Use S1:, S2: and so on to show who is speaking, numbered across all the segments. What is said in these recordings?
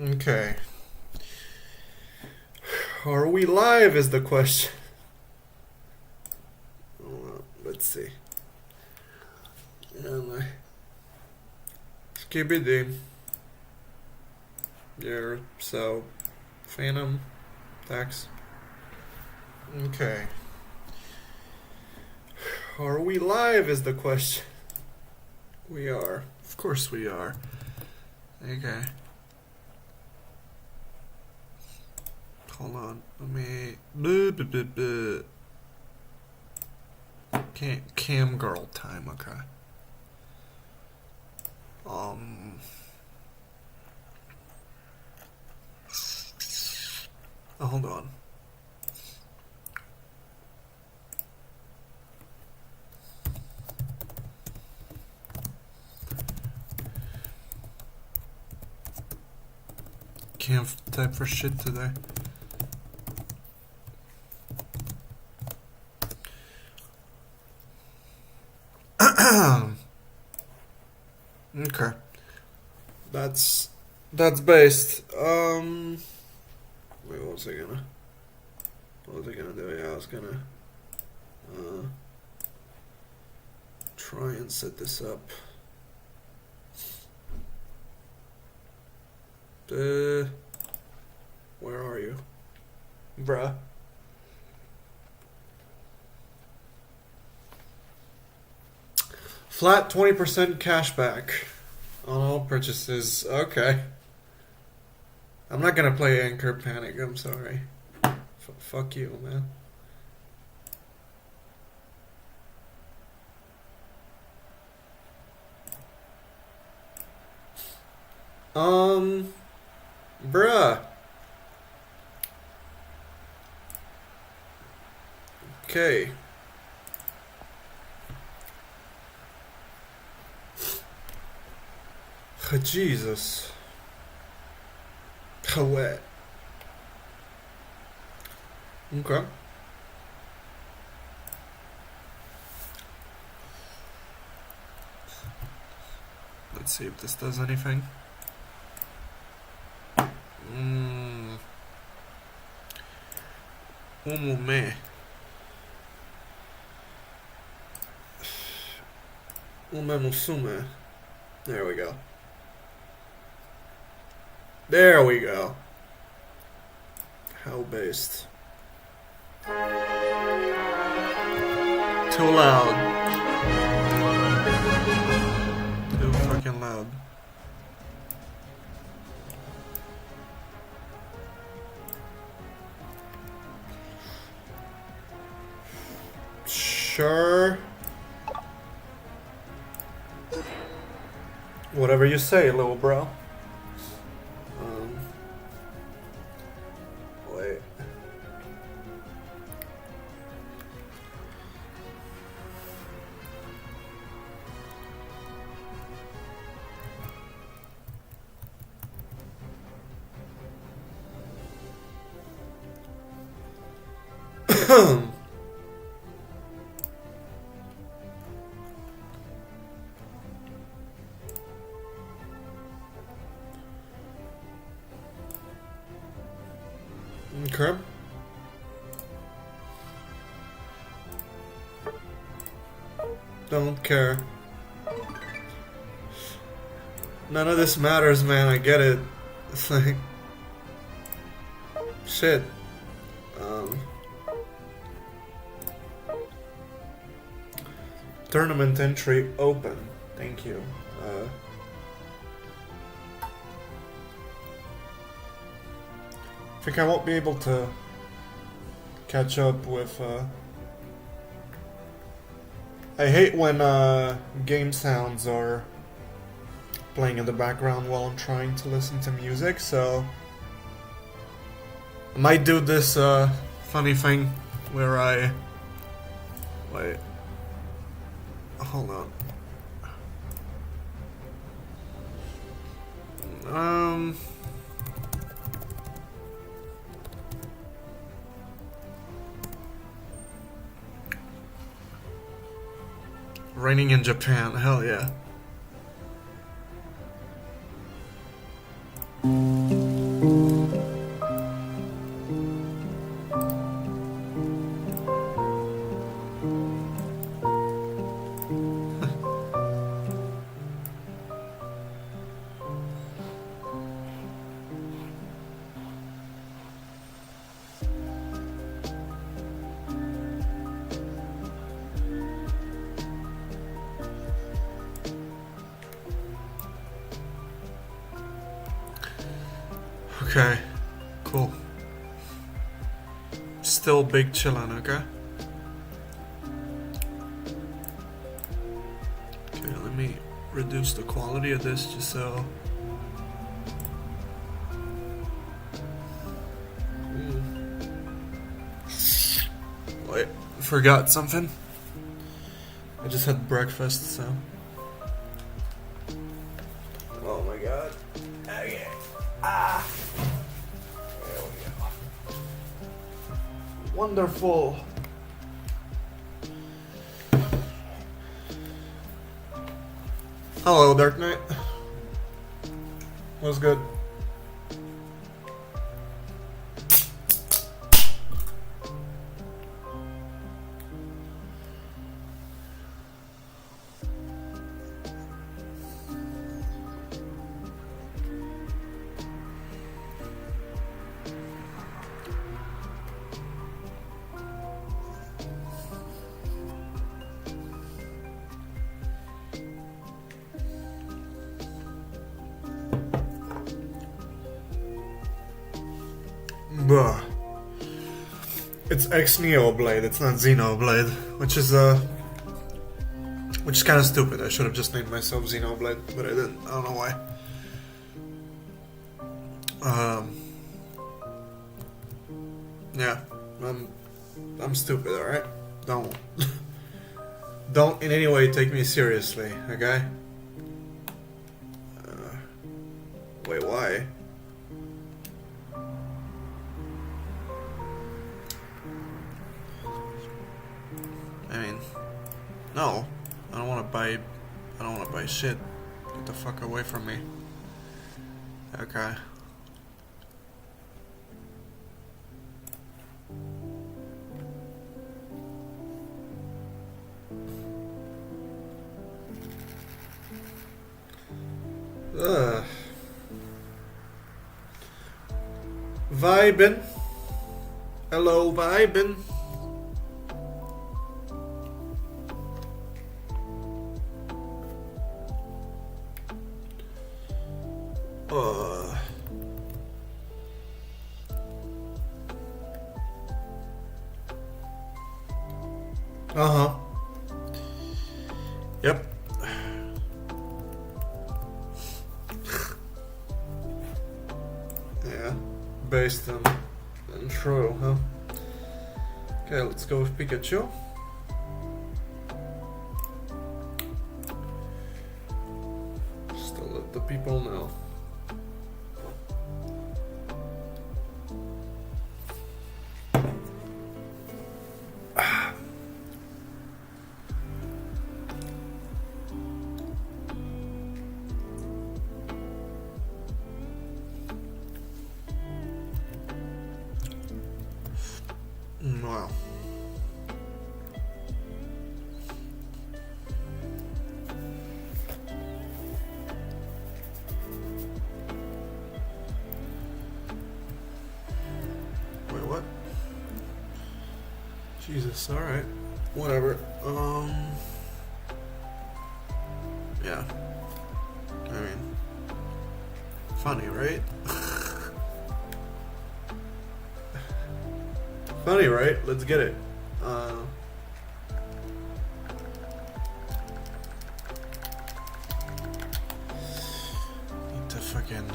S1: Okay. Are we live is the question. Let's see. Skibidi. Yeah, so Phantom Tax. Okay. Are we live is the question. We are. Of course we are. Okay. Hold on. Let me. Cam girl time. Okay. Hold on. Can't type for shit today. Okay. That's based. Wait, what was I gonna do? Yeah, I was gonna try and set this up. Where are you? Bruh. Flat 20% cashback on all purchases. Okay. I'm not gonna play Anchor Panic, I'm sorry. Fuck you, man. Bruh. Okay. Jesus. Wet. Okay. Let's see if this does anything. Me. Musume. There we go. There we go. How based. Too loud. Too fucking loud. Sure. Whatever you say, little bro. Wait. Okay. Don't care. None of this matters, man. I get it. It's like shit. Tournament entry open. Thank you. I think I won't be able to catch up with. I hate when game sounds are playing in the background while I'm trying to listen to music, so I might do this funny thing where I wait. Hold on. Raining in Japan, hell yeah. Okay, cool. Still big chillin, okay? Okay, let me reduce the quality of this just so... Wait, forgot something. I just had breakfast, so... Oh my god. Okay. Ah! There we go. Wonderful. Hello, Dark Knight. What's good? Bruh. It's X-Neo-Blade, it's not Xenoblade, which is kind of stupid. I should have just named myself Xenoblade, but I didn't. I don't know why. Yeah, I'm stupid, alright? Don't in any way take me seriously, okay? Wait, why? I mean, no, I don't want to buy shit. Get the fuck away from me. Okay. Ugh. Vibin'. Hello, vibin'. Uh-huh. Yep. Yeah. Based on true, huh? Okay, let's go with Pikachu. Just to let the people know. Wow. Wait, what? Jesus, alright. Whatever. Yeah. I mean, funny, right? Funny, right? Let's get it. Need to fucking...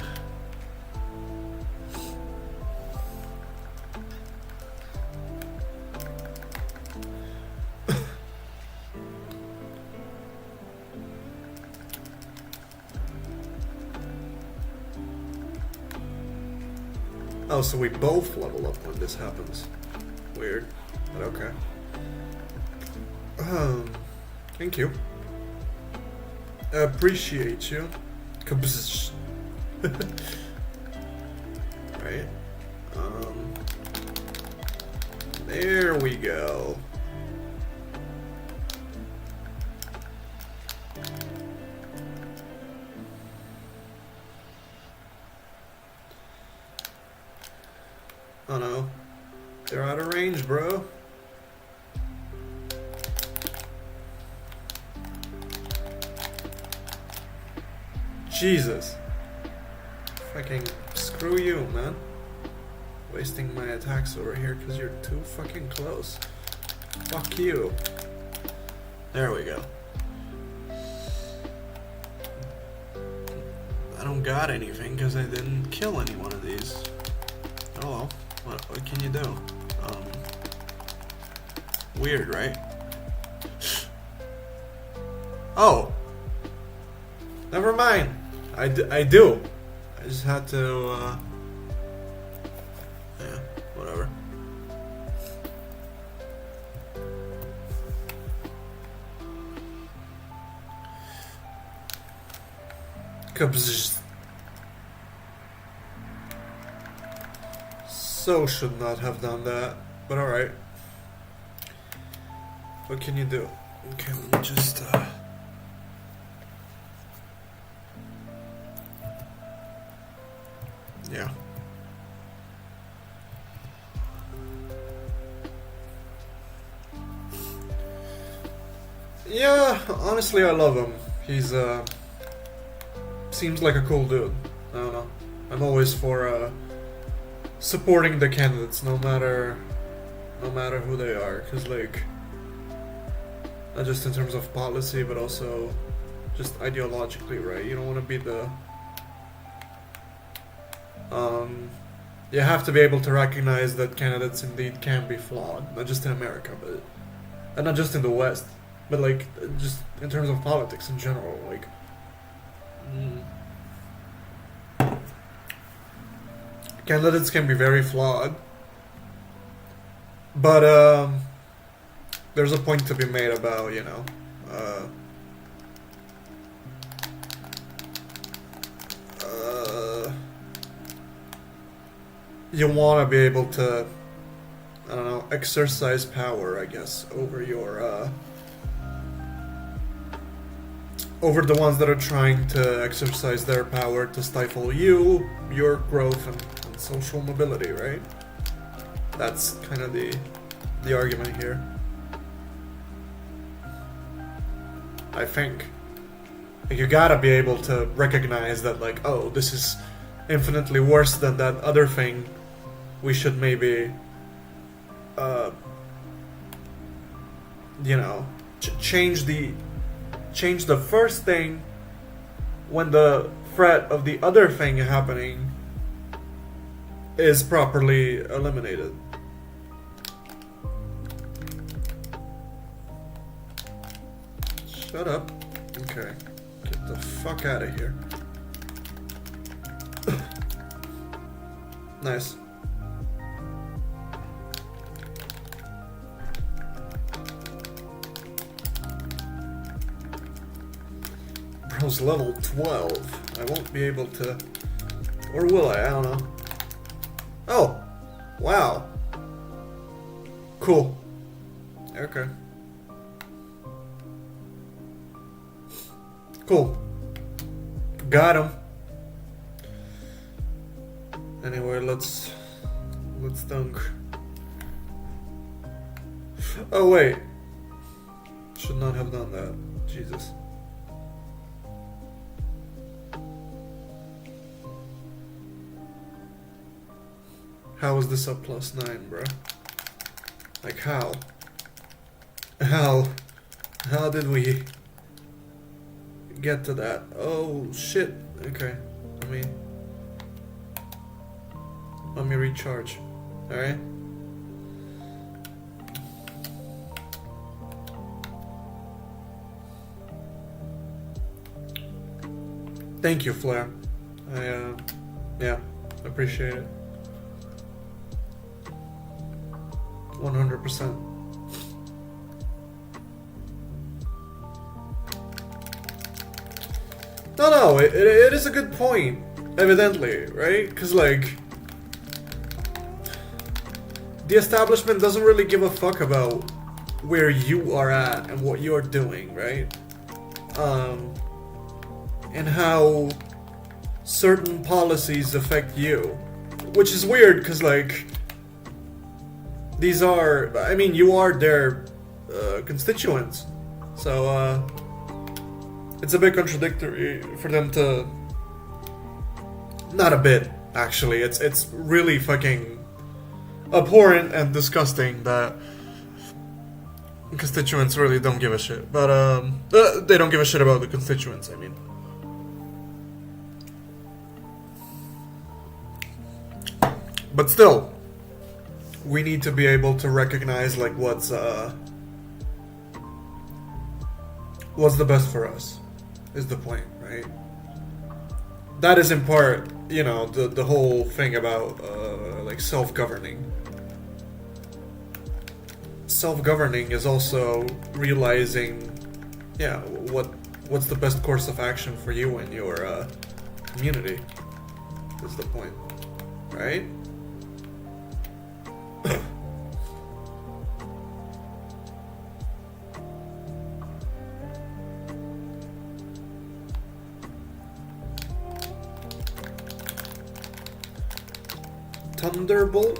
S1: Oh, so we both level up when this happens. Weird, but okay. Thank you. Appreciate you. Kabzz. Right. There we go. Oh no. They're out of range, bro. Jesus. Fucking screw you, man. Wasting my attacks over here because you're too fucking close. Fuck you. There we go. I don't got anything because I didn't kill any one of these. Oh well, what can you do? Weird, right? Oh! Never mind. I do. I just had to, yeah, whatever. Kabzz. So should not have done that, but alright. What can you do? Okay, let me just, yeah. Yeah, honestly I love him. He's, seems like a cool dude. I don't know. I'm always for, supporting the candidates, no matter who they are, because, like, not just in terms of policy, but also just ideologically, right? You don't want to be the... you have to be able to recognize that candidates indeed can be flawed, not just in America, but... and not just in the West, but, like, just in terms of politics in general, like... Candidates can be very flawed, but, there's a point to be made about, you know, you want to be able to, I don't know, exercise power, I guess, over your, over the ones that are trying to exercise their power to stifle you, your growth, and social mobility, right? That's kind of the argument here. I think. Like, you gotta be able to recognize that, like, oh, this is infinitely worse than that other thing. We should maybe, you know, change the first thing when the threat of the other thing happening is properly eliminated. Shut up. Okay. Get the fuck out of here. Nice. Bro's level 12. I won't be able to... or will I? I don't know. Oh! Wow. Cool. Okay. Cool. Got him. Anyway, let's dunk. Oh wait. Should not have done that. Jesus. How is this up +9, bro? Like how? How did we get to that? Oh shit. Okay. Let me recharge. Alright? Thank you, Flair. Yeah, appreciate it. 100%. No, it is a good point, evidently, right? Because, like, the establishment doesn't really give a fuck about where you are at and what you're doing, right? And how certain policies affect you. Which is weird, because, like, these are, I mean, you are their constituents. So, it's a bit contradictory for them to, not a bit, Actually, it's really fucking abhorrent and disgusting that constituents really don't give a shit. But they don't give a shit about the constituents, I mean. But still, we need to be able to recognize like what's the best for us, is the point, right? That is in part, you know, the whole thing about like self-governing. Self-governing is also realizing, yeah, what's the best course of action for you and your community, is the point, right? Thunderbolt?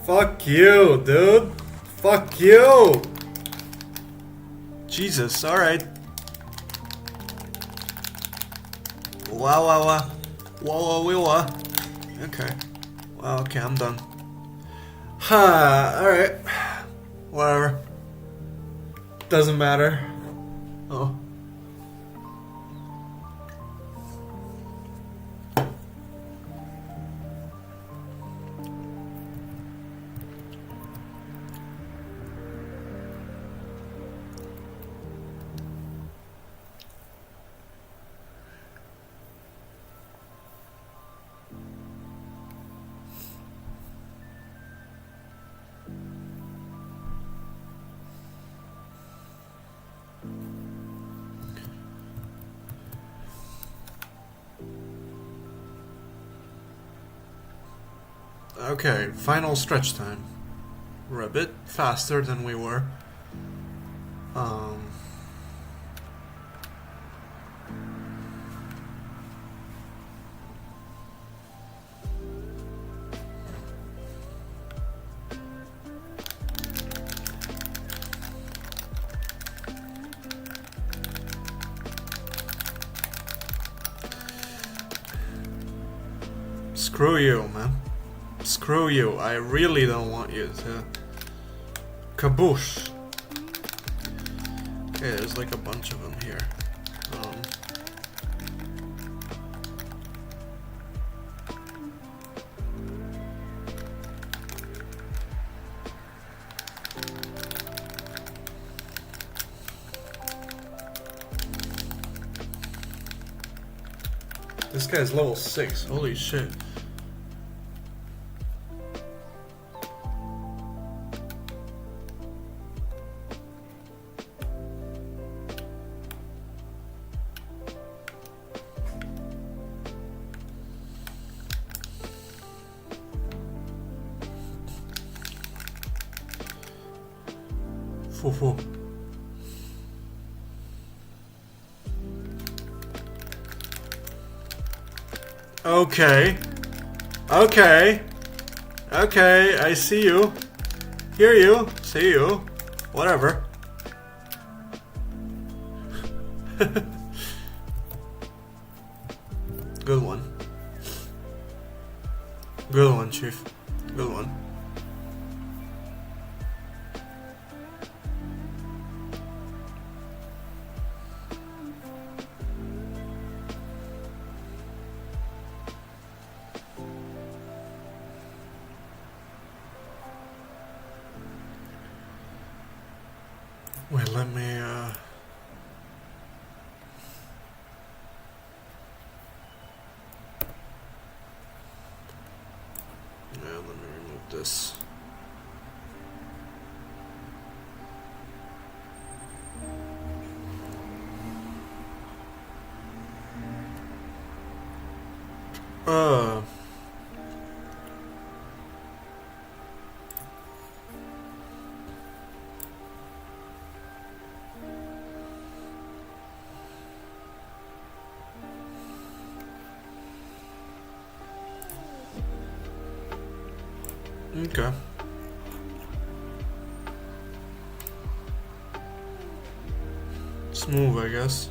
S1: Fuck you, dude. Fuck you. Jesus, alright. Wow, wow, wow. Wow, wow, wow. Okay. Well, okay, I'm done. Alright. Whatever. Doesn't matter. Oh. Okay, final stretch time. We're a bit faster than we were. Screw you, man. Screw you. I really don't want you to... Kaboosh. Okay, there's like a bunch of them here. This guy's level 6. Holy shit. Foo. Okay. Okay. Okay, I see you. Hear you. See you. Whatever. Good one. Good one, Chief. Good one. Wait, let me, yeah, let me remove this. Okay. Smooth, I guess.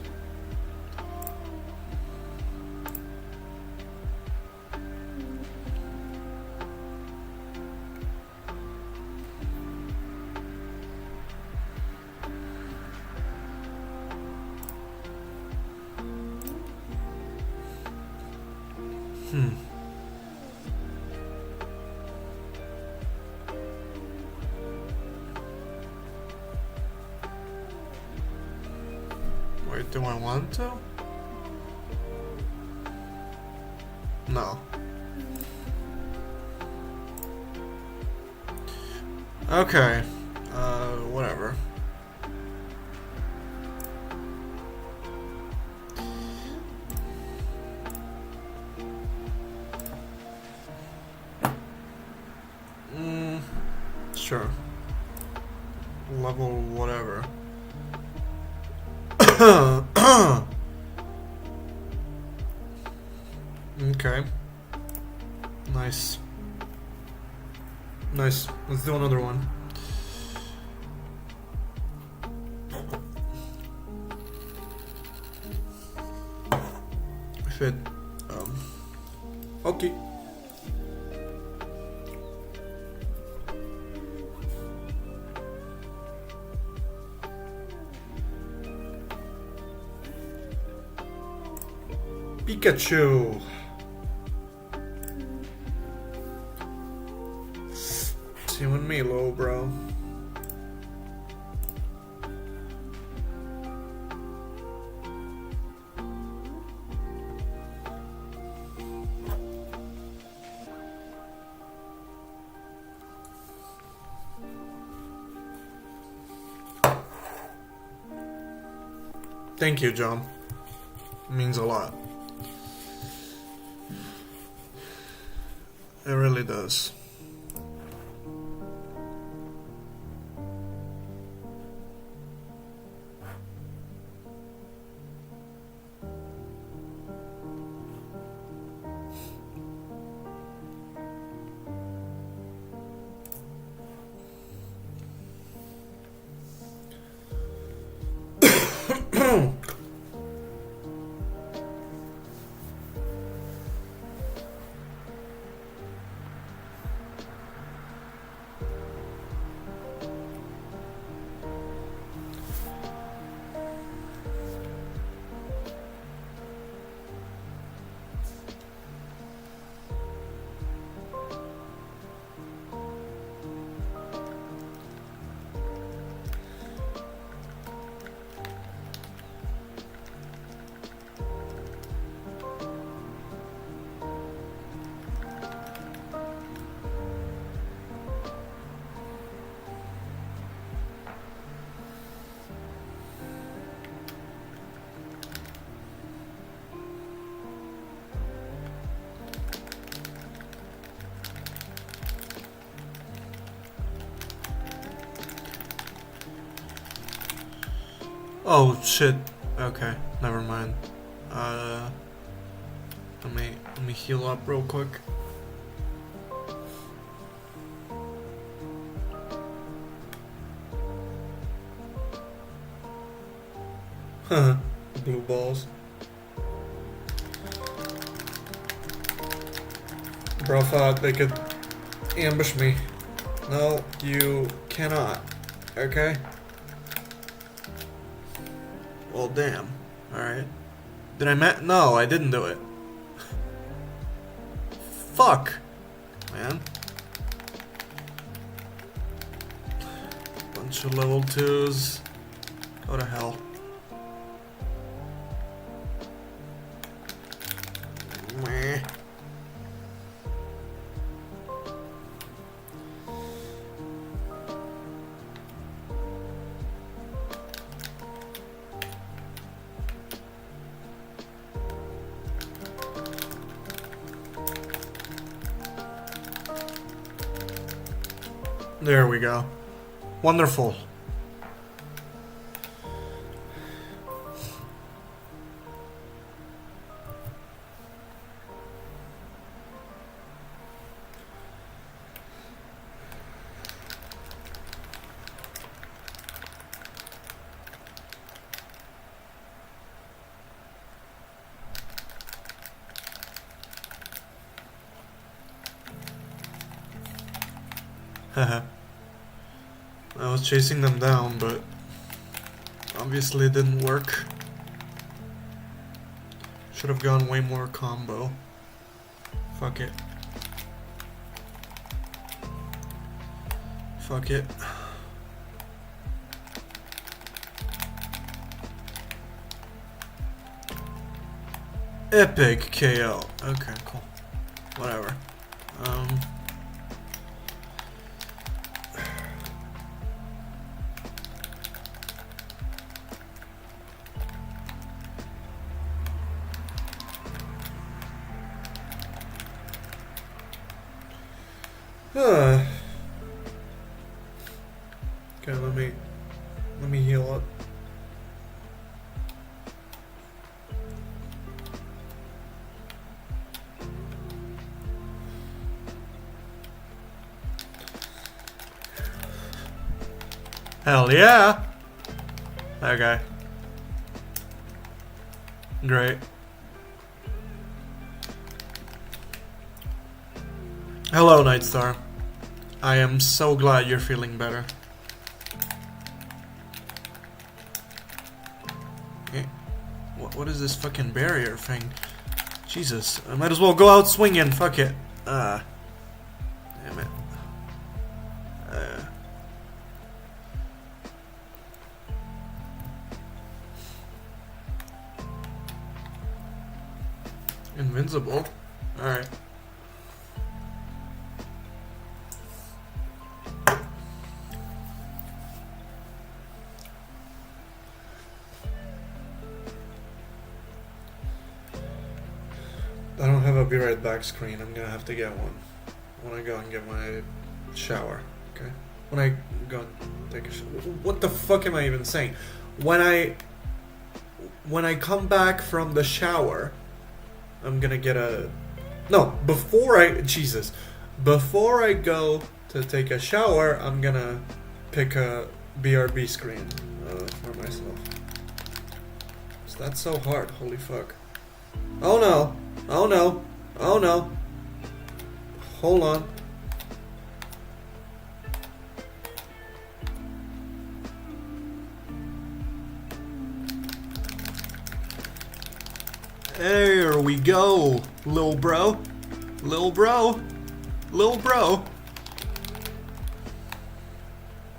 S1: Wait, do I want to? No. Okay. Whatever. Sure. Level whatever. Okay. Nice. Nice. Let's do another one. Fit. Okay. Pikachu. It's you and me, low bro. Thank you, John. It means a lot. It really does. Oh shit. Okay, never mind. Let me heal up real quick. Huh. Blue balls. Bro thought they could ambush me. No, you cannot. Okay? Well, damn. Alright. Did I No, I didn't do it. Fuck. Man. Bunch of level 2s. Go to hell. Meh. There we go. Wonderful. Haha. I was chasing them down, but obviously it didn't work. Should have gone way more combo. Fuck it. Fuck it. Epic KO. Okay, cool. Whatever. Okay, let me heal up. Hell yeah! Okay. Great. Hello, Nightstar. I am so glad you're feeling better. Okay. What is this fucking barrier thing? Jesus, I might as well go out swinging, fuck it. Damn it. Invincible? Alright. I don't have a be right back screen. I'm gonna have to get one when I go and get my shower. Okay? When I go and take a shower. What the fuck am I even saying? When I come back from the shower, I'm gonna get a... No, before I... Jesus. Before I go to take a shower, I'm gonna pick a BRB screen for myself. Is that so hard? Holy fuck. Oh no. Oh no. Oh no. Hold on. There we go, lil bro. Lil bro. Lil bro.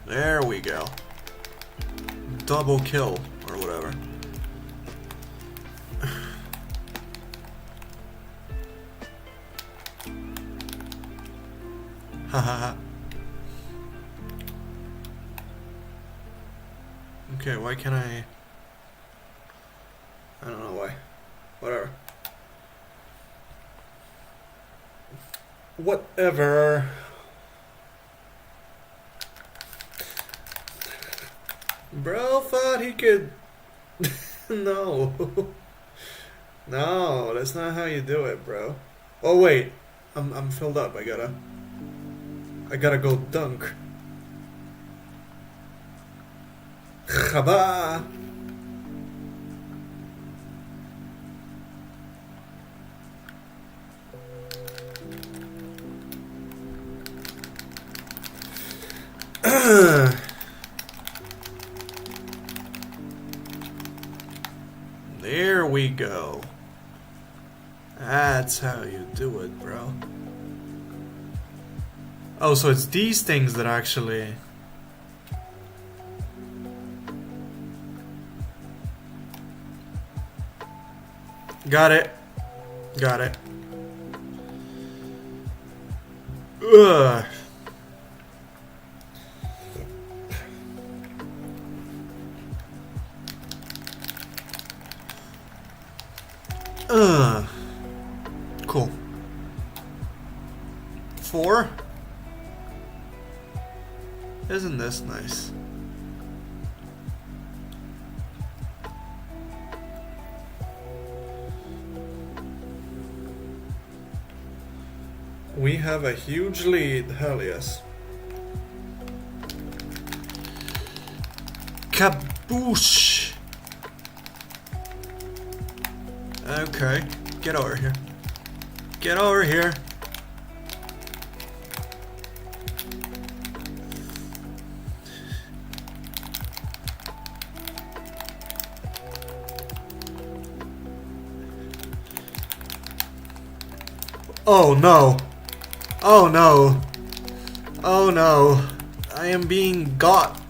S1: There we go. Double kill, or whatever. Hahaha. Okay, why can't I don't know why. Whatever. Whatever. Bro thought he could... No. No, that's not how you do it, bro. Oh wait. I'm filled up. I gotta go dunk. Chaba. There we go. That's how you do it, bro. Oh, so it's these things that actually... Got it. Got it. Ugh. Cool. 4? Isn't this nice? We have a huge lead, hell yes. Kaboosh! Okay, get over here. Get over here. Oh no. Oh no. Oh no. I am being got.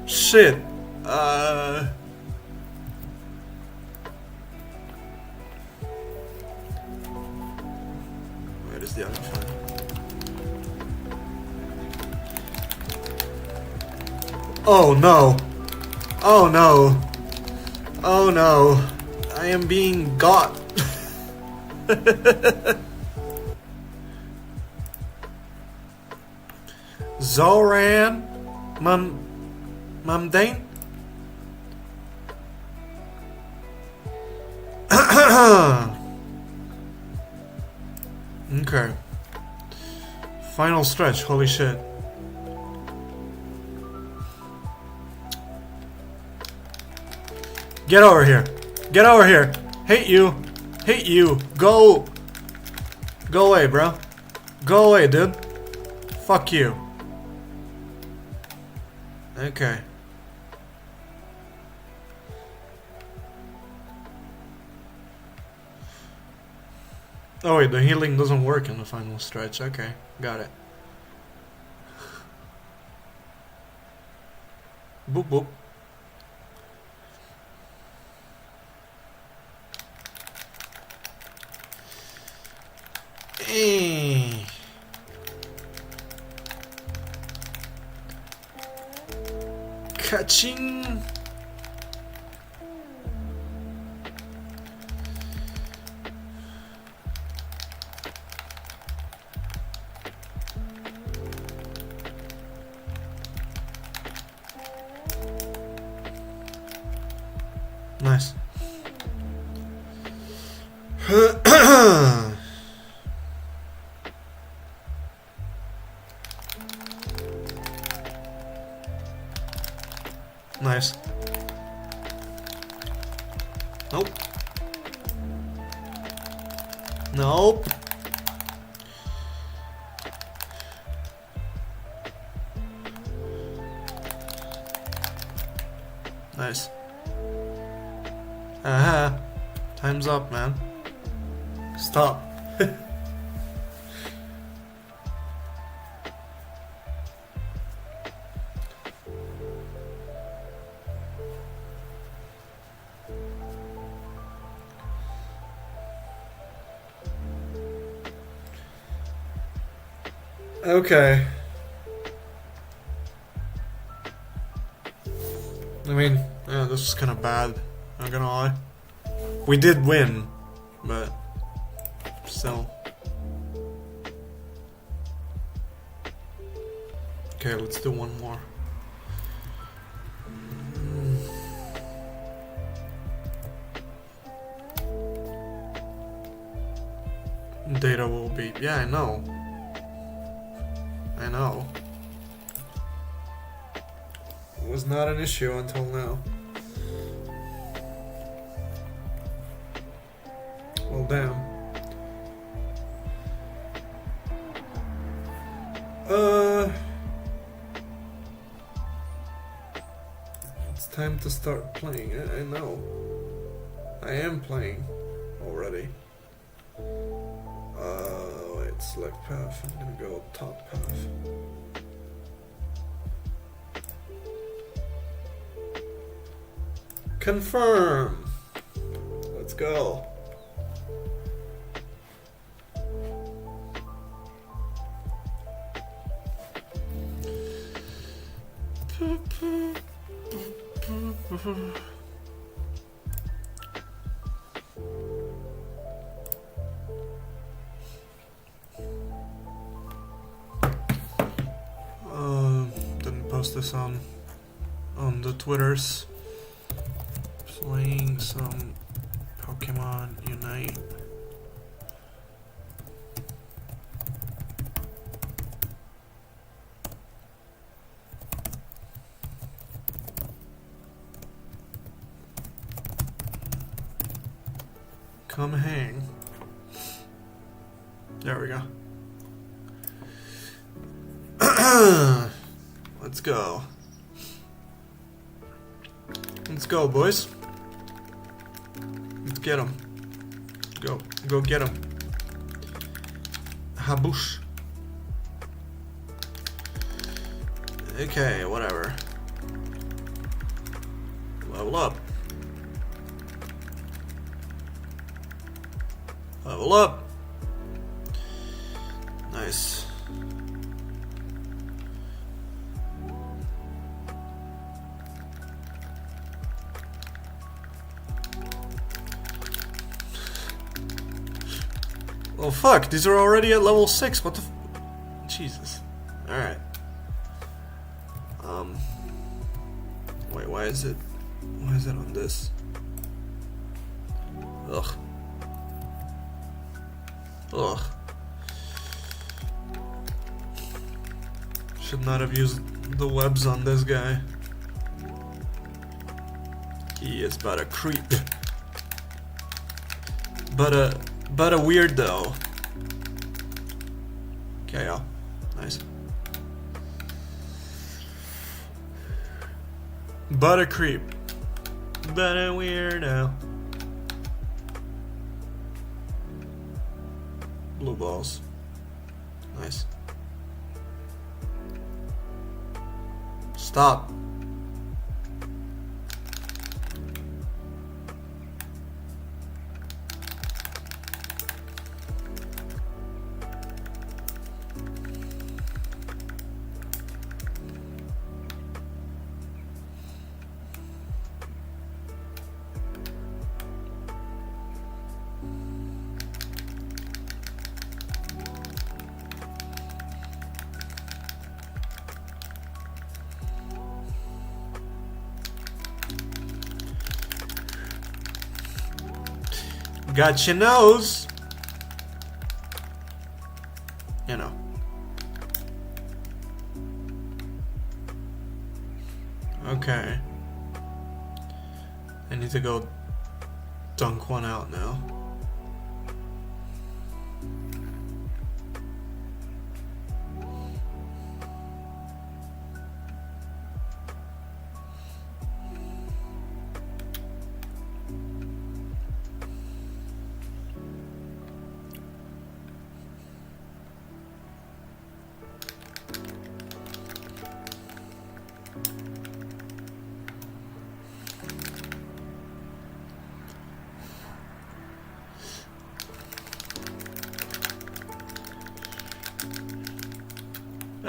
S1: Shit. Where is the other one? Oh no. Oh no. Oh no. I am being got. Zoran Mundane? Okay. Final stretch, holy shit. Get over here. Get over here. Hate you. Hate you. Go. Go away, bro. Go away, dude. Fuck you. Okay. Oh wait, the healing doesn't work in the final stretch. Okay, got it. Boop boop. Hey. Catching. Nice. Nice. Nope. Nope. Nice. Aha. Time's up, man. Stop. Okay. I mean, yeah, this is kind of bad. Not gonna lie. We did win, but still. Okay, let's do one more. Data will be. Yeah, I know. I know. It was not an issue until now. Well, damn. It's time to start playing. I know. I am playing already. Wait, select path. I'm gonna go top path. Confirm. Let's go. Didn't post this on the Twitters. Playing some Pokemon Unite. Come hang. There we go. Let's go. Let's go, boys. Let's get them. Go get him. Habush. Okay, whatever. Level up. Level up. Nice. Oh fuck, these are already at level 6, what the Jesus. Alright. Wait, why is it on this? Ugh. Ugh. Should not have used the webs on this guy. He is but a creep. But a weirdo. Okay, yeah. Nice. But a creep. But a weirdo. Blue balls. Nice. Stop. Got your nose. You know. Okay. I need to go dunk one out now.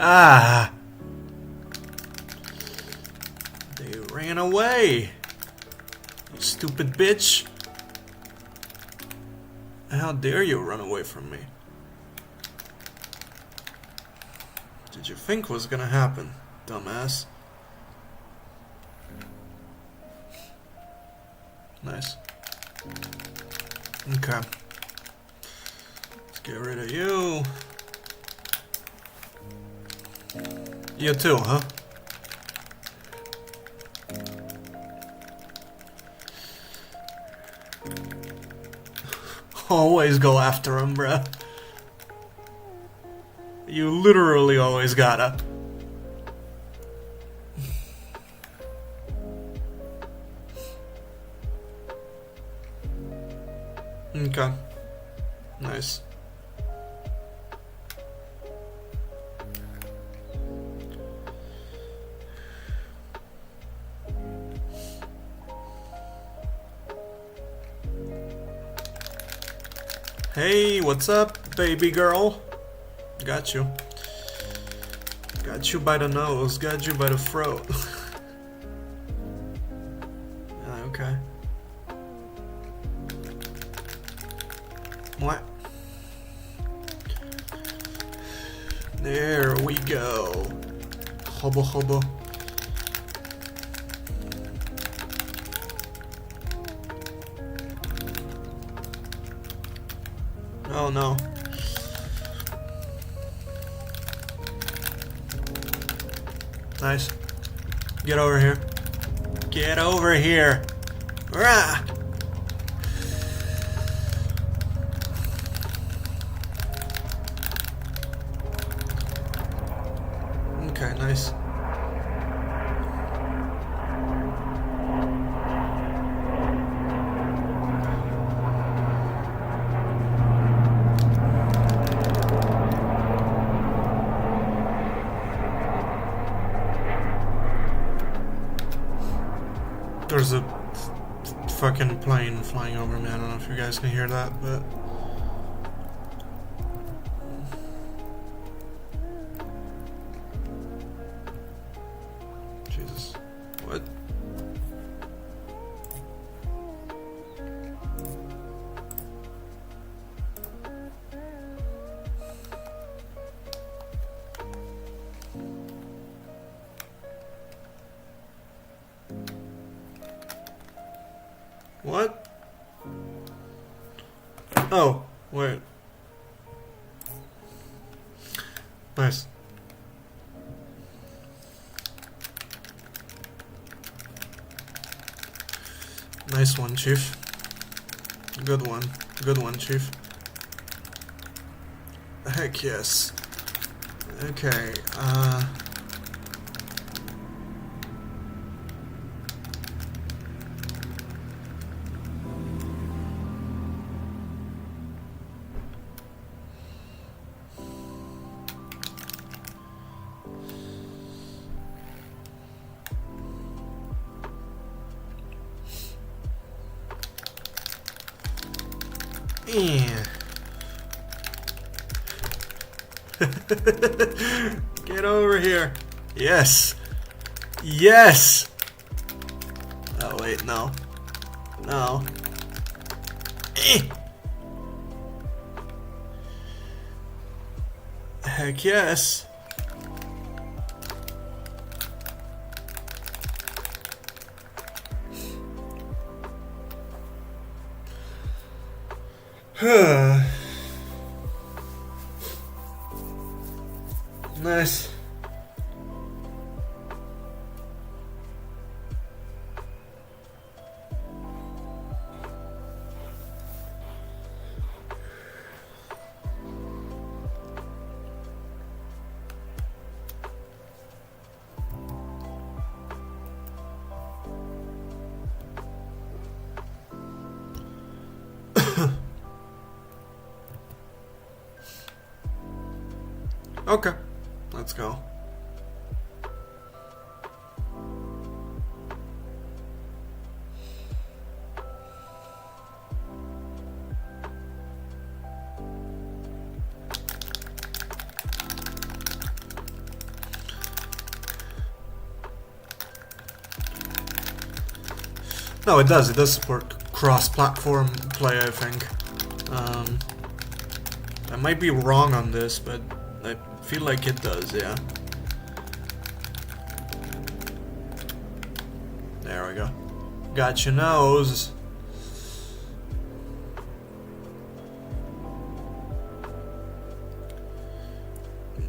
S1: Ah! They ran away! You stupid bitch! How dare you run away from me? Did you think was gonna happen, dumbass? Nice. Okay. Let's get rid of you. You too, huh? Always go after him, bruh. You literally always gotta. Okay. Nice. Hey, what's up, baby girl? Got you. Got you by the nose, got you by the throat. Okay. What? There we go. Hubba hubba. Oh no. Nice. Get over here. Get over here. Rah! Okay, nice. There's a fucking plane flying over me. I don't know if you guys can hear that, but... Jesus. What? What? Oh, wait. Nice. Nice one, Chief. Good one. Good one, Chief. Heck yes. Okay, yeah. Get over here. Yes. Yes. Oh wait, no. No. Heck yes. Nice. Okay, let's go. No, it does. It does support cross-platform play, I think. I might be wrong on this, but I feel like it does, yeah. There we go. Got your nose.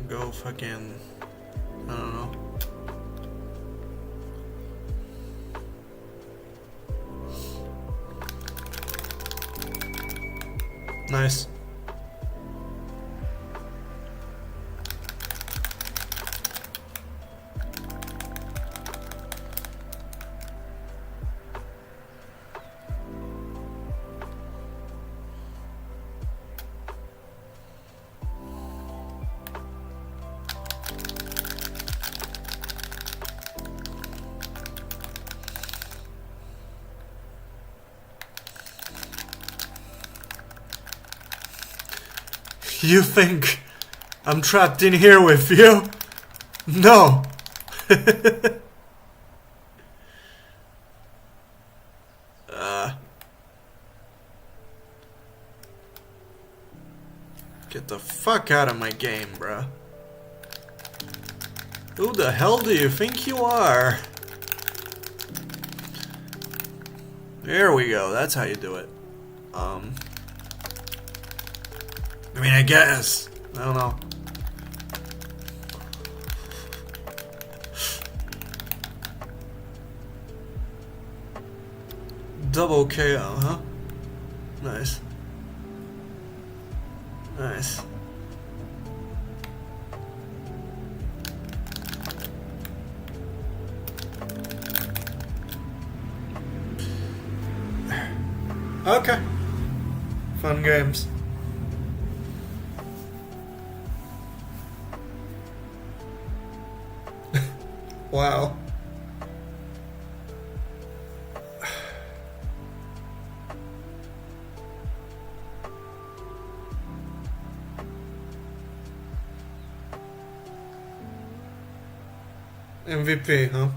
S1: Go fucking... I don't know. Nice. You think I'm trapped in here with you? No. Get the fuck out of my game, bruh. Who the hell do you think you are? There we go, that's how you do it. I mean, I guess. I don't know. Double KO, huh? Nice. Nice. Okay. Fun games. Wow. MVP, huh?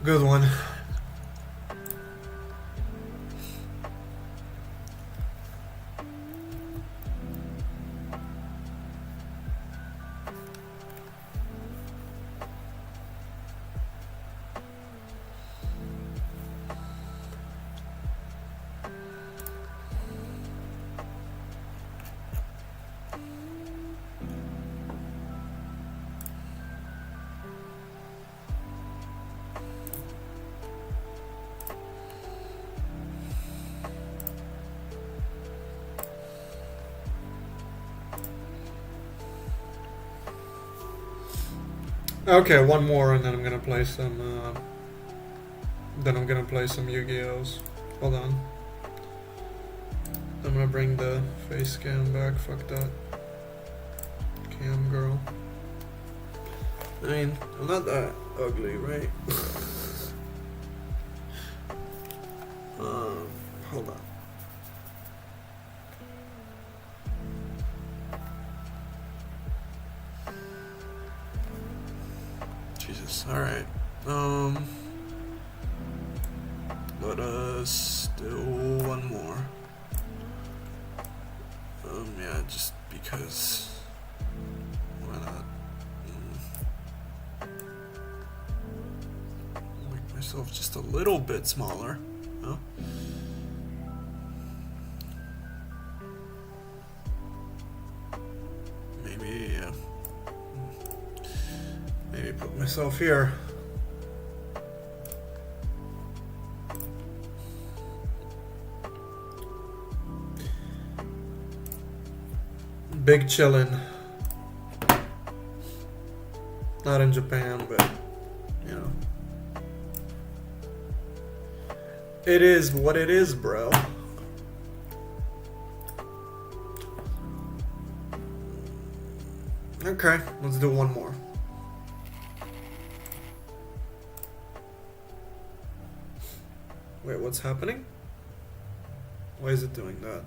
S1: Good one. Okay, one more, and then I'm gonna play some. Then I'm gonna play some Yu-Gi-Ohs. Hold on. I'm gonna bring the face cam back. Fuck that. Cam girl. I mean, I'm not that ugly, right? Hold on. Jesus. All right. Let us do one more. Yeah, just because. Why not? Make myself just a little bit smaller. Huh? Maybe. Maybe put myself here. Big chillin. Not in Japan, but you know. It is what it is, bro. Okay, let's do one more. Wait, what's happening? Why is it doing that?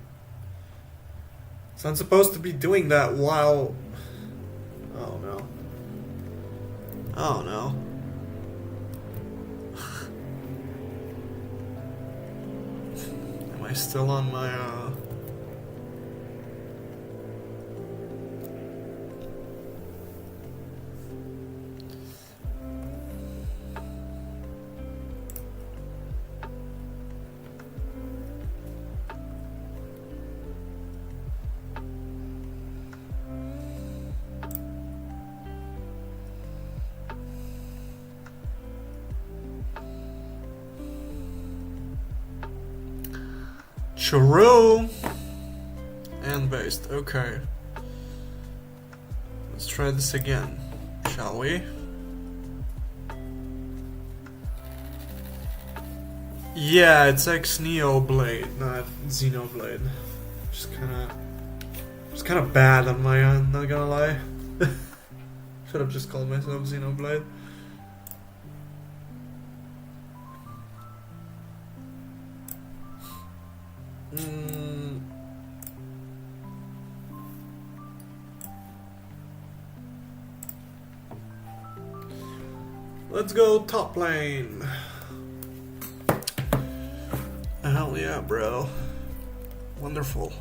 S1: It's not supposed to be doing that while... Oh no. Oh no. Am I still on my True and based. Okay. Let's try this again, shall we? Yeah, it's X Neo Blade, not Xenoblade. Just kinda bad on my end, not gonna lie. Should have just called myself Xenoblade. Let's go top lane. Hell yeah, bro. Wonderful.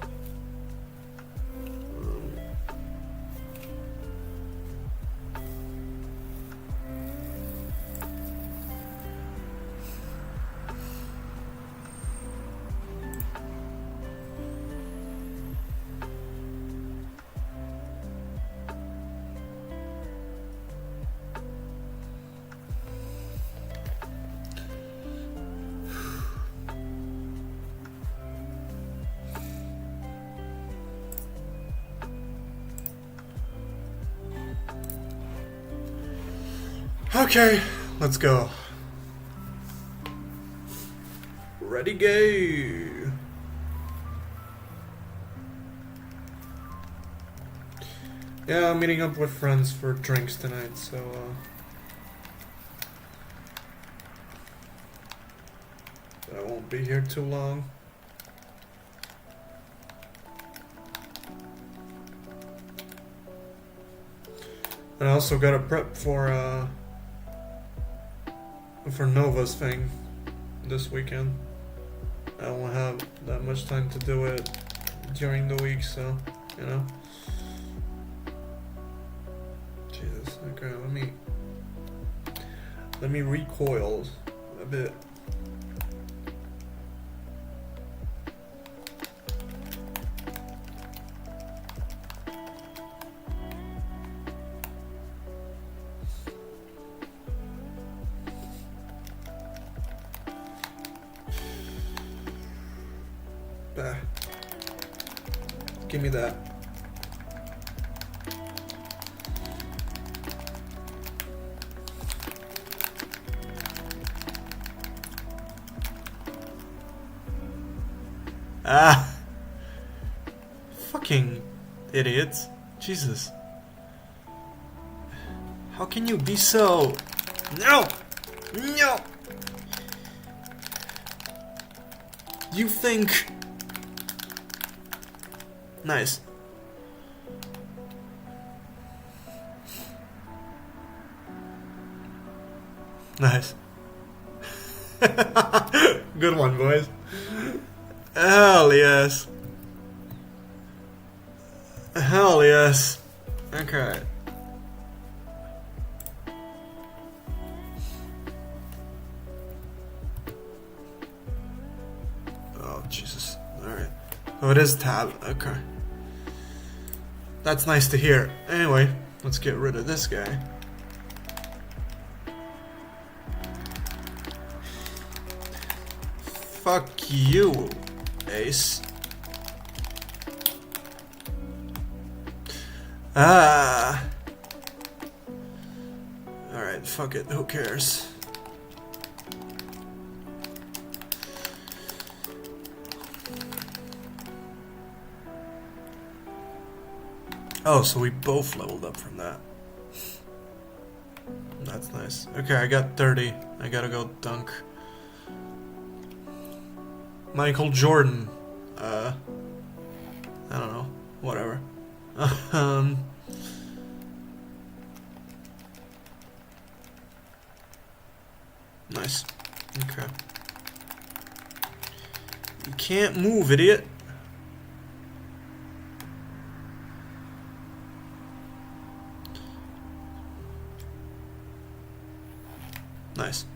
S1: Okay, let's go. Ready, go. Yeah, I'm meeting up with friends for drinks tonight, so I won't be here too long. And I also gotta prep for Nova's thing this weekend. I won't have that much time to do it during the week, so you know. Jesus. Okay, let me recoil a bit. Bah. Give me that. Ah. Fucking idiots. Jesus. How can you be so... No! No! You think... Nice. Nice. Good one, boys. Hell yes. Hell yes. Okay. Oh, Jesus. Alright. Oh, it is tab. Okay. That's nice to hear. Anyway, let's get rid of this guy. Fuck you, Ace. Ah. Alright, fuck it. Who cares? Oh, so we both leveled up from that. That's nice. Okay, I got 30. I gotta go dunk. Michael Jordan. I don't know. Whatever. Nice. Okay. You can't move, idiot. Nice.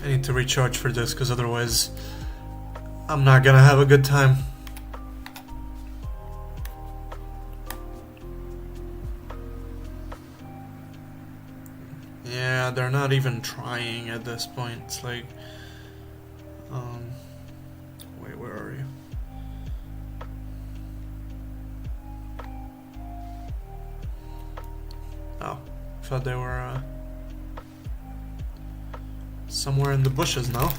S1: I need to recharge for this, because otherwise I'm not gonna have a good time. Yeah, they're not even trying at this point. It's like, wait, where are you? Oh, I thought they were, somewhere in the bushes now.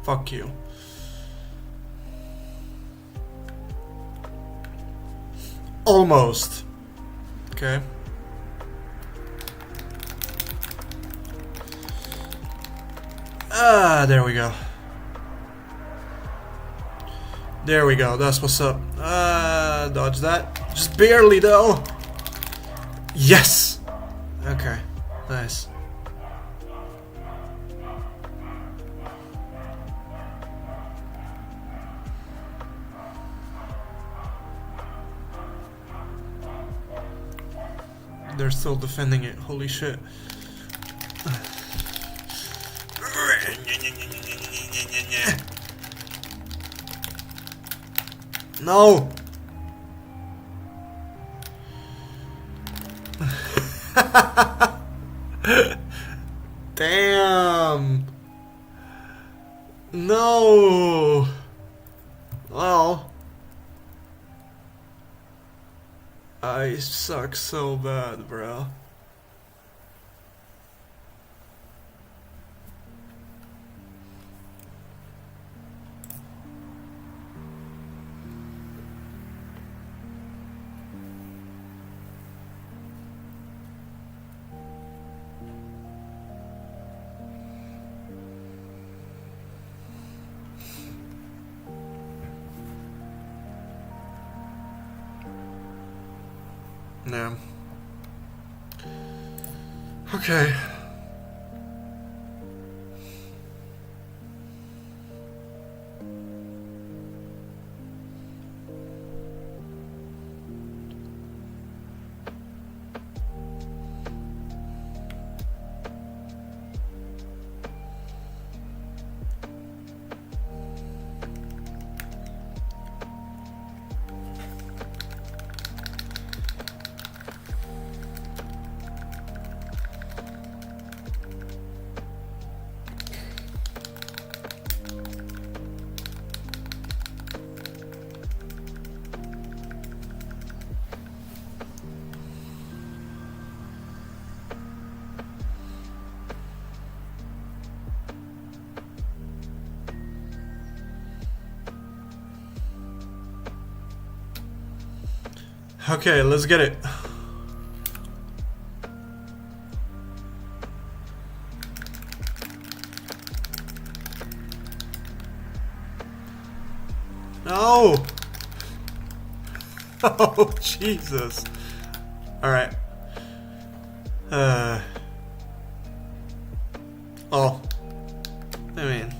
S1: Fuck you. Almost. Okay. Ah, there we go. There we go, that's what's up. Dodge that. Just barely though. Yes! Okay, nice. They're still defending it, holy shit. No! Damn! No! Well, I suck so bad, bro. Yeah. Okay. Okay, let's get it. No! Oh, Jesus. Alright. Oh. I mean.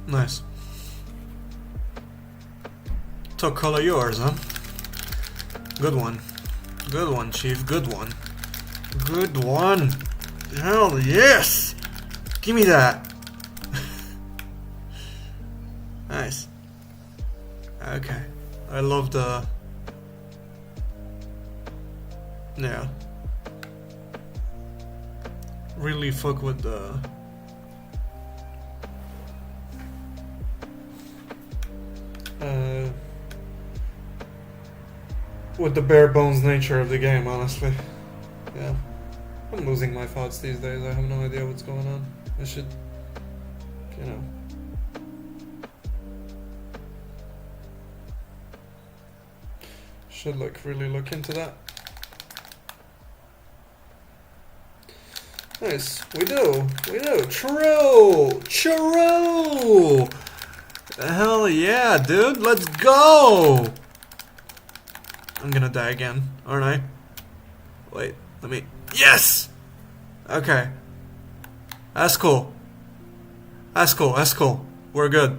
S1: Nice. Top color yours, huh? Good one. Good one, Chief. Good one. Good one. Hell yes! Give me that. Nice. Okay. I love the... Yeah. Really fuck with the... with the bare bones nature of the game, honestly. Yeah. I'm losing my thoughts these days. I have no idea what's going on. I should, you know. Should like really look into that. Nice. We do. True. Hell yeah, dude. Let's go. I'm gonna die again, aren't I? Wait, let me... Yes! Okay. That's cool. We're good.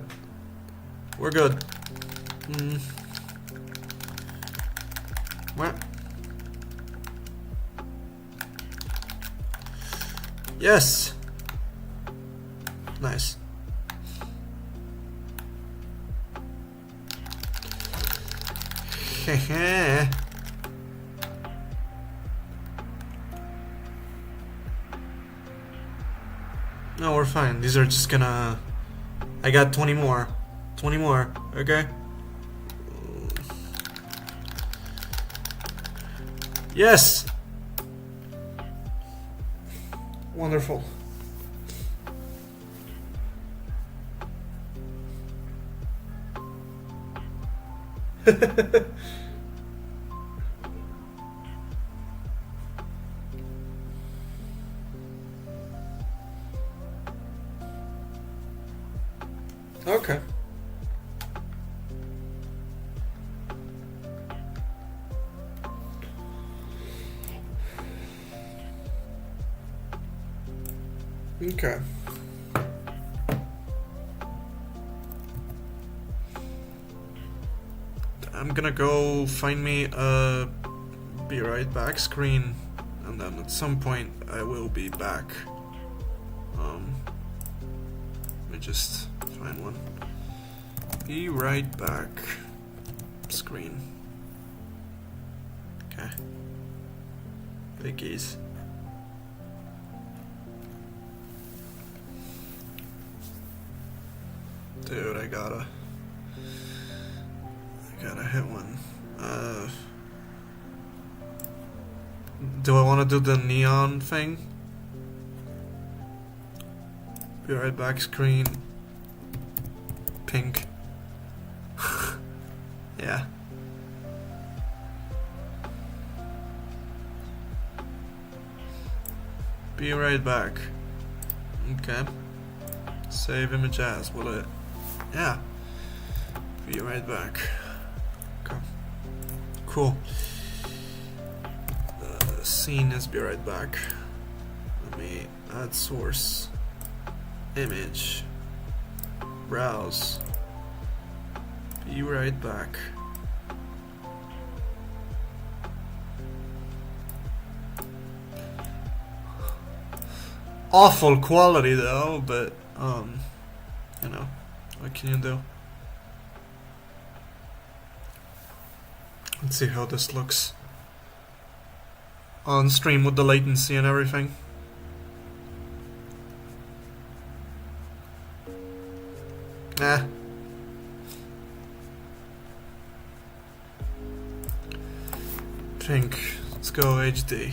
S1: What? Yes! Nice. No, we're fine. These are just gonna... I got 20 more. 20 more, okay? Yes! Wonderful. Okay. Okay. I'm gonna go find me a be right back screen, and then at some point I will be back. Let me just find one. Be right back screen. Okay. Biggies. Dude, I gotta hit one. Do I want to do the neon thing? Be right back screen. Pink. Yeah. Be right back. Okay. Save image as, will it? Yeah. Be right back. Okay. Cool. The scene is be right back. Let me add source. Image. Browse. Be right back. Awful quality though, but you know, what can you do? Let's see how this looks on stream with the latency and everything. Nah. Pink. Let's go HD.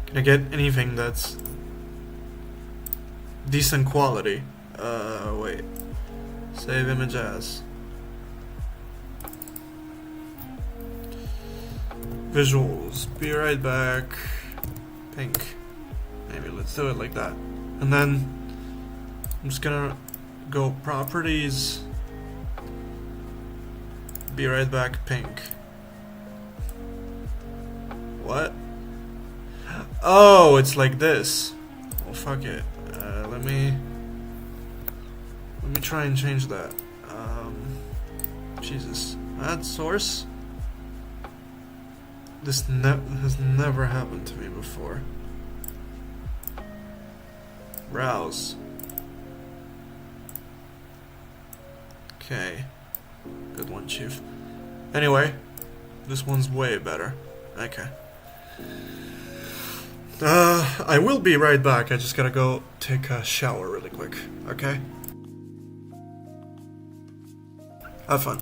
S1: Can I get anything that's decent quality? Wait. Save image as. Visuals. Be right back. Pink. Maybe let's do it like that. And then I'm just gonna go properties. Be right back. Pink. What? Oh, it's like this. Well, fuck it. Let me try and change that. Jesus. Add source. This has never happened to me before. Browse. Okay. Good one, Chief. Anyway, this one's way better. Okay. I will be right back. I just gotta go take a shower really quick. Okay? Have fun.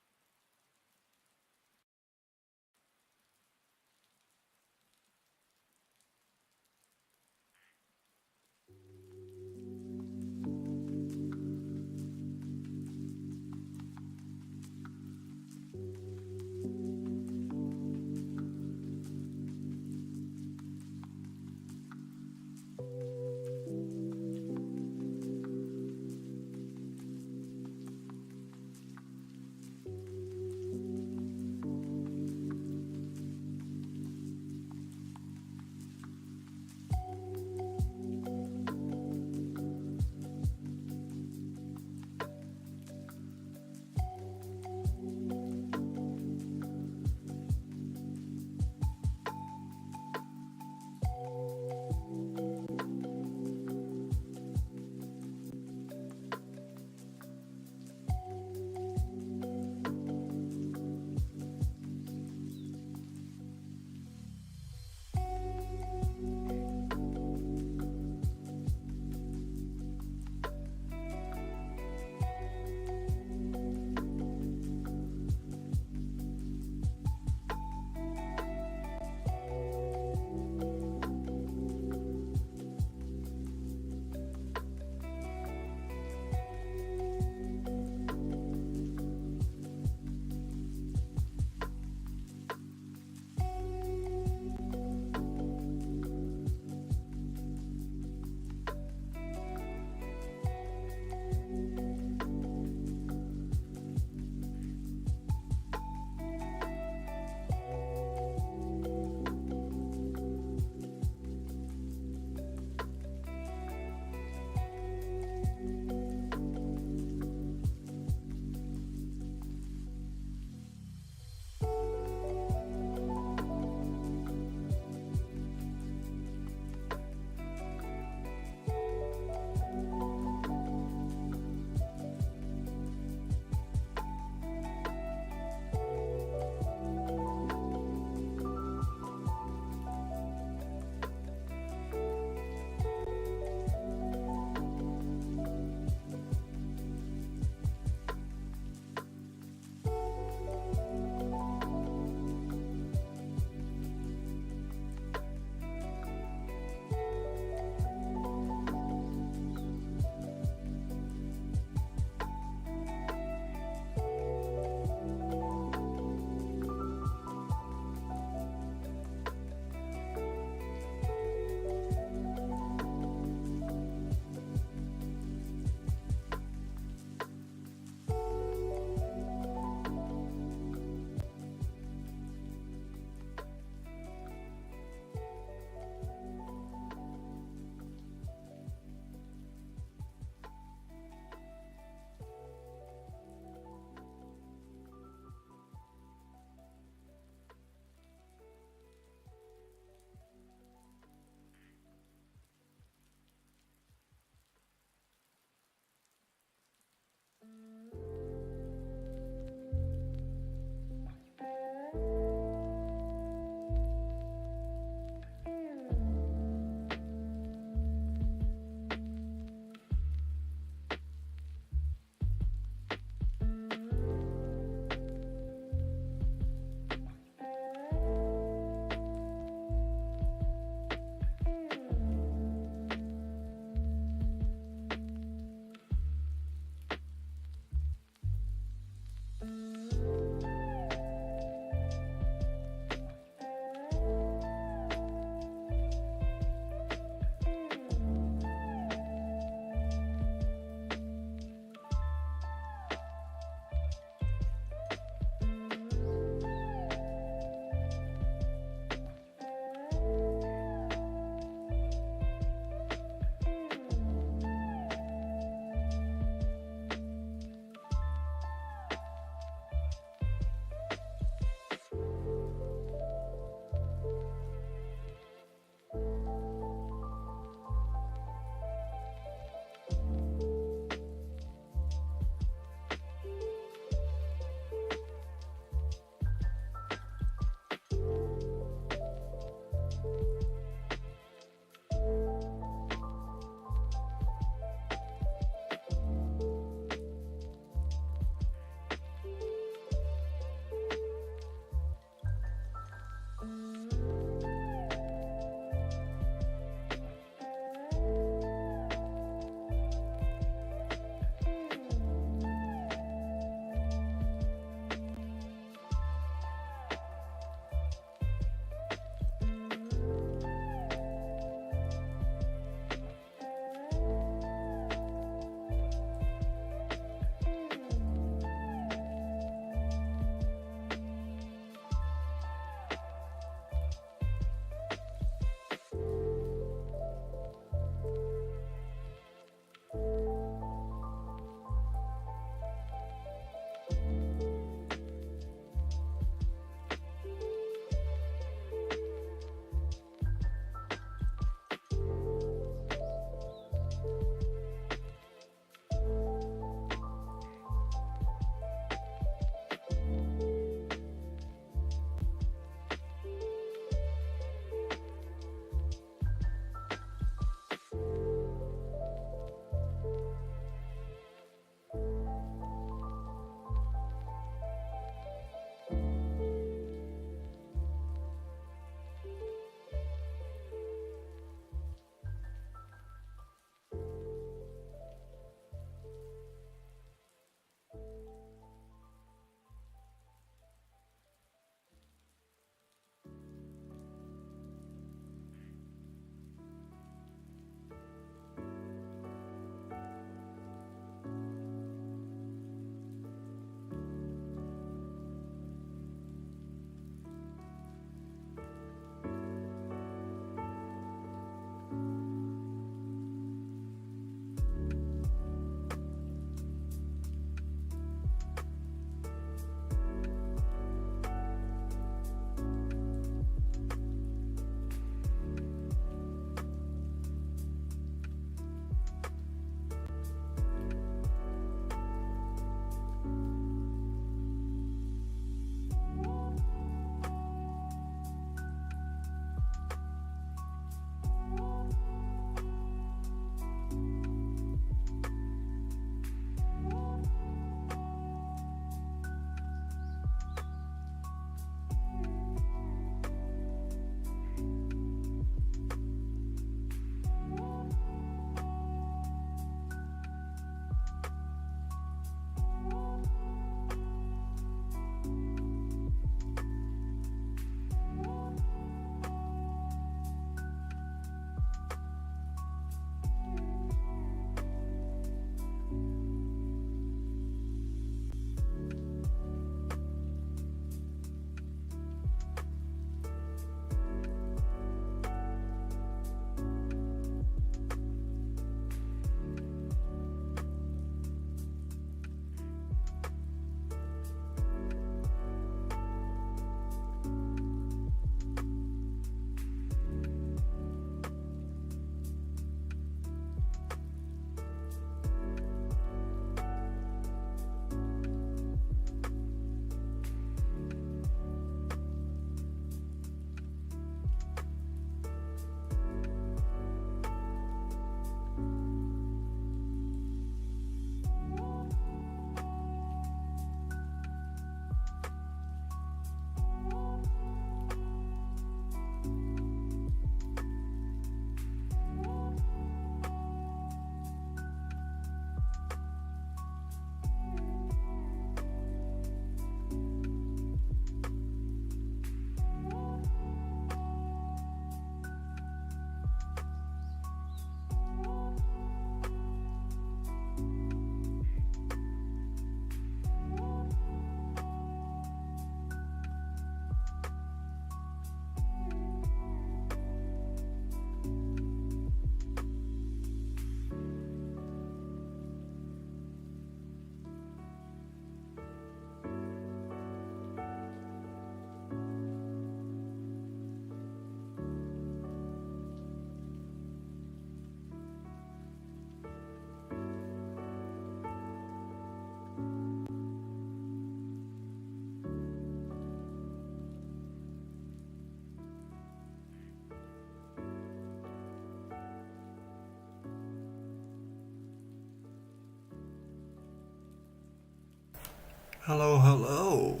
S1: Hello, hello.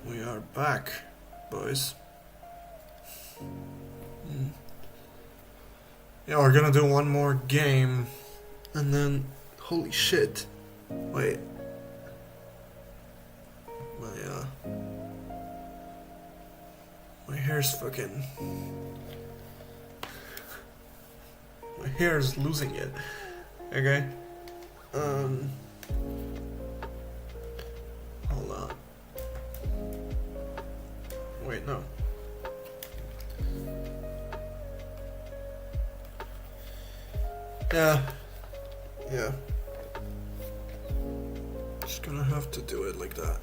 S1: We are back, boys. Yeah, we're gonna do one more game, and then, holy shit. Wait. My hair's fucking... My hair's losing it. Okay? Hold on. Wait, no. Yeah. Just gonna have to do it like that.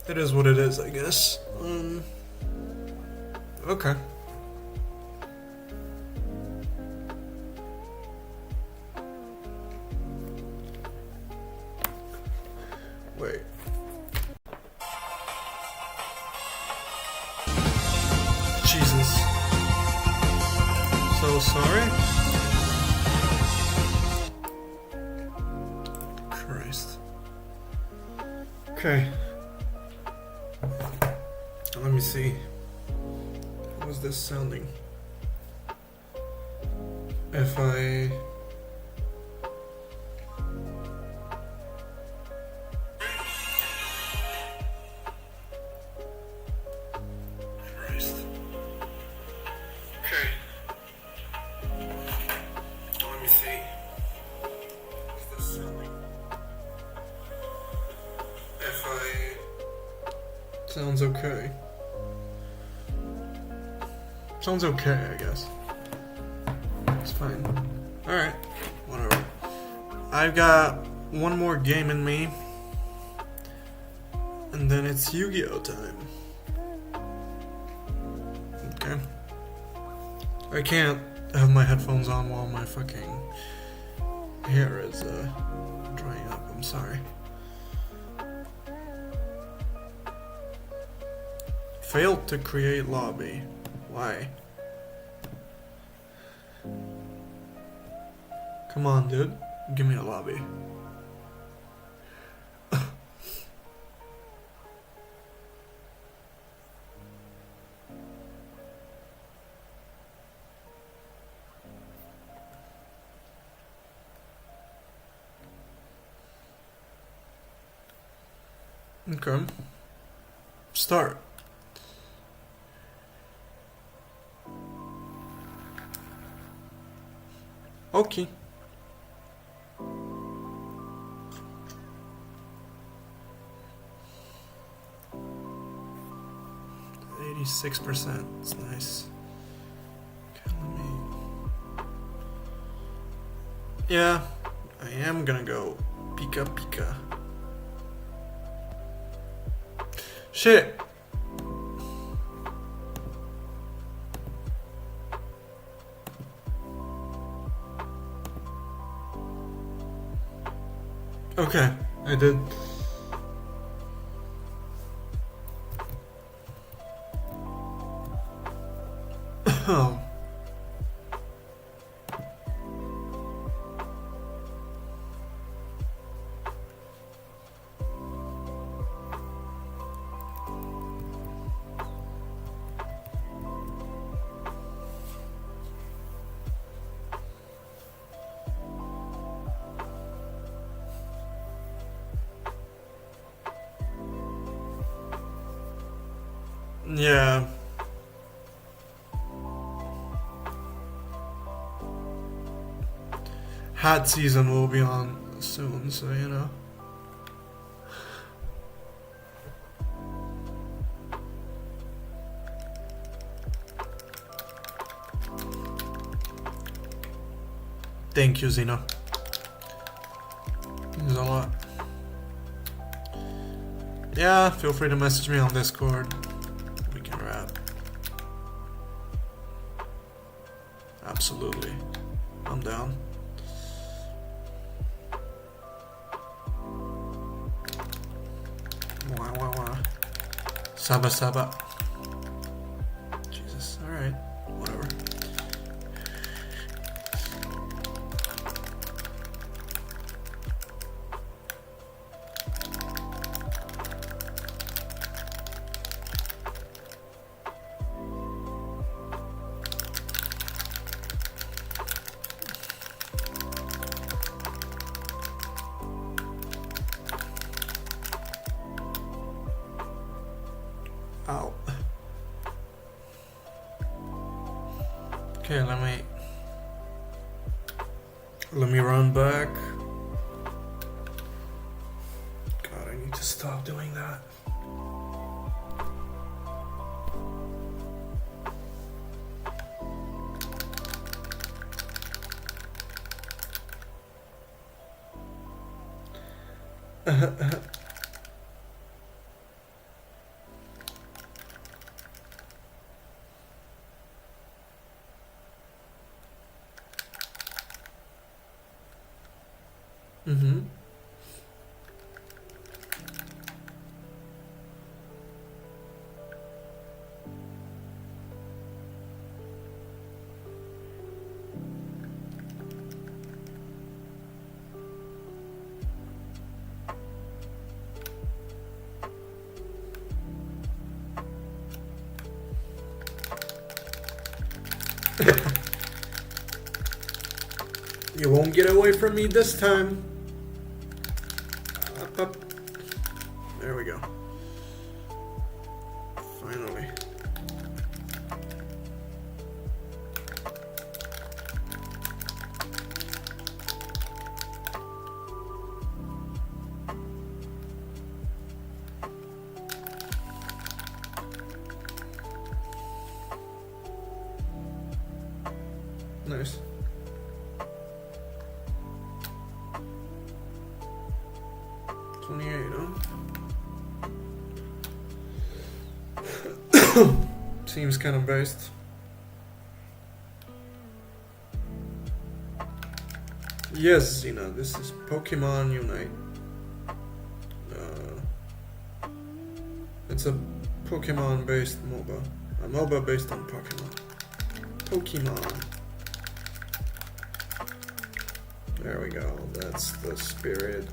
S1: It is what it is, I guess. Okay. Wait. Jesus. So sorry? Christ. Okay. Let me see. How was this sounding? If I... Christ. Okay. Let me see. How's this sounding? If I... Sounds okay. Sounds okay, I guess. It's fine. Alright, whatever. I've got one more game in me, and then it's Yu-Gi-Oh time. Okay. I can't have my headphones on while my fucking hair is drying up. I'm sorry. Failed to create lobby. Why? Come on, dude. Give me a lobby. Okay. Start. Okay. 86%. It's nice. Okay, let me... Yeah, I am gonna go Pika Pika. Shit! Okay, I did. Oh. Yeah. Hat season will be on soon, so you know. Thank you, Zena. Means a lot. Yeah, feel free to message me on Discord. We can rap. Absolutely. I'm down. Wah, wah, wah. Saba Saba. Jesus, alright. Whatever. Ow. Okay, let me run back. God, I need to stop doing that. Mm-hmm. You won't get away from me this time. Up, up. There we go. Finally. Nice. Seems kind of based. Yes, Zena, this is Pokemon Unite. It's a Pokemon-based MOBA. A MOBA based on Pokemon. Pokemon. There we go. That's the spirit.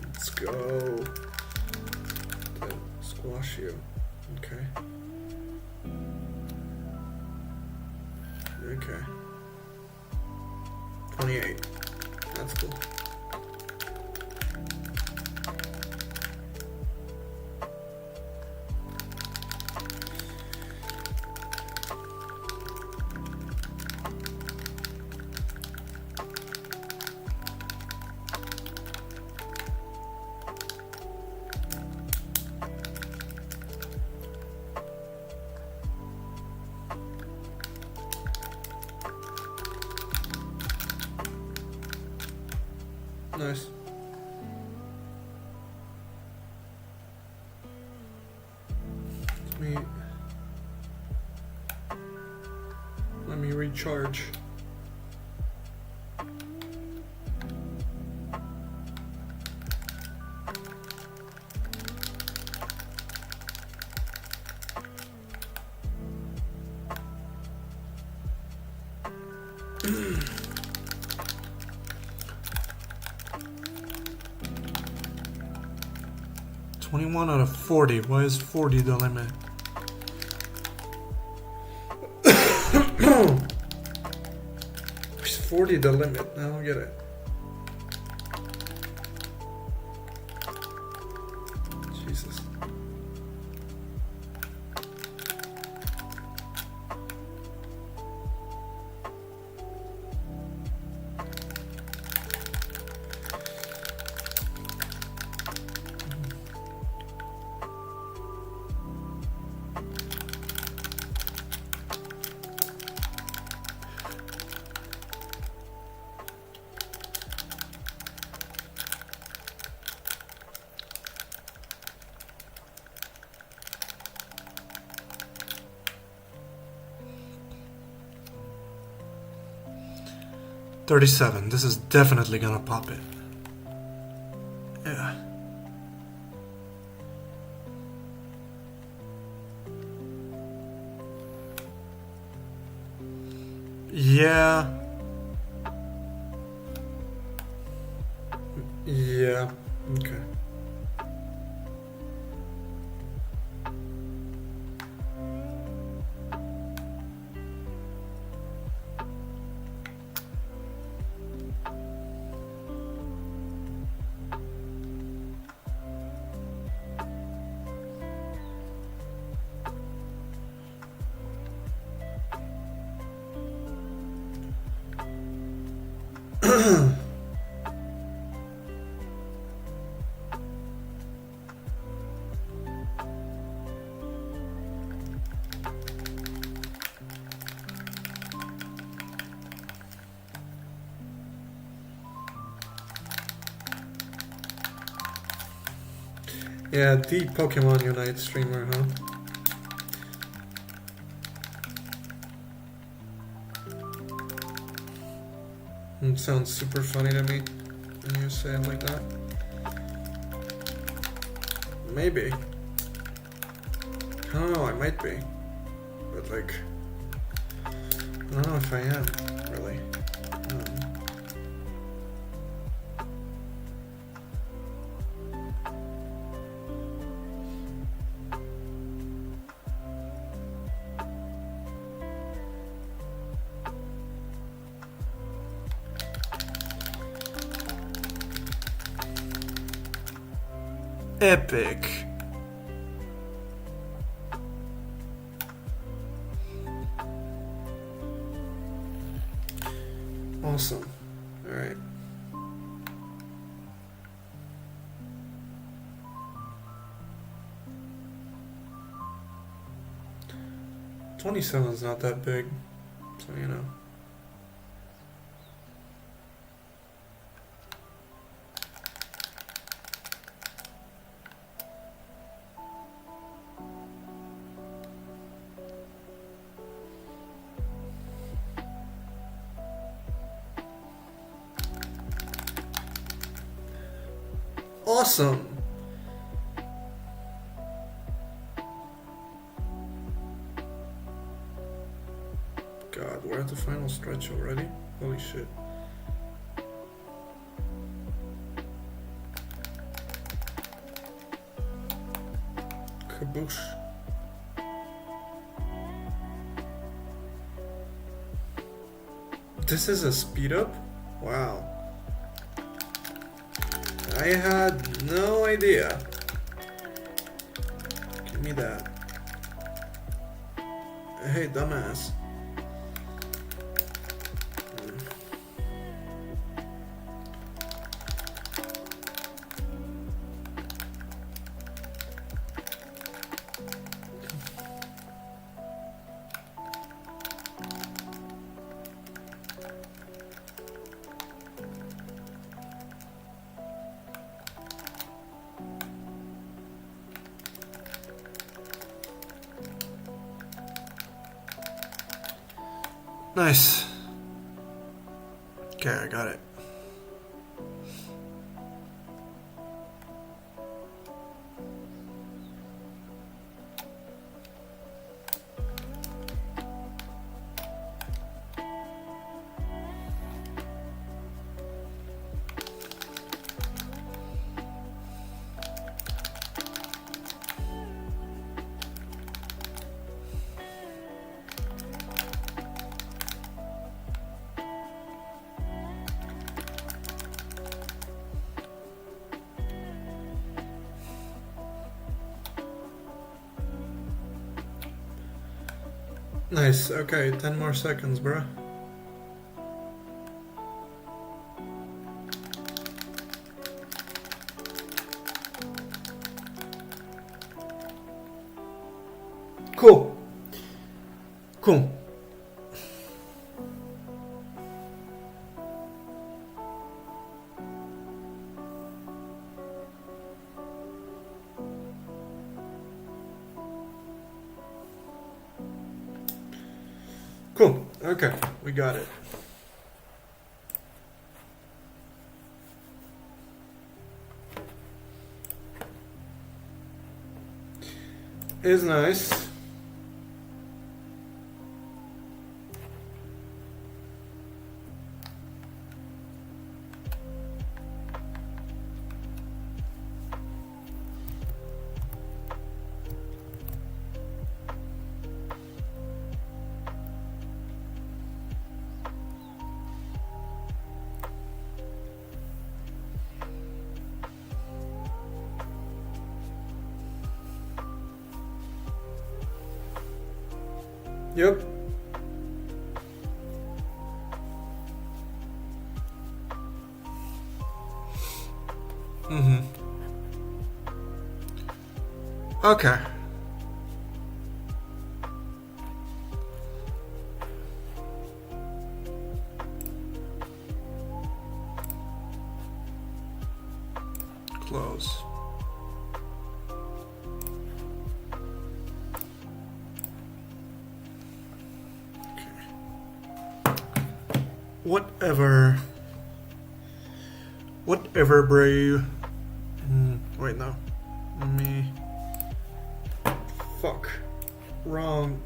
S1: Let's go. Squash you. Okay. Okay. 28. That's cool. Nice. Let me recharge. One out of 40. Why is 40 the limit? Is 40 the limit? I don't get it. Jesus. $37. This is definitely gonna pop it. Yeah. Yeah. Yeah. Okay. Yeah, the Pokemon Unite streamer, huh? It sounds super funny to me when you say it like that. Maybe. I don't know, I might be. But like, I don't know if I am, really. Epic. Awesome. Alright. $27's not that big, so you know. Awesome. God, we're at the final stretch already? Holy shit. Kaboosh. This is a speed up? Wow. I had no idea. Give me that. Hey, dumbass. Nice. Okay, I got it. Nice, okay, 10 more seconds, bruh. Cool. Cool. Cool. Okay, we got it. Is nice. Yep. Okay. Close. Whatever. Whatever, bro. Wait, no. Me. Fuck. Wrong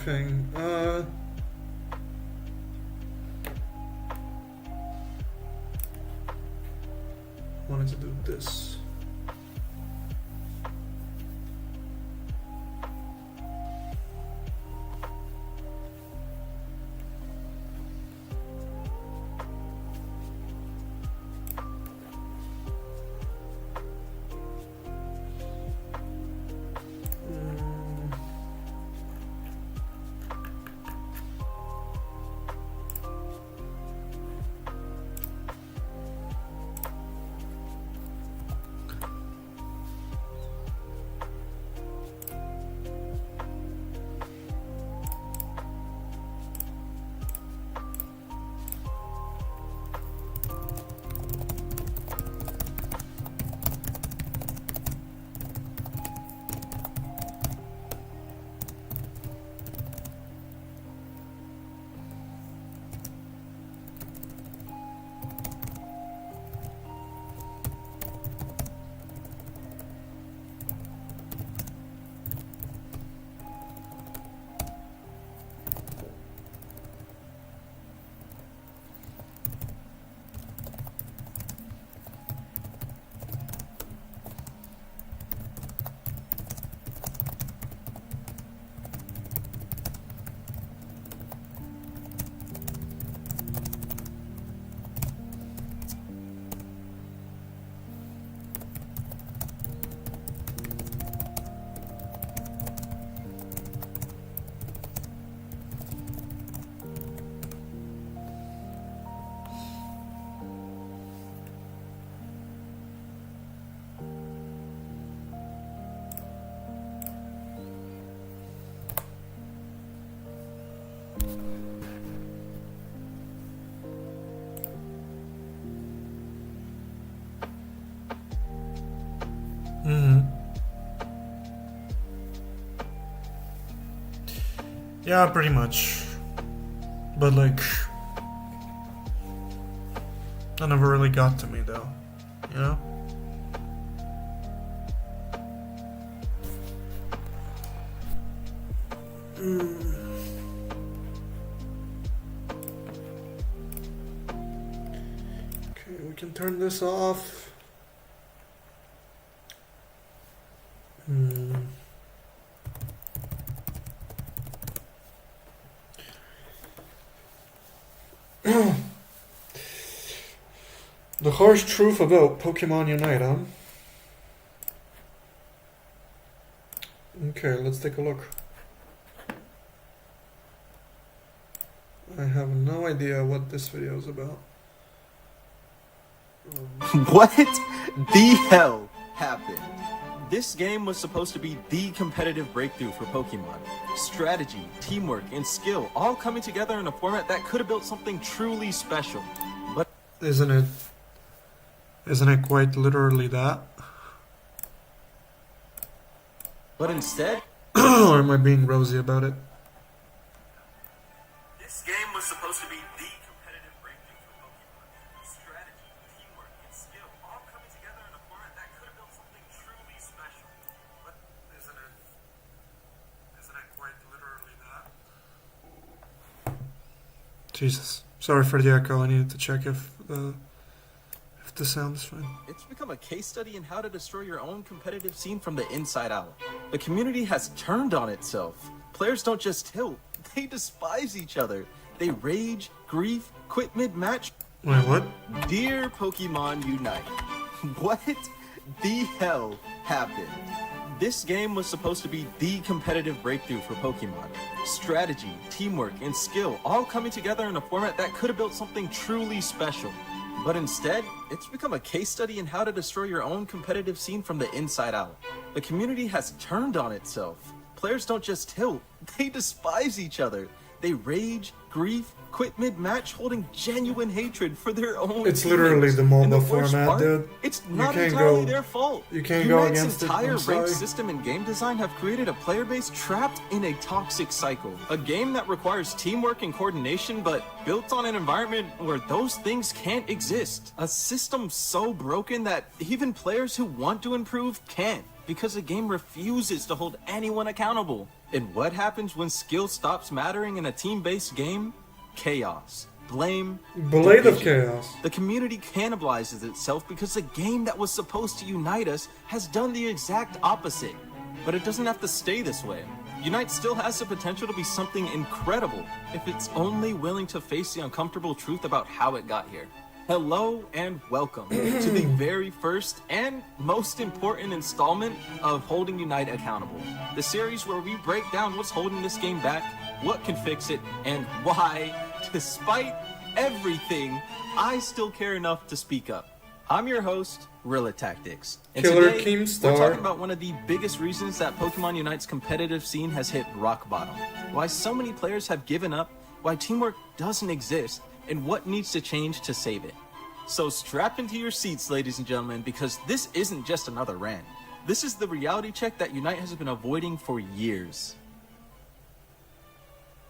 S1: thing. Wanted to do this. Yeah, pretty much. But like, that never really got to me though, you know? Okay, we can turn this off. The harsh truth about Pokemon Unite, huh? Okay, let's take a look. I have no idea what this video is about.
S2: What the hell happened? This game was supposed to be the competitive breakthrough for Pokemon. Strategy, teamwork, and skill all coming together in a format that could have built something truly special. But
S1: Isn't it quite literally that?
S2: But instead,
S1: Or am I being rosy about it?
S2: this game was supposed to be the competitive breakthrough for Pokemon. Strategy, teamwork, and skill all coming together in a format that could have built something truly special. But
S1: Isn't it quite literally that? Jesus. Sorry for the echo. I needed to check if the sound is fine.
S2: it's become a case study in how to destroy your own competitive scene from the inside out. The community has turned on itself. Players don't just tilt, they despise each other. They rage, grief, quit mid-match.
S1: Wait, what?
S2: Dear Pokemon Unite, what the hell happened? This game was supposed to be the competitive breakthrough for Pokemon. Strategy, teamwork, and skill all coming together in a format that could have built something truly special. But instead, it's become a case study in how to destroy your own competitive scene from the inside out. The community has turned on itself. Players don't just tilt, they despise each other. They rage, grieve, quit mid-match holding genuine hatred for their own
S1: It's
S2: teammates.
S1: literally the
S2: And
S1: MOBA
S2: worst
S1: format,
S2: part,
S1: dude.
S2: It's
S1: You
S2: not
S1: can't
S2: entirely
S1: go-
S2: their fault.
S1: you can't go
S2: Unite's
S1: against it, I'm
S2: entire
S1: sorry.
S2: ranked system and game design have created a player base trapped in a toxic cycle. A game that requires teamwork and coordination, but built on an environment where those things can't exist. A system so broken that even players who want to improve can't, because the game refuses to hold anyone accountable. And what happens when skill stops mattering in a team-based game? Chaos. Blame.
S1: Blade of
S2: division.
S1: Chaos.
S2: The community cannibalizes itself because the game that was supposed to unite us has done the exact opposite. But it doesn't have to stay this way. Unite still has the potential to be something incredible if it's only willing to face the uncomfortable truth about how it got here. Hello and welcome to the very first and most important installment of Holding Unite Accountable, the series where we break down what's holding this game back, what can fix it, and why, despite everything, I still care enough to speak up. I'm your host, Rilla Tactics, and
S1: Killer
S2: today
S1: Keemstar.
S2: we're talking about one of the biggest reasons that Pokemon Unite's competitive scene has hit rock bottom, why so many players have given up, why teamwork doesn't exist, and what needs to change to save it. So strap into your seats, ladies and gentlemen, because this isn't just another rant. This is the reality check that Unite has been avoiding for years.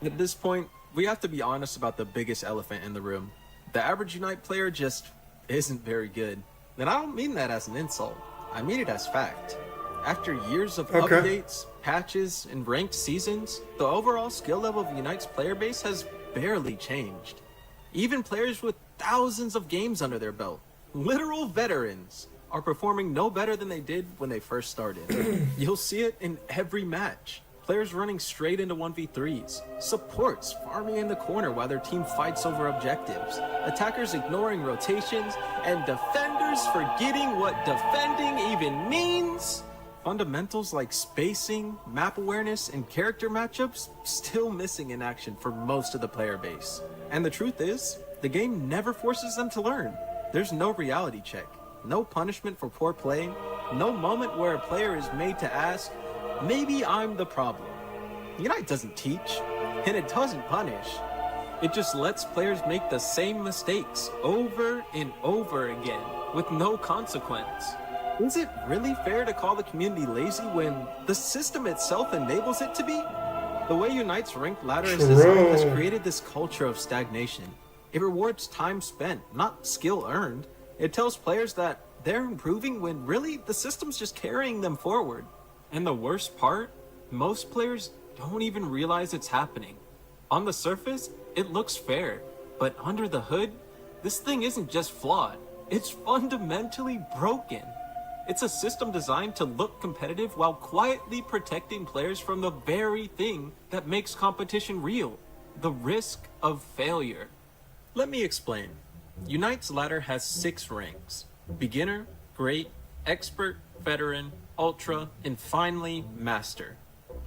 S2: At this point, we have to be honest about the biggest elephant in the room. The average Unite player just isn't very good. And I don't mean that as an insult. I mean it as fact. After years of
S1: Okay.
S2: updates, patches, and ranked seasons, the overall skill level of Unite's player base has barely changed. Even players with thousands of games under their belt, literal veterans, are performing no better than they did when they first started. You'll see it in every match. Players running straight into 1v3s, supports farming in the corner while their team fights over objectives, attackers ignoring rotations, and defenders forgetting what defending even means. Fundamentals like spacing, map awareness, and character matchups still missing in action for most of the player base. And the truth is, the game never forces them to learn. There's no reality check, no punishment for poor play, no moment where a player is made to ask, maybe I'm the problem. Unite doesn't teach, and it doesn't punish. It just lets players make the same mistakes over and over again with no consequence. Is it really fair to call the community lazy when the system itself enables it to be? The way Unite's ranked ladder is designed has created this culture of stagnation. It rewards time spent, not skill earned. It tells players that they're improving when really the system's just carrying them forward. And the worst part, most players don't even realize it's happening. On the surface, it looks fair, but under the hood, this thing isn't just flawed, it's fundamentally broken. It's a system designed to look competitive while quietly protecting players from the very thing that makes competition real, the risk of failure. Let me explain. Unite's ladder has 6 ranks: beginner, great, expert, veteran, ultra, and finally, master.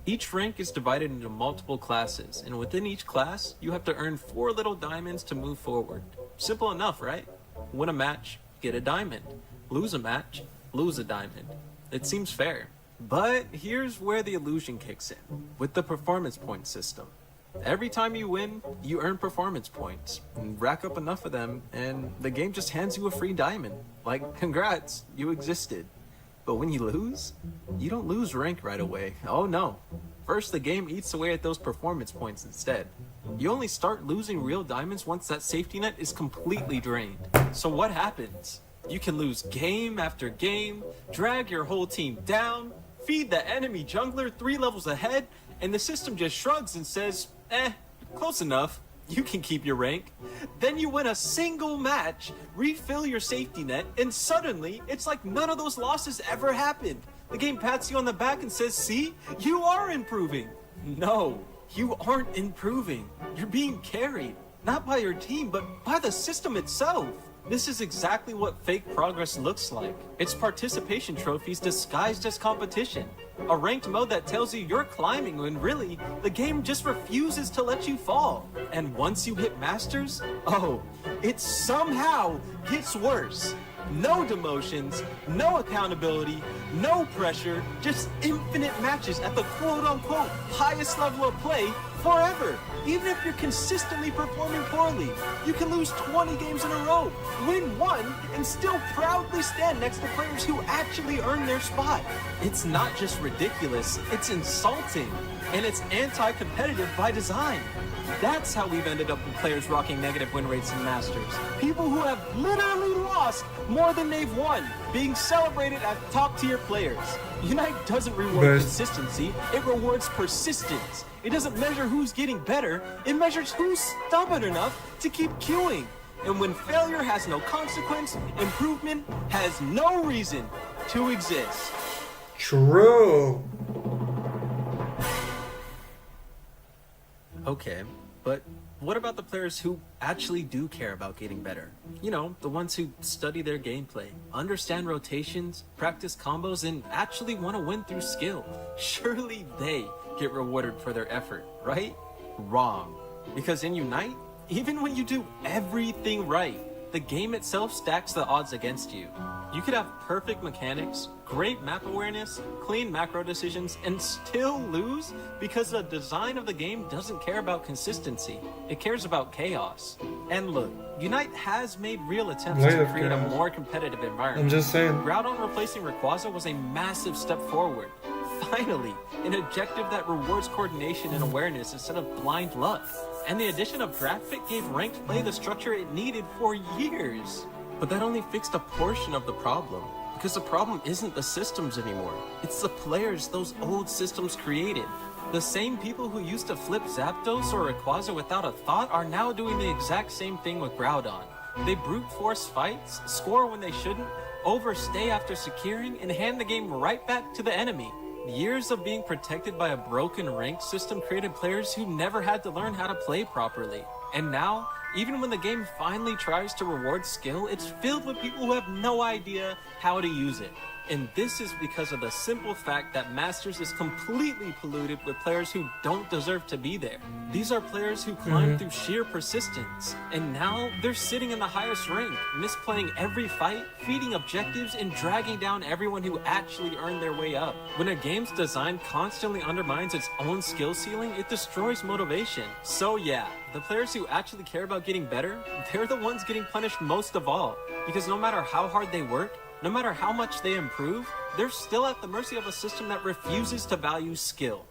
S2: Each rank is divided into multiple classes, and within each class, you have to earn 4 little diamonds to move forward. Simple enough, right? Win a match, get a diamond. Lose a match, lose a diamond. It seems fair. But here's where the illusion kicks in, with the performance point system. Every time you win, you earn performance points, and rack up enough of them, and the game just hands you a free diamond. Like, congrats, you existed. But when you lose, you don't lose rank right away. Oh no. First, the game eats away at those performance points instead. You only start losing real diamonds once that safety net is completely drained. So what happens? You can lose game after game, drag your whole team down, feed the enemy jungler 3 levels ahead, and the system just shrugs and says, close enough. You can keep your rank. Then you win a single match, refill your safety net, and suddenly, it's like none of those losses ever happened. The game pats you on the back and says, see, you are improving. No, you aren't improving. You're being carried, not by your team, but by the system itself. This is exactly what fake progress looks like. It's participation trophies disguised as competition. A ranked mode that tells you you're climbing when really, the game just refuses to let you fall. And once you hit Masters, oh, it somehow gets worse. No demotions, no accountability, no pressure, just infinite matches at the quote-unquote highest level of play forever. Even if you're consistently performing poorly, you can lose 20 games in a row, win one, and still proudly stand next to players who actually earned their spot. It's not just ridiculous, it's insulting, and it's anti-competitive by design. That's how we've ended up with players rocking negative win rates in Masters. People who have literally lost more than they've won, being celebrated as top-tier players. Unite doesn't reward consistency, it rewards persistence. It doesn't measure who's getting better, it measures who's stubborn enough to keep queuing. And when failure has no consequence, improvement has no reason to exist.
S1: True.
S2: Okay, but what about the players who actually do care about getting better? You know, the ones who study their gameplay, understand rotations, practice combos, and actually want to win through skill. Surely they get rewarded for their effort, right? Wrong. Because in Unite, even when you do everything right, the game itself stacks the odds against you. You could have perfect mechanics, great map awareness, clean macro decisions, and still lose because the design of the game doesn't care about consistency. It cares about chaos. And look, Unite has made real attempts to create a more competitive environment.
S1: I'm just saying.
S2: Groudon replacing Rayquaza was a massive step forward. Finally, an objective that rewards coordination and awareness instead of blind luck. And the addition of Draft gave ranked play the structure it needed for years. But that only fixed a portion of the problem. Because the problem isn't the systems anymore. It's the players those old systems created. The same people who used to flip Zapdos or Rayquaza without a thought are now doing the exact same thing with Groudon. They brute force fights, score when they shouldn't, overstay after securing, and hand the game right back to the enemy. Years of being protected by a broken rank system created players who never had to learn how to play properly. And now, even when the game finally tries to reward skill, it's filled with people who have no idea how to use it. And this is because of the simple fact that Masters is completely polluted with players who don't deserve to be there. These are players who climb through sheer persistence, and now they're sitting in the highest rank, misplaying every fight, feeding objectives, and dragging down everyone who actually earned their way up. When a game's design constantly undermines its own skill ceiling, it destroys motivation. So yeah, the players who actually care about getting better, they're the ones getting punished most of all, because no matter how hard they work, no matter how much they improve, they're still at the mercy of a system that refuses to value skill.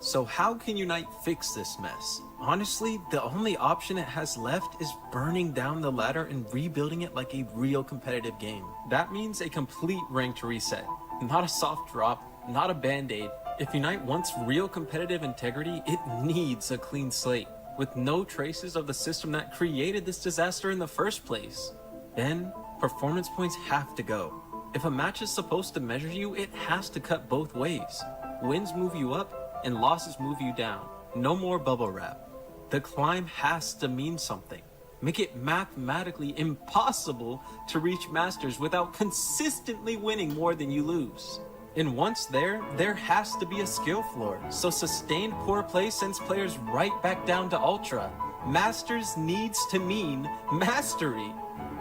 S2: So how can Unite fix this mess? Honestly, the only option it has left is burning down the ladder and rebuilding it like a real competitive game. That means a complete ranked reset. Not a soft drop, not a band-aid. If Unite wants real competitive integrity, it needs a clean slate, with no traces of the system that created this disaster in the first place. Then, performance points have to go. If a match is supposed to measure you, it has to cut both ways. Wins move you up, and losses move you down. No more bubble wrap. The climb has to mean something. Make it mathematically impossible to reach Masters without consistently winning more than you lose. And once there has to be a skill floor, so sustained poor play sends players right back down to Ultra. Masters needs to mean mastery.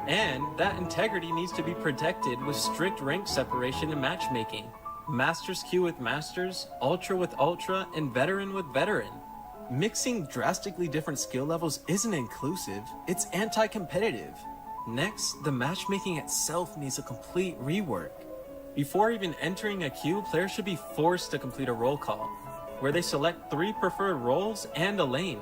S2: And that integrity needs to be protected with strict rank separation and matchmaking. Masters queue with Masters, Ultra with Ultra, and Veteran with Veteran. Mixing drastically different skill levels isn't inclusive, it's anti-competitive. Next, the matchmaking itself needs a complete rework. Before even entering a queue, players should be forced to complete a roll call, where they select 3 preferred roles and a lane.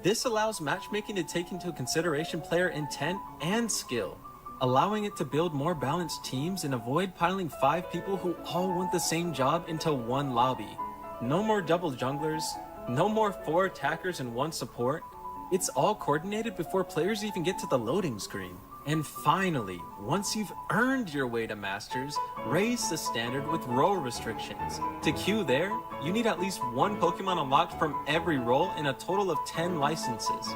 S2: This allows matchmaking to take into consideration player intent and skill, allowing it to build more balanced teams and avoid piling 5 people who all want the same job into one lobby. No more double junglers, no more 4 attackers and 1 support. It's all coordinated before players even get to the loading screen. And finally, once you've earned your way to Masters, raise the standard with role restrictions. To queue there, you need at least 1 Pokemon unlocked from every role and a total of 10 licenses.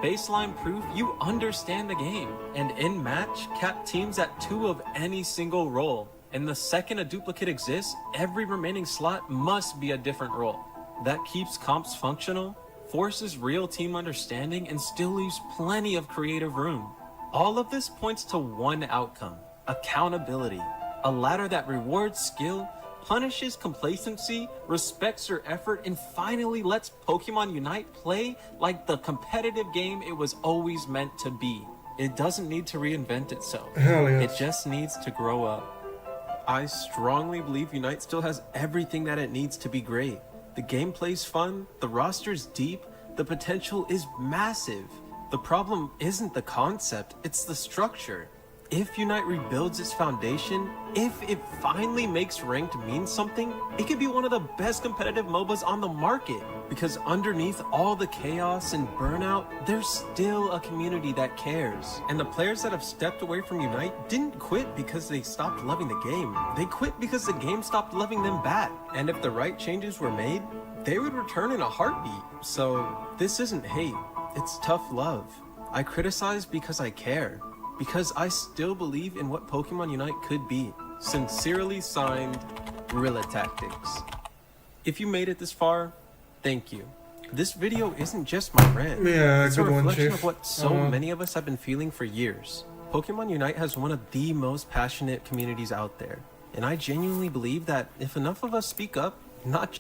S2: Baseline proof you understand the game, and in match, cap teams at 2 of any single role. And the second a duplicate exists, every remaining slot must be a different role. That keeps comps functional, forces real team understanding, and still leaves plenty of creative room. All of this points to one outcome: accountability. A ladder that rewards skill, punishes complacency, respects your effort, and finally lets Pokemon Unite play like the competitive game it was always meant to be. It doesn't need to reinvent itself.
S1: Hell yes.
S2: It just needs to grow up. I strongly believe Unite still has everything that it needs to be great. The gameplay's fun, the roster's deep, the potential is massive. The problem isn't the concept, it's the structure. If Unite rebuilds its foundation, if it finally makes ranked mean something, it could be one of the best competitive MOBAs on the market. Because underneath all the chaos and burnout, there's still a community that cares. And the players that have stepped away from Unite didn't quit because they stopped loving the game. They quit because the game stopped loving them back. And if the right changes were made, they would return in a heartbeat. So this isn't hate, it's tough love. I criticize because I care. Because I still believe in what Pokemon Unite could be. Sincerely signed, Guerrilla Tactics. If you made it this far, thank you. This video isn't just my rant.
S1: Yeah,
S2: it's a
S1: good one,
S2: reflection
S1: Chief.
S2: of what so many of us have been feeling for years. Pokemon Unite has one of the most passionate communities out there. And I genuinely believe that if enough of us speak up, not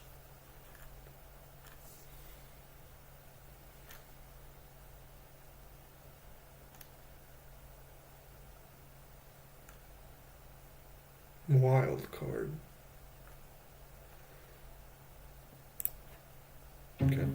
S1: Wild card. Okay.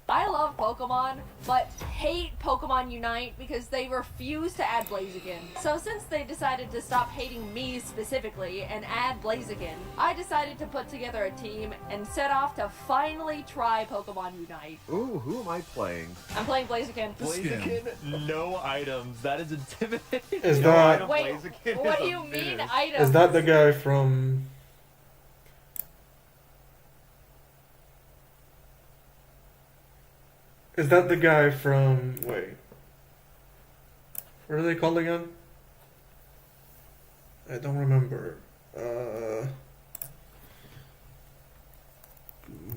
S3: I love Pokemon, but hate Pokemon Unite because they refuse to add Blaziken. So since they decided to stop hating me specifically and add Blaziken, I decided to put together a team and set off to finally try Pokemon Unite.
S4: Ooh, who am I playing?
S3: I'm playing Blaziken.
S4: Blaziken, no items. That is intimidating.
S1: Is
S4: No
S1: that-
S4: item
S3: Wait,
S4: Blaziken
S3: what
S4: is
S3: do you
S4: a
S3: mean
S4: menace.
S3: items?
S1: Is that the guy from... Is that the guy from... Wait. What are they called again? I don't remember.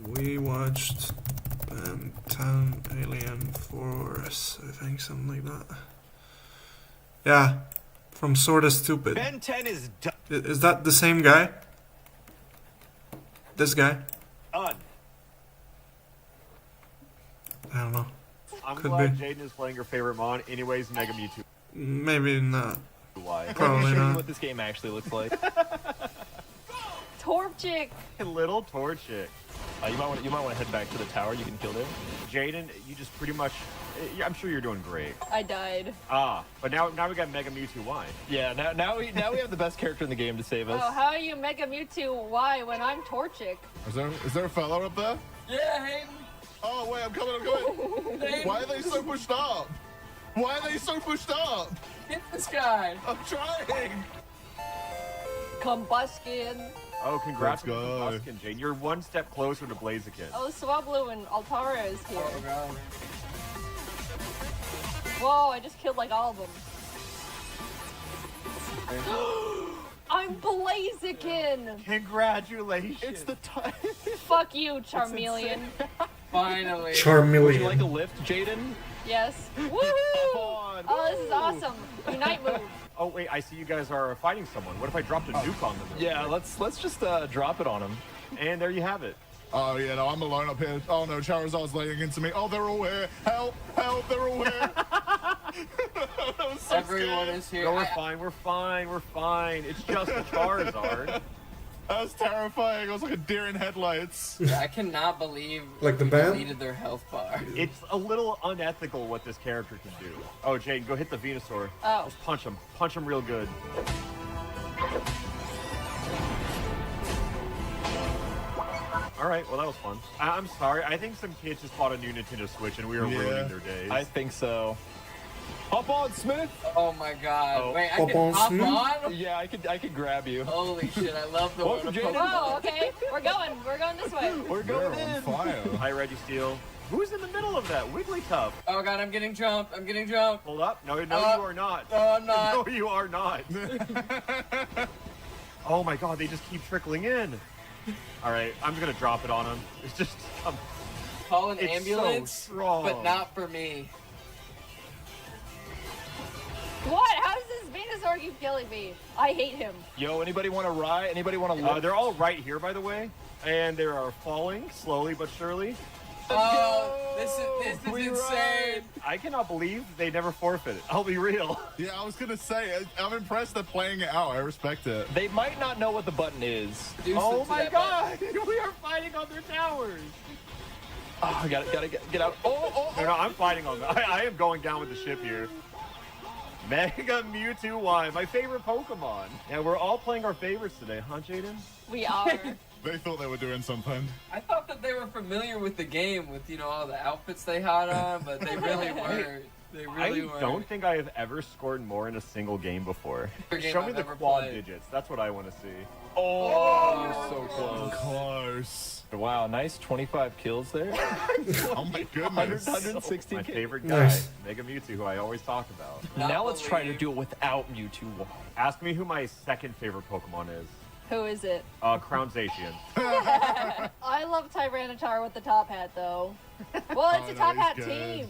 S1: We watched Ben 10 Alien Force, I think, something like that. Yeah, from Sorta Stupid.
S4: Ben 10 is
S1: Is that the same guy? This guy?
S4: done.
S1: I don't know.
S4: I'm
S1: Could
S4: glad
S1: be.
S4: Jaden is playing your favorite Mon. Anyways, Mega Mewtwo.
S1: Maybe not.
S4: Why?
S1: Probably
S5: Let me show you
S1: not.
S5: what this game actually looks like.
S3: Torchic.
S4: Little Torchic.
S5: You might want to head back to the tower. You can kill them.
S4: Jaden, you just pretty much. I'm sure you're doing great.
S3: I died.
S4: But now we got Mega Mewtwo. Why?
S5: Yeah. Now we have the best character in the game to save us.
S3: Oh, how are you Mega Mewtwo? Why when I'm Torchic?
S6: Is there a fellow up there?
S7: Yeah, Hayden.
S6: Oh wait, I'm coming. Why are they so pushed up? Why are they so pushed up?
S7: Hit this guy.
S6: I'm trying.
S3: Combuskin.
S4: Oh, congrats
S6: Let's
S4: on
S6: go.
S4: Combuskin, Jaden. You're one step closer to Blaziken.
S3: Oh, Swablu and Altara is here.
S7: Oh god.
S3: Whoa, I just killed like all of them. I'm Blaziken!
S4: Congratulations.
S5: It's the time.
S3: Fuck you, Charmeleon.
S7: Finally.
S5: Would
S1: Charmeleon.
S5: you like a lift, Jaden?
S3: Yes. Woohoo!
S5: on,
S3: Oh, this is awesome. Unite move.
S4: Oh wait, I see you guys are fighting someone. What if I dropped a nuke on them?
S5: Yeah. Let's just drop it on him.
S4: And there you have it.
S6: Oh yeah, no, I'm alone up here. Oh no, Charizard's laying into me. Oh, they're all here. Help! Help! They're all here. I was so
S7: Everyone
S6: scared.
S7: is here.
S4: No, we're fine. We're fine. We're fine. It's just a Charizard.
S6: That was terrifying. I was like a deer in headlights.
S7: I cannot believe
S1: Like the
S7: we
S1: band?
S7: deleted their health bar.
S4: It's a little unethical what this character can do. Oh, Jade, go hit the Venusaur.
S3: Oh.
S4: Just punch him. Punch him real good. All right, well that was fun. I'm sorry. I think some kids just bought a new Nintendo Switch and we were
S6: Yeah.
S4: ruining their days.
S5: I think so. Hop on, Smith.
S7: Oh my god.
S5: Oh.
S7: Wait, I
S1: Hop
S7: can
S1: on,
S7: hop
S1: Snoop?
S7: on?
S5: Yeah, I could grab you.
S7: Holy shit, I love the
S5: Welcome,
S7: one
S5: Jaden.
S3: Whoa, okay. We're going this way.
S5: We're
S6: They're
S5: going
S6: on
S5: in.
S6: fire.
S4: Hi, Reggie Steele. Who's in the middle of that? Wigglytuff.
S7: Oh god, I'm getting jumped. I'm getting jumped.
S4: Hold up. No, you are not.
S7: No, I'm not.
S4: No, you are not. Oh my god, they just keep trickling in. All right, I'm just gonna drop it on them. It's just,
S7: Call an
S4: it's
S7: ambulance,
S4: so strong.
S7: but not for me.
S3: What? How does this Venusaur keep killing me? I hate him.
S5: Yo, anybody want to ride? Anybody want to look?
S4: They're all right here, by the way, and they are falling slowly but surely.
S7: Oh, this is
S5: We
S7: insane.
S4: I cannot believe they never forfeited. I'll be real.
S6: Yeah, I was gonna say, I'm impressed they're playing it out. I respect it.
S5: They might not know what the button is.
S7: Do
S4: Oh
S7: something to
S4: my
S7: that
S4: god, we are fighting on their towers.
S5: Oh, I gotta get out. Oh.
S4: No, I'm fighting on them. I am going down with the ship here. Mega Mewtwo Y, my favorite Pokemon. Yeah, we're all playing our favorites today, huh, Jaden?
S3: We are.
S6: They thought they were doing something.
S7: I thought that they were familiar with the game, with all the outfits they had on, but they really weren't. They really weren't.
S4: I don't think I have ever scored more in a single game before.
S7: Every game
S4: Show me
S7: I've
S4: the
S7: ever
S4: quad
S7: played.
S4: digits. That's what I want to see.
S5: Oh, you're so close.
S6: Close.
S5: Wow, nice 25 kills there.
S6: Oh my goodness.
S5: 160
S4: My
S5: kills.
S4: favorite guy,
S1: Nice.
S4: Mega Mewtwo, who I always talk about.
S5: Now let's try to
S7: believe.
S5: do it without Mewtwo.
S4: Ask me who my second favorite Pokemon is.
S3: Who is it?
S4: Crown Zacian.
S3: I love Tyranitar with the top hat, though. Well, it's
S6: Oh,
S3: a top
S6: that
S3: hat
S6: is good.
S3: team.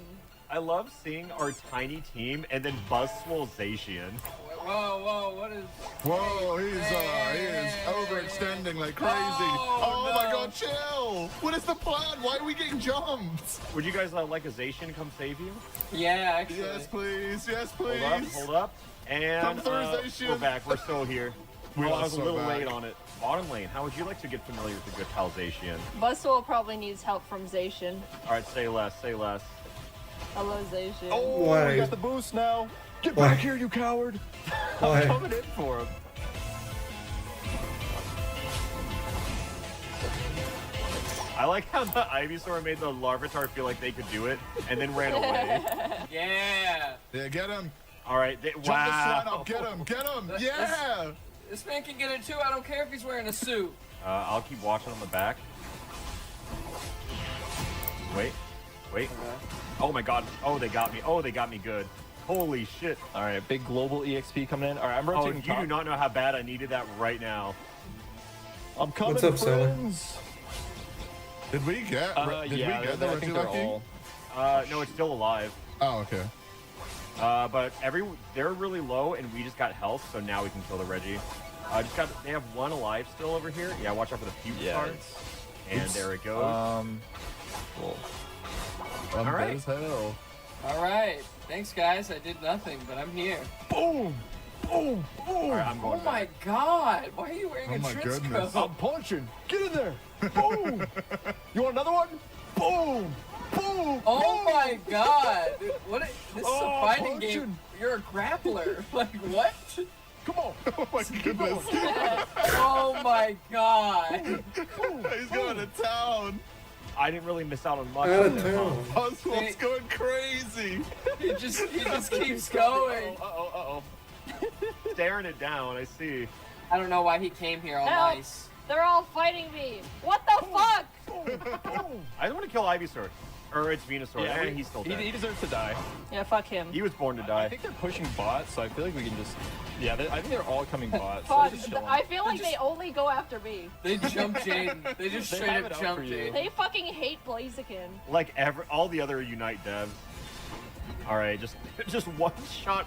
S4: I love seeing our tiny team and then Buzzswole Zacian.
S7: Whoa, what is...
S6: Whoa, he is overextending like crazy. Oh
S7: no.
S6: my god, chill! What is the plan? Why are we getting jumped?
S4: Would you guys like a Zacian come save you?
S7: Yeah, actually.
S6: Yes, please. Yes,
S4: Hold
S6: please.
S4: up, hold up. And
S6: Come through, Zacian.
S4: we're back. We're still here.
S6: We
S4: I
S6: are
S4: was a
S6: so
S4: little
S6: back.
S4: late on it. Bottom lane, how would you like to get familiar with the good pal Zacian?
S3: Buzzwole probably needs help from Zacian.
S4: All right, say less, say less.
S3: Hello, Zacian.
S5: Oh,
S1: Why?
S5: we got the boost now. Get
S1: Why?
S5: back here, you coward.
S1: Why?
S5: I'm coming in for him.
S4: I like how the Ivysaur made the Larvitar feel like they could do it and then ran away.
S7: Yeah.
S6: Yeah, get him.
S4: All right,
S6: Jump the slide
S4: wow.
S6: up. Get him. Get him.
S7: Let's-
S6: Yeah.
S7: This man can get it too. I don't care if he's wearing a suit.
S4: I'll keep watching on the back. Wait, wait. Oh my god. Oh, they got me. Oh, they got me good. Holy shit.
S5: All right, big global EXP coming in. All right, I'm
S4: Oh,
S5: rotating
S4: you
S5: top.
S4: do not know how bad I needed that right now.
S5: I'm coming,
S1: What's up, Sally?
S5: friends.
S6: Did we get? Did
S5: Yeah,
S6: we get the
S5: I think they're
S6: Regieleki?
S5: all.
S4: No, it's still alive.
S6: Oh, okay.
S4: But they're really low, and we just got health, so now we can kill the Reggie. They have one alive still over here. Yeah, watch out for the puke
S5: Yeah.
S4: card. And
S5: Oops.
S4: there it goes.
S5: Cool.
S6: I'm
S4: All right.
S6: dead as hell.
S7: All right. Thanks, guys. I did nothing, but I'm here.
S5: Boom! Boom! Boom!
S4: All right, I'm
S7: Oh
S4: going
S7: my
S4: back.
S7: god. Why are you wearing
S6: Oh
S7: a
S6: my
S7: trench
S6: goodness.
S7: coat?
S5: I'm punching. Get in there. Boom! You want another one? Boom! Boom!
S7: Oh
S5: boom!
S7: my god. Dude, this is
S5: Oh,
S7: a fighting
S5: punching.
S7: game. You're a grappler. Like, what?
S5: Come on!
S6: Oh my goodness.
S7: Oh my god.
S6: He's going to town.
S4: I didn't really miss out on much.
S1: Out
S4: on
S1: of
S4: this, huh?
S1: town.
S6: Oswald's going crazy.
S7: He just keeps going.
S4: Uh-oh. Staring it down, I see.
S7: I don't know why he came here all
S3: Help.
S7: nice.
S3: They're all fighting me. What the fuck?
S4: I don't want to kill Ivysaur. Or it's Venusaur.
S5: Yeah,
S4: he's still dead.
S5: he deserves to die.
S3: Yeah, fuck him.
S4: He was born to
S5: I
S4: die.
S5: think they're pushing bots, so I feel like we can just... Yeah, I think they're all coming bots. So
S3: Fuck,
S5: just chill 'em.
S3: I feel like they only go after me.
S7: They jumped Jaden. They just
S5: They
S7: straight
S5: have
S7: up
S5: it out
S7: jumped
S5: for you.
S7: Jaden.
S3: They fucking hate Blaziken.
S4: Like all the other Unite devs. All right, just one shot.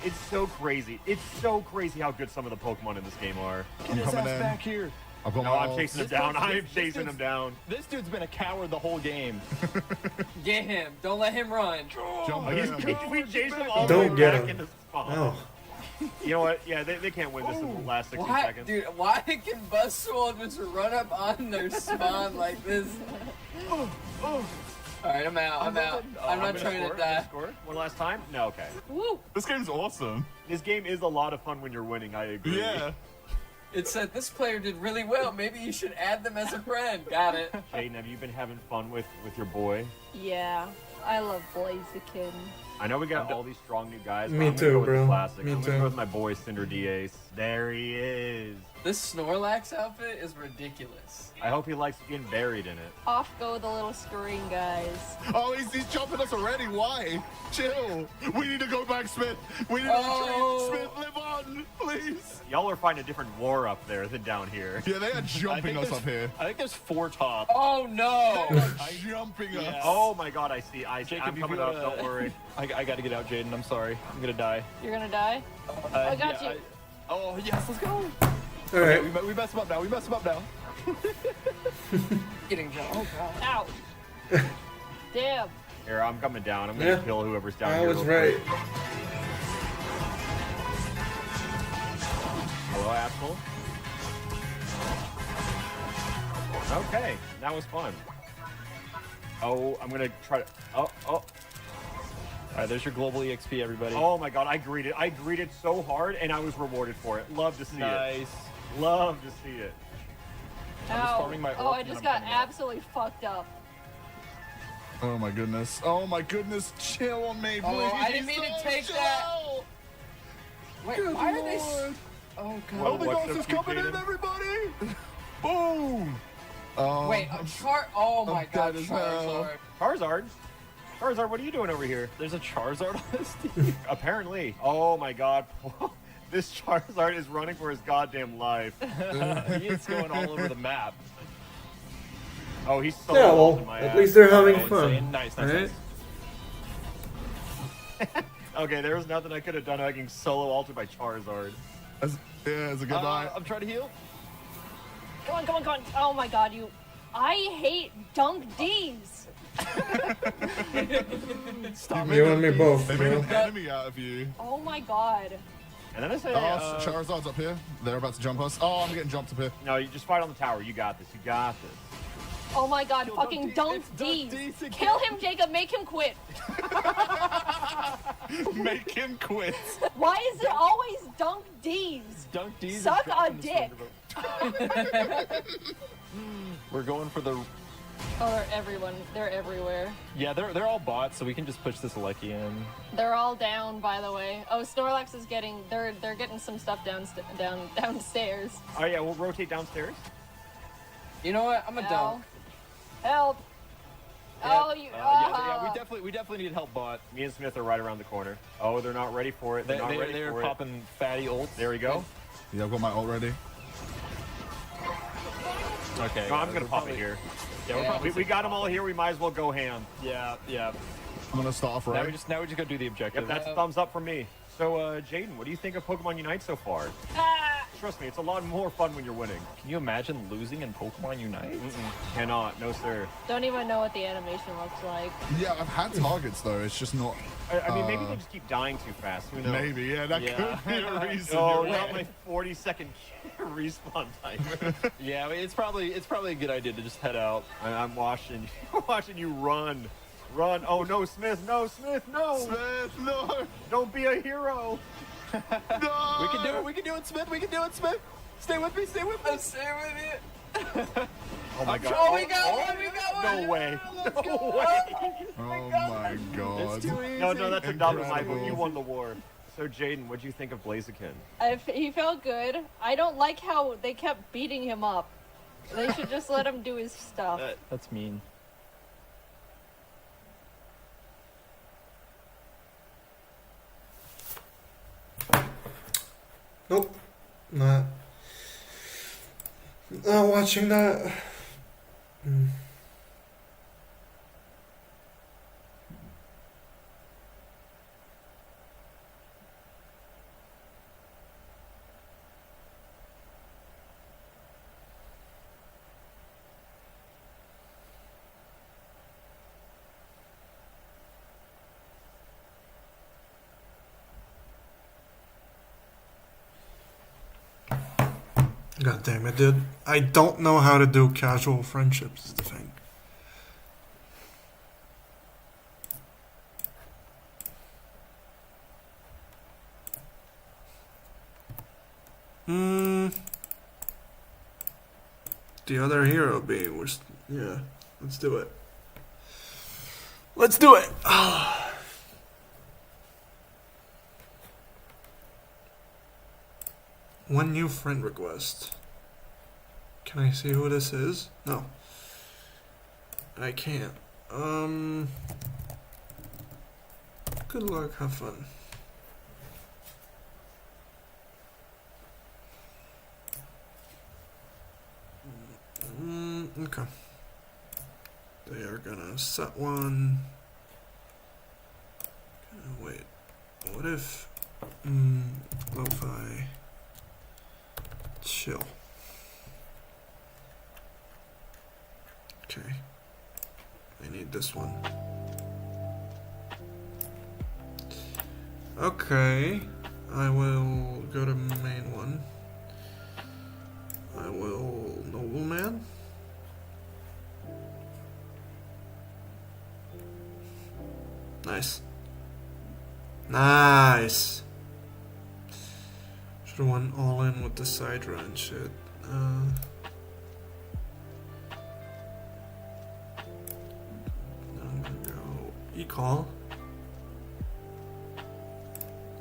S4: It's so crazy. It's so crazy how good some of the Pokemon in this game are.
S5: Get
S6: I'm
S5: his
S6: coming
S5: ass
S6: in.
S5: back here.
S6: I've got
S4: No,
S6: my
S4: I'm
S6: ult.
S4: chasing him
S5: This
S4: down.
S5: dude's-
S4: I'm
S5: this
S4: chasing him
S5: dude's-
S4: down.
S5: This dude's been a coward the whole game.
S7: Get him. Don't let him run.
S6: Jump
S4: Oh,
S6: in.
S4: we chased him all the way
S1: Don't get
S4: back
S1: him.
S4: into spawn.
S1: Oh.
S4: You know what? Yeah, they can't win this in the last 60
S7: Why,
S4: seconds.
S7: dude? Why can Buzzswole just run up on their spawn like this? All right, I'm out. I'm out. I'm not
S4: gonna
S7: trying
S4: score,
S7: to
S4: I'm
S7: die.
S4: gonna score. One last time? No, okay.
S3: Woo!
S6: This game's awesome.
S4: This game is a lot of fun when you're winning, I agree.
S6: Yeah.
S7: It said this player did really well. Maybe you should add them as a friend. Got it.
S4: Jaden, have you been having fun with your boy?
S3: Yeah, I love Blaziken.
S4: I know we got all these strong new guys. But
S1: Me
S4: I'm gonna
S1: too,
S4: go with
S1: bro.
S4: the classic.
S1: Me
S4: I'm gonna
S1: too.
S4: go with my boy Cinder Diaz. There he is.
S7: This Snorlax outfit is ridiculous.
S4: I hope he likes getting buried in it.
S3: Off go the little screen guys.
S6: Oh, he's jumping us already. Why? Chill. We need to go back, Smith. We need
S7: Oh.
S6: to retreat. Smith, live on, please.
S4: Y'all are fighting a different war up there than down here.
S6: Yeah, they are jumping us up here.
S8: I think there's 4 top.
S7: Oh no!
S6: Jumping
S8: Yeah.
S6: us.
S4: Oh my god, I see.
S8: Jacob,
S4: I'm
S8: you
S4: coming
S8: gotta-
S4: up, don't worry.
S8: I gotta get out, Jaden. I'm sorry. I'm gonna die.
S3: You're gonna die? I got you.
S8: Oh, yes, let's go.
S1: All right.
S8: Okay, we mess him up now. We mess him up now.
S7: Getting jumped. Oh god.
S3: Ow. Damn.
S4: Here, I'm coming down. I'm gonna
S1: Yeah.
S4: kill whoever's down
S1: I
S4: here.
S1: was
S4: real
S1: right.
S4: quick. Hello, asshole. Okay, that was fun. Oh, I'm gonna try to. Oh.
S8: All right, there's your global EXP, everybody.
S4: Oh my god, I greeted so hard and I was rewarded for it. Love to see
S8: nice.
S4: it. Love to see it.
S8: I'm just
S3: Ow.
S8: farming my
S3: Oh,
S8: ult
S3: I
S8: and
S3: just
S8: I'm
S3: got
S8: coming out.
S3: absolutely fucked up.
S6: Oh my goodness. Oh my goodness. Chill on me, please.
S7: Oh, I didn't mean to take that.
S6: Chill.
S7: Wait,
S6: Good
S7: why are they?
S6: Lord.
S7: Oh
S6: Oh,
S7: god.
S6: the
S4: What's
S6: ghost
S4: up,
S6: is
S4: you,
S6: coming in,
S4: Jaden?
S6: everybody. Boom. Oh,
S7: Wait, a chart. Oh my
S6: I'm
S7: god,
S6: dead as hell.
S7: Charizard.
S4: Charizard, what are you doing over here?
S8: There's a Charizard on this team.
S4: Apparently. Oh my god. This Charizard is running for his goddamn life.
S8: He is going all over the map.
S4: Oh, he's so
S1: Yeah,
S4: lost in
S1: well,
S4: my
S1: at
S4: ass.
S1: least they're having
S8: Oh,
S1: fun.
S8: insane. Nice, nice,
S1: Alright?
S8: nice.
S4: Okay, there was nothing I could have done I can solo alter by Charizard.
S6: it's a good night.
S8: I'm trying to heal.
S3: Come on, come on, come on. Oh my god, you. I hate Dunk D's.
S8: Stop
S1: You and me both,
S6: They made
S1: bro.
S6: an enemy out of you.
S3: Oh my god.
S4: And then I say,
S6: Oh, Charizard's up here. They're about to jump us. Oh, I'm getting jumped up here.
S4: no, you just fight on the tower. You got this. You got this.
S3: Oh my god,
S8: Kill
S3: fucking
S8: Dunk
S3: Dunk
S8: D.
S3: D's.
S8: It's Dunk D's again.
S3: Kill him, Jacob. Make him quit.
S6: Make him quit.
S3: Why is it always Dunk D's?
S8: Dunk D's. is
S3: Suck a
S8: dropping the
S3: dick.
S8: Stormbolt. We're going for the.
S3: Oh, they're everyone. They're everywhere.
S8: Yeah, they're all bots, so we can just push this Alecki in.
S3: They're all down, by the way. Oh, Snorlax is getting. They're getting some stuff downstairs.
S4: Oh yeah, we'll rotate downstairs.
S7: You know what? I'm a
S3: Ow.
S7: dunk.
S3: Help! Oh, you.
S8: Yeah, we definitely need help, bot.
S4: Me and Smith are right around the corner. Oh, they're not ready for it. They're not ready
S8: They're
S4: for
S8: popping fatty ults.
S4: it. There we go.
S6: Yeah, I've got my ult ready.
S8: Okay.
S4: No, I'm
S8: we're
S4: gonna pop
S8: probably-
S4: it here.
S8: Yeah, we're
S7: Yeah.
S8: probably.
S4: We got them all here. We might as well go ham.
S8: Yeah, yeah.
S6: I'm gonna start off
S8: Now
S6: right.
S8: we just gotta do the objective.
S4: Yep, that's a thumbs up from me. So, Jaden, what do you think of Pokemon Unite so far? Trust me, it's a lot more fun when you're winning.
S8: Can you imagine losing in Pokemon Unite?
S4: Cannot, no sir.
S3: Don't even know what the animation looks like.
S6: Yeah, I've had targets though. It's just not.
S4: I mean, maybe they just keep dying too fast. Who knows?
S6: Maybe, yeah, that
S8: Yeah.
S6: could be a reason.
S4: Oh,
S6: you're
S4: not
S6: right.
S4: my 40-second respawn time.
S8: Yeah, I mean, it's probably a good idea to just head out.
S4: I'm watching you run. Run. Oh, no, Smith. No, Smith, no.
S6: Smith, no,
S4: Don't be a hero.
S6: no.
S8: We can do it. We can do it, Smith. We can do it, Smith. Stay with me. Stay with me.
S7: I'm staying with it.
S4: Oh, my God.
S7: Oh, we got one. We got one.
S4: No way.
S7: Let's
S4: No
S7: go.
S4: way.
S6: Oh my god.
S8: It's too easy.
S4: No, that's a double knife.
S6: Incredible.
S4: You won the war. So, Jaden, what'd you think of Blaziken?
S3: He felt good. I don't like how they kept beating him up. They should just let him do his stuff.
S8: That's mean.
S1: Nope. Not watching that. God damn it, dude. I don't know how to do casual friendships, is the thing. the other hero be? Yeah, let's do it. Let's do it! One new friend request. Can I see who this is? No. I can't. Good luck, have fun. Okay. They are gonna set one. Wait. What if lo-fi chill? Okay. I need this one. Okay. I will go to main one. I will nobleman. Nice. Nice. Should have went all in with the side run shit. I'm gonna go e-call.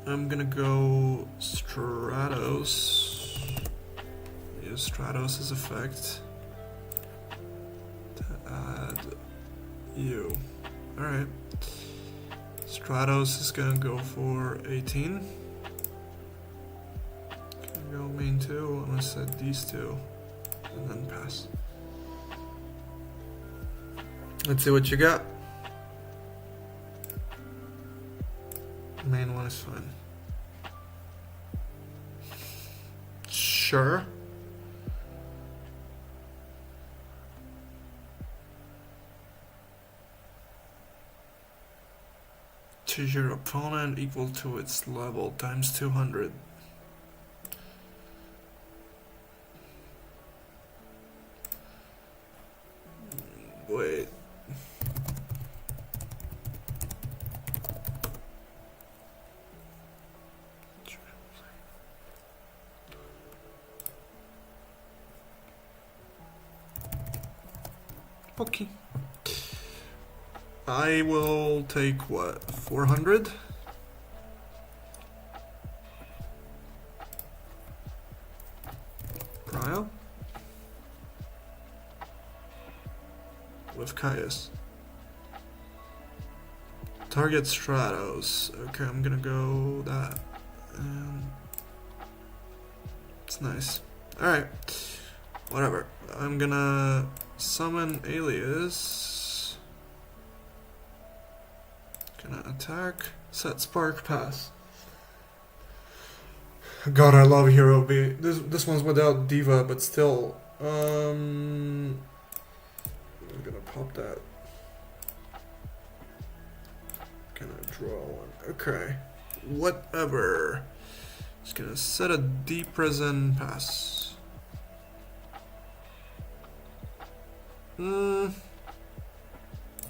S1: I'm gonna go Stratos. Use Stratos' effect to add you. Alright. Stratos is gonna go for 18. Gonna go main 2. I'm gonna set these two. And then pass. Let's see what you got. Main 1 is fine. Sure. Choose your opponent equal to its level times 200. Wait. Okay. I will take what, 400? Prio? With Caius. Target Stratos. Okay, I'm gonna go that. And it's nice. Alright. Whatever. I'm gonna summon Alias. Gonna attack. Set Spark Pass. God, I love Hero B. This one's without Diva, but still. I'm gonna pop that. Gonna draw one. Okay. Whatever. Just gonna set a deep prison pass.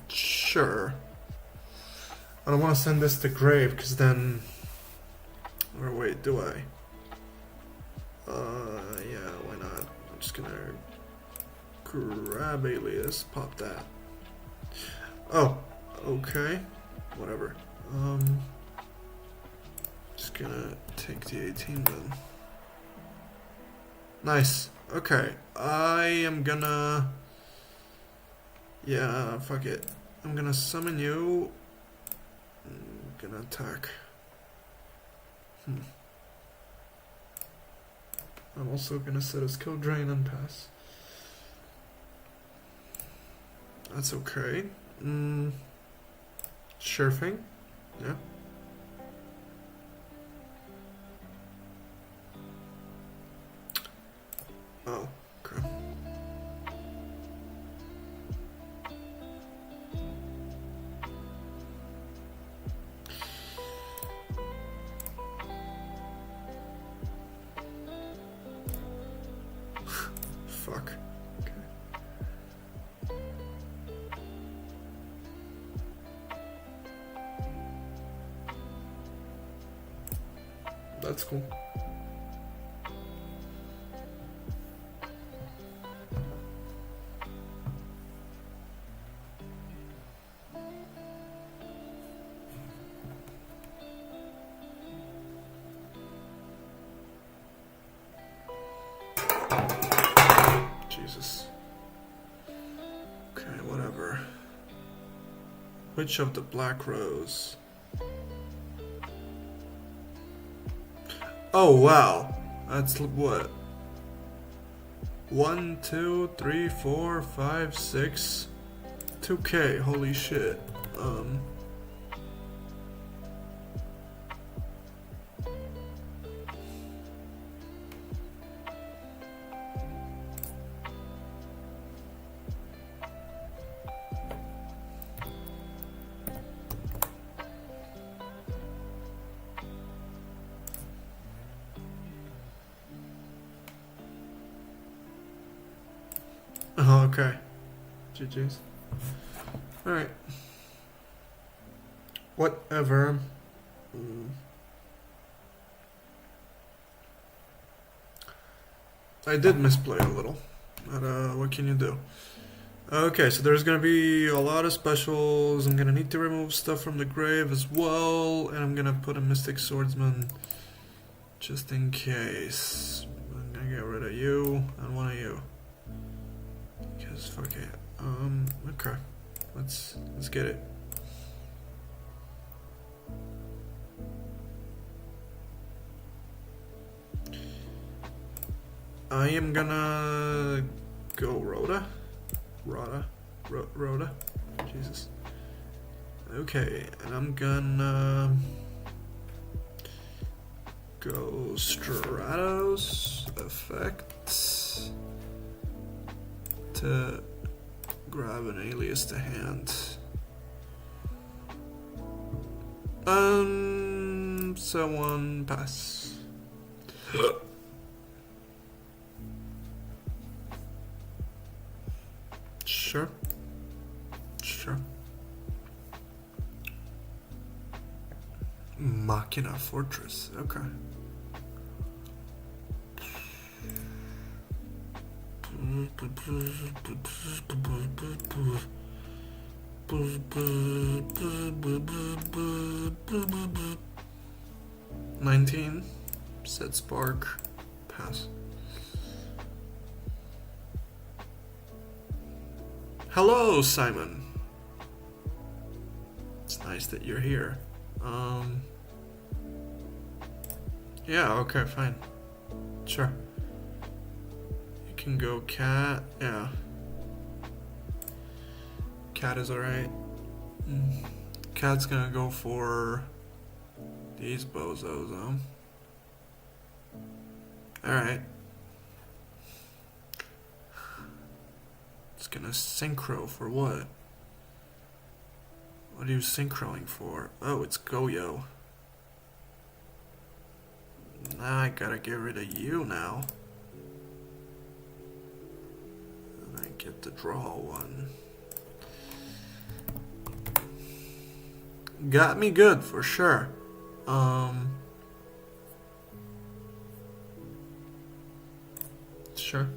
S1: Sure. I don't want to send this to grave because then. Or wait, do I? Yeah, why not? I'm just gonna grab Alias, pop that. Oh, okay. Whatever. Just gonna take the 18 then. Nice. Okay. I am gonna. Yeah, fuck it. I'm gonna summon you. I'm gonna attack. I'm also gonna set a skill drain and pass. That's okay. Sure thing. Yeah. Oh, okay. Fuck. Okay. That's cool. Which of the black rows? Oh wow, that's what? 1, 2, 3, 4, 5, 6, 2K. Holy shit. Oh, okay. GG's. Alright. Whatever. I did misplay a little. But, what can you do? Okay, so there's gonna be a lot of specials. I'm gonna need to remove stuff from the grave as well. And I'm gonna put a Mystic Swordsman just in case. I'm gonna get rid of you and one of you. Because fuck it. Okay. Let's get it. I am gonna go Rhoda. Jesus. Okay, and I'm gonna go Stratos effects to grab an alias to hand. Someone pass. Sure. Sure. Machina Fortress. Okay. $19. Set spark. Pass. Hello, Simon. It's nice that you're here. Yeah, okay, fine. Sure. You can go cat. Yeah. Cat is alright. Cat's gonna go for these bozos, Alright. It's gonna synchro for what? What are you synchroing for? Oh, it's Goyo. Now I gotta get rid of you now. And I get to draw one. Got me good for sure. Sure.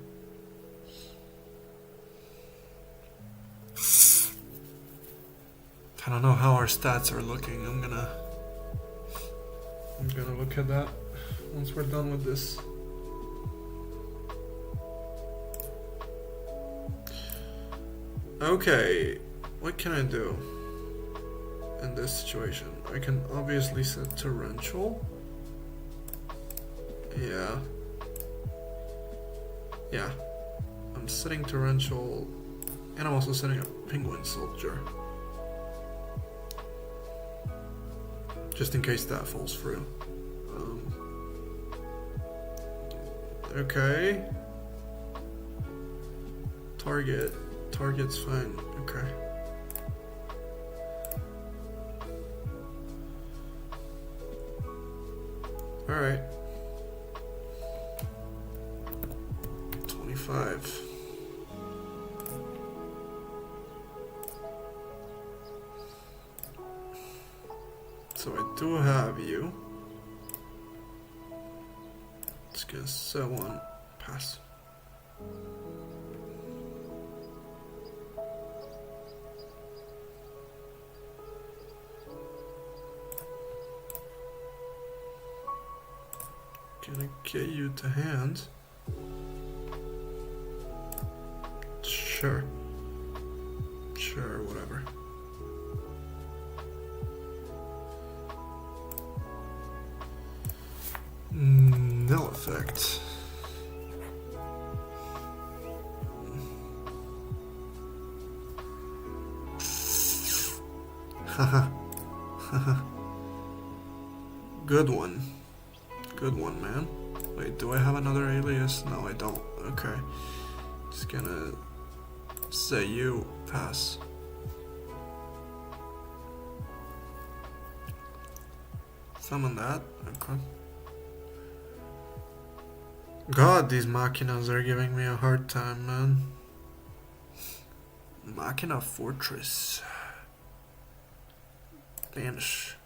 S1: I don't know how our stats are looking. I'm gonna look at that once we're done with this. Okay, what can I do in this situation? I can obviously set torrential. Yeah. Yeah. I'm setting torrential, and I'm also setting a penguin soldier. Just in case that falls through. Okay. Target's fine. Okay. Alright. 25. So I do have you. Let's get set one. Pass. Gonna get you to hand. Sure. Sure, whatever. Nil effect. Haha. Good one. Good one, man. Wait, do I have another alias? No, I don't. Okay. Just gonna say you pass. Summon that. Okay. God, these machinas are giving me a hard time, man. Machina Fortress. Banish.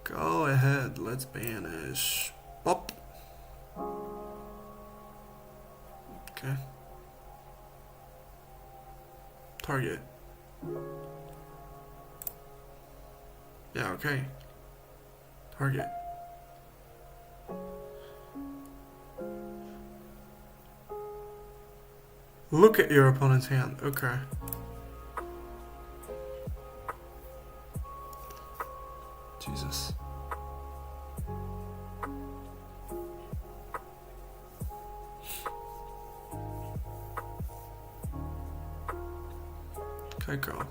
S1: Go ahead, let's banish. Pop. Okay. Target. Yeah, okay. Target. Look at your opponent's hand. Okay. Jesus. Okay, go.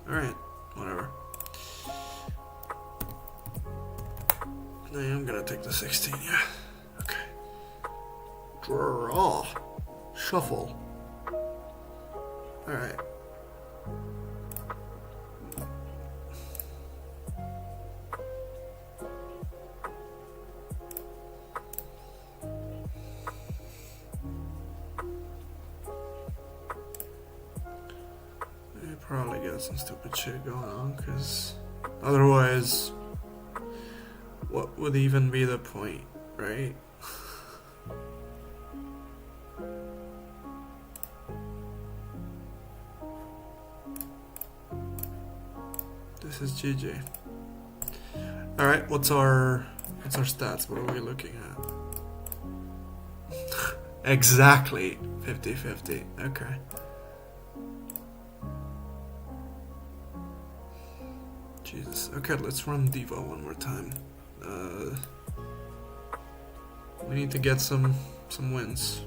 S1: Alright, whatever. I am gonna take the 16, yeah. Okay. Draw. Shuffle. Alright. Probably got some stupid shit going on, because otherwise, what would even be the point, right? This is GG. Alright, what's our stats? What are we looking at? Exactly 50-50. Okay. Jesus. Okay, let's run Devo one more time. We need to get some wins.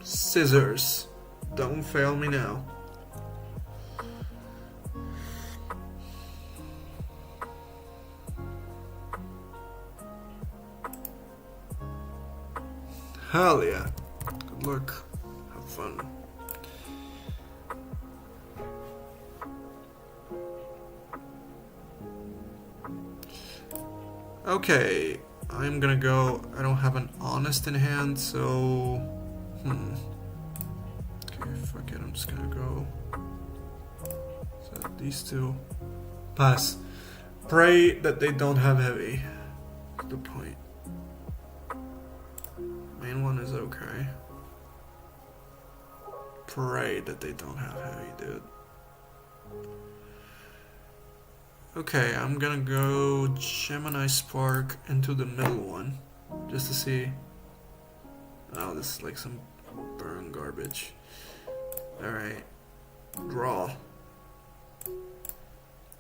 S1: Scissors. Don't fail me now. Hell yeah. Good luck. Have fun. Okay, I'm gonna go. I don't have an honest in hand, so okay, fuck it. I'm just gonna go. So these two pass. Pray that they don't have heavy. That's the point. Main one is okay. Pray that they don't have heavy, dude. Okay, I'm gonna go Gemini Spark into the middle one, just to see. Oh, this is like some burn garbage. Alright. Draw.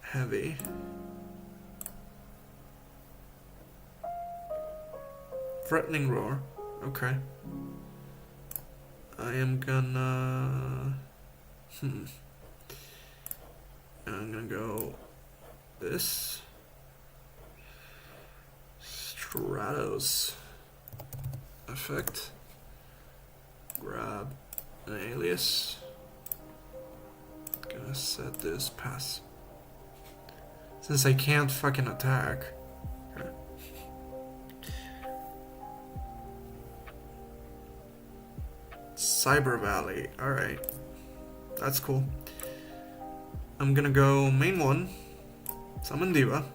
S1: Heavy. Threatening Roar. Okay. I am gonna... I'm gonna go... this Stratos effect. Grab an alias. Gonna set this pass. Since I can't fucking attack. Okay. Cyber Valley. Alright. That's cool. I'm gonna go main one. Summon Diva.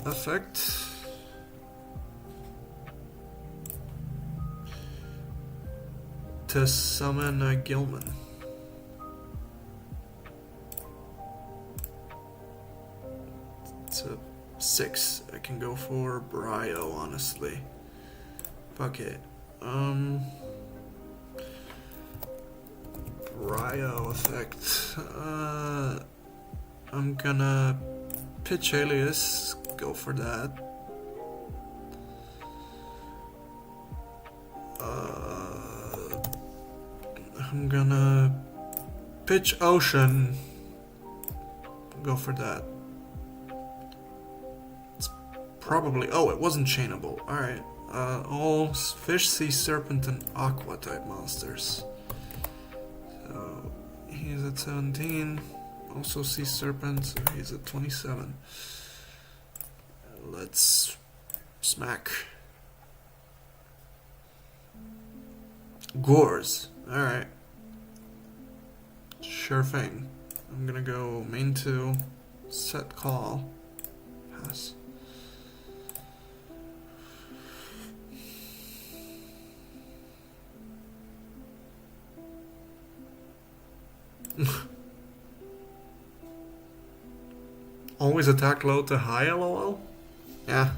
S1: Effect. To summon a Gilman. It's a 6. I can go for Brio, honestly. Fuck it. Brio effect. I'm gonna pitch alias, go for that. I'm gonna pitch ocean, go for that. It's probably, oh, it wasn't chainable, alright. All fish, sea serpent, and aqua type monsters. So he's at 17. Also sea serpent, so he's at 27. Let's smack. Gores. Alright. Sure thing. I'm gonna go main 2, set call, pass. Always attack low to high, lol? Yeah.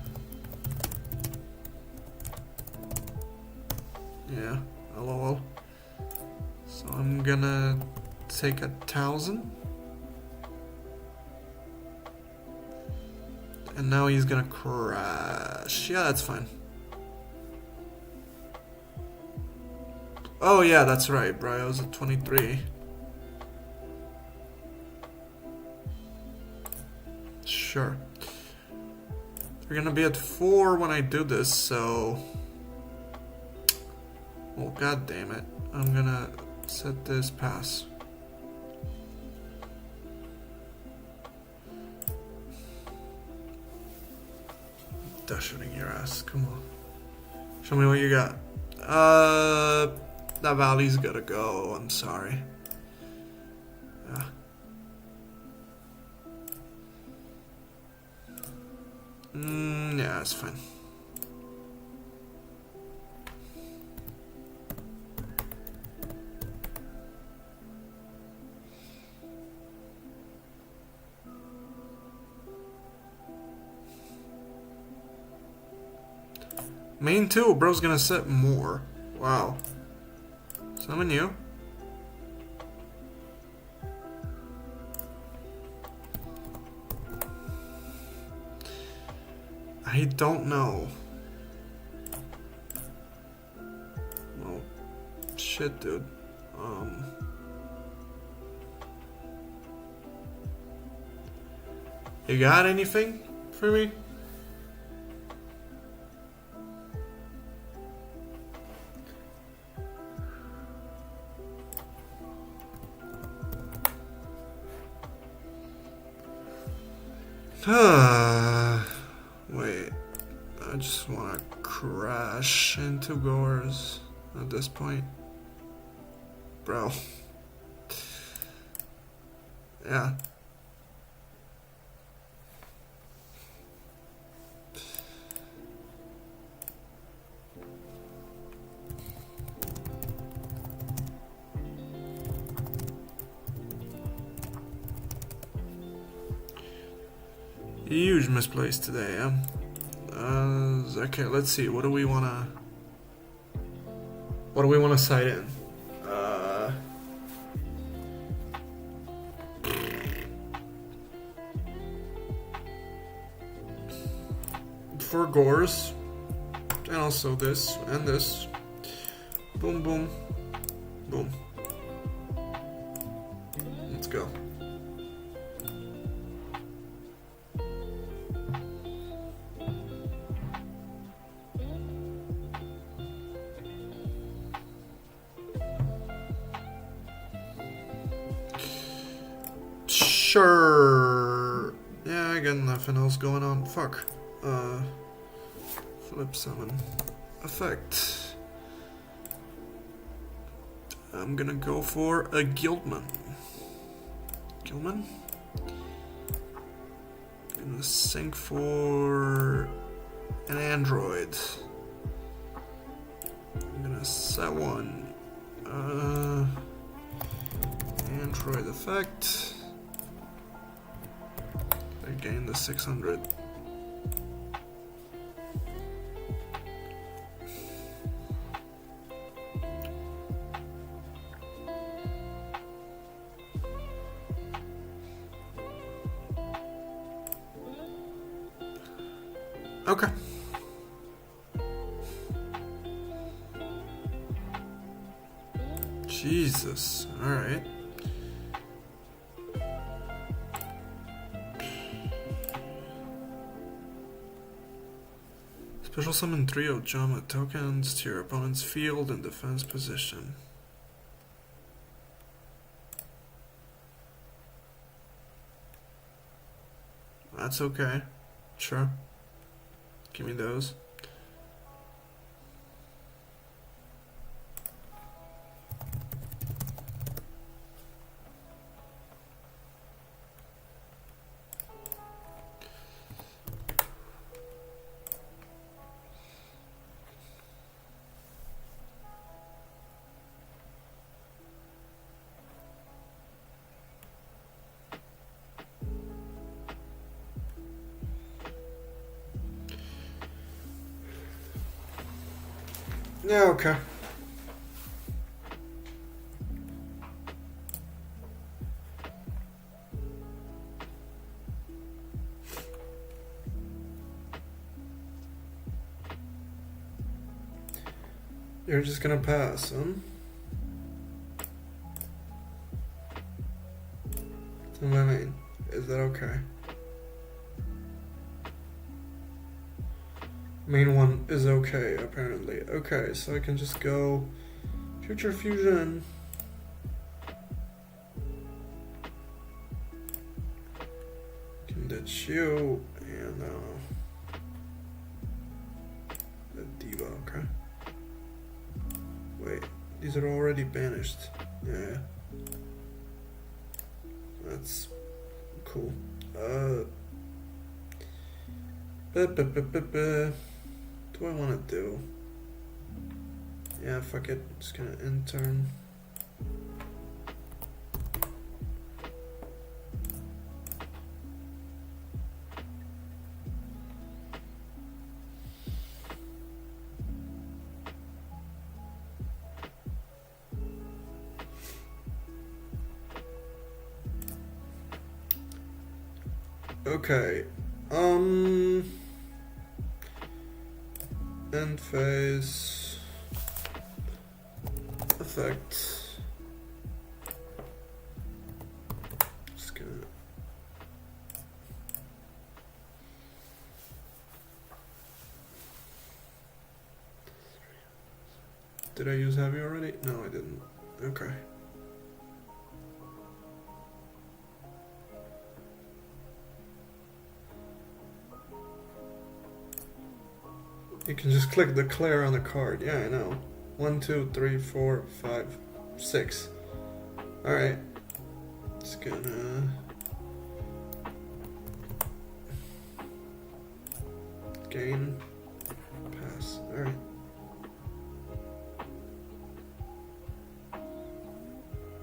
S1: Yeah, lol. So I'm gonna take 1,000. And now he's gonna crash. Yeah, that's fine. Oh yeah, that's right, Brio's at 23. Sure. We're gonna be at 4 when I do this, so... Well, god damn it. I'm gonna set this pass. Shooting your ass, come on. Show me what you got. That valley's gotta go, I'm sorry. Yeah. Yeah, it's fine. Main 2, bro's gonna set more. Wow. Summon you. I don't know. Well, shit, dude. You got anything for me? Wait, I just want to crash into Gores at this point. Bro. Yeah. Huge misplace today, yeah? Okay, let's see. What do we wanna sight in? For Gores, and also this and this. Boom, boom, boom. Let's go. Sure. Yeah, I got nothing else going on. Fuck. Flip summon. Effect. I'm gonna go for a Guildman. Guildman? Gonna sync for an android. I'm gonna set one. Android effect. I gain the 600. Okay. Jesus. Alright. Special summon trio Jama tokens to your opponent's field and defense position. That's okay. Sure. Give me those. Yeah, okay. You're just gonna pass, huh? What do I mean? Is that okay? Main one is okay, apparently. Okay, so I can just go Future Fusion. Can ditch you and the Diva, okay. Wait, these are already banished. Yeah. That's cool. What do I want to do? Yeah, fuck it. Just gonna intern. Okay. End phase effect. Just gonna. Did I use heavy already? No, I didn't. Okay. You can just click declare on the card. Yeah, I know. 1, 2, 3, 4, 5, 6. Alright. Just gonna gain. Pass. Alright.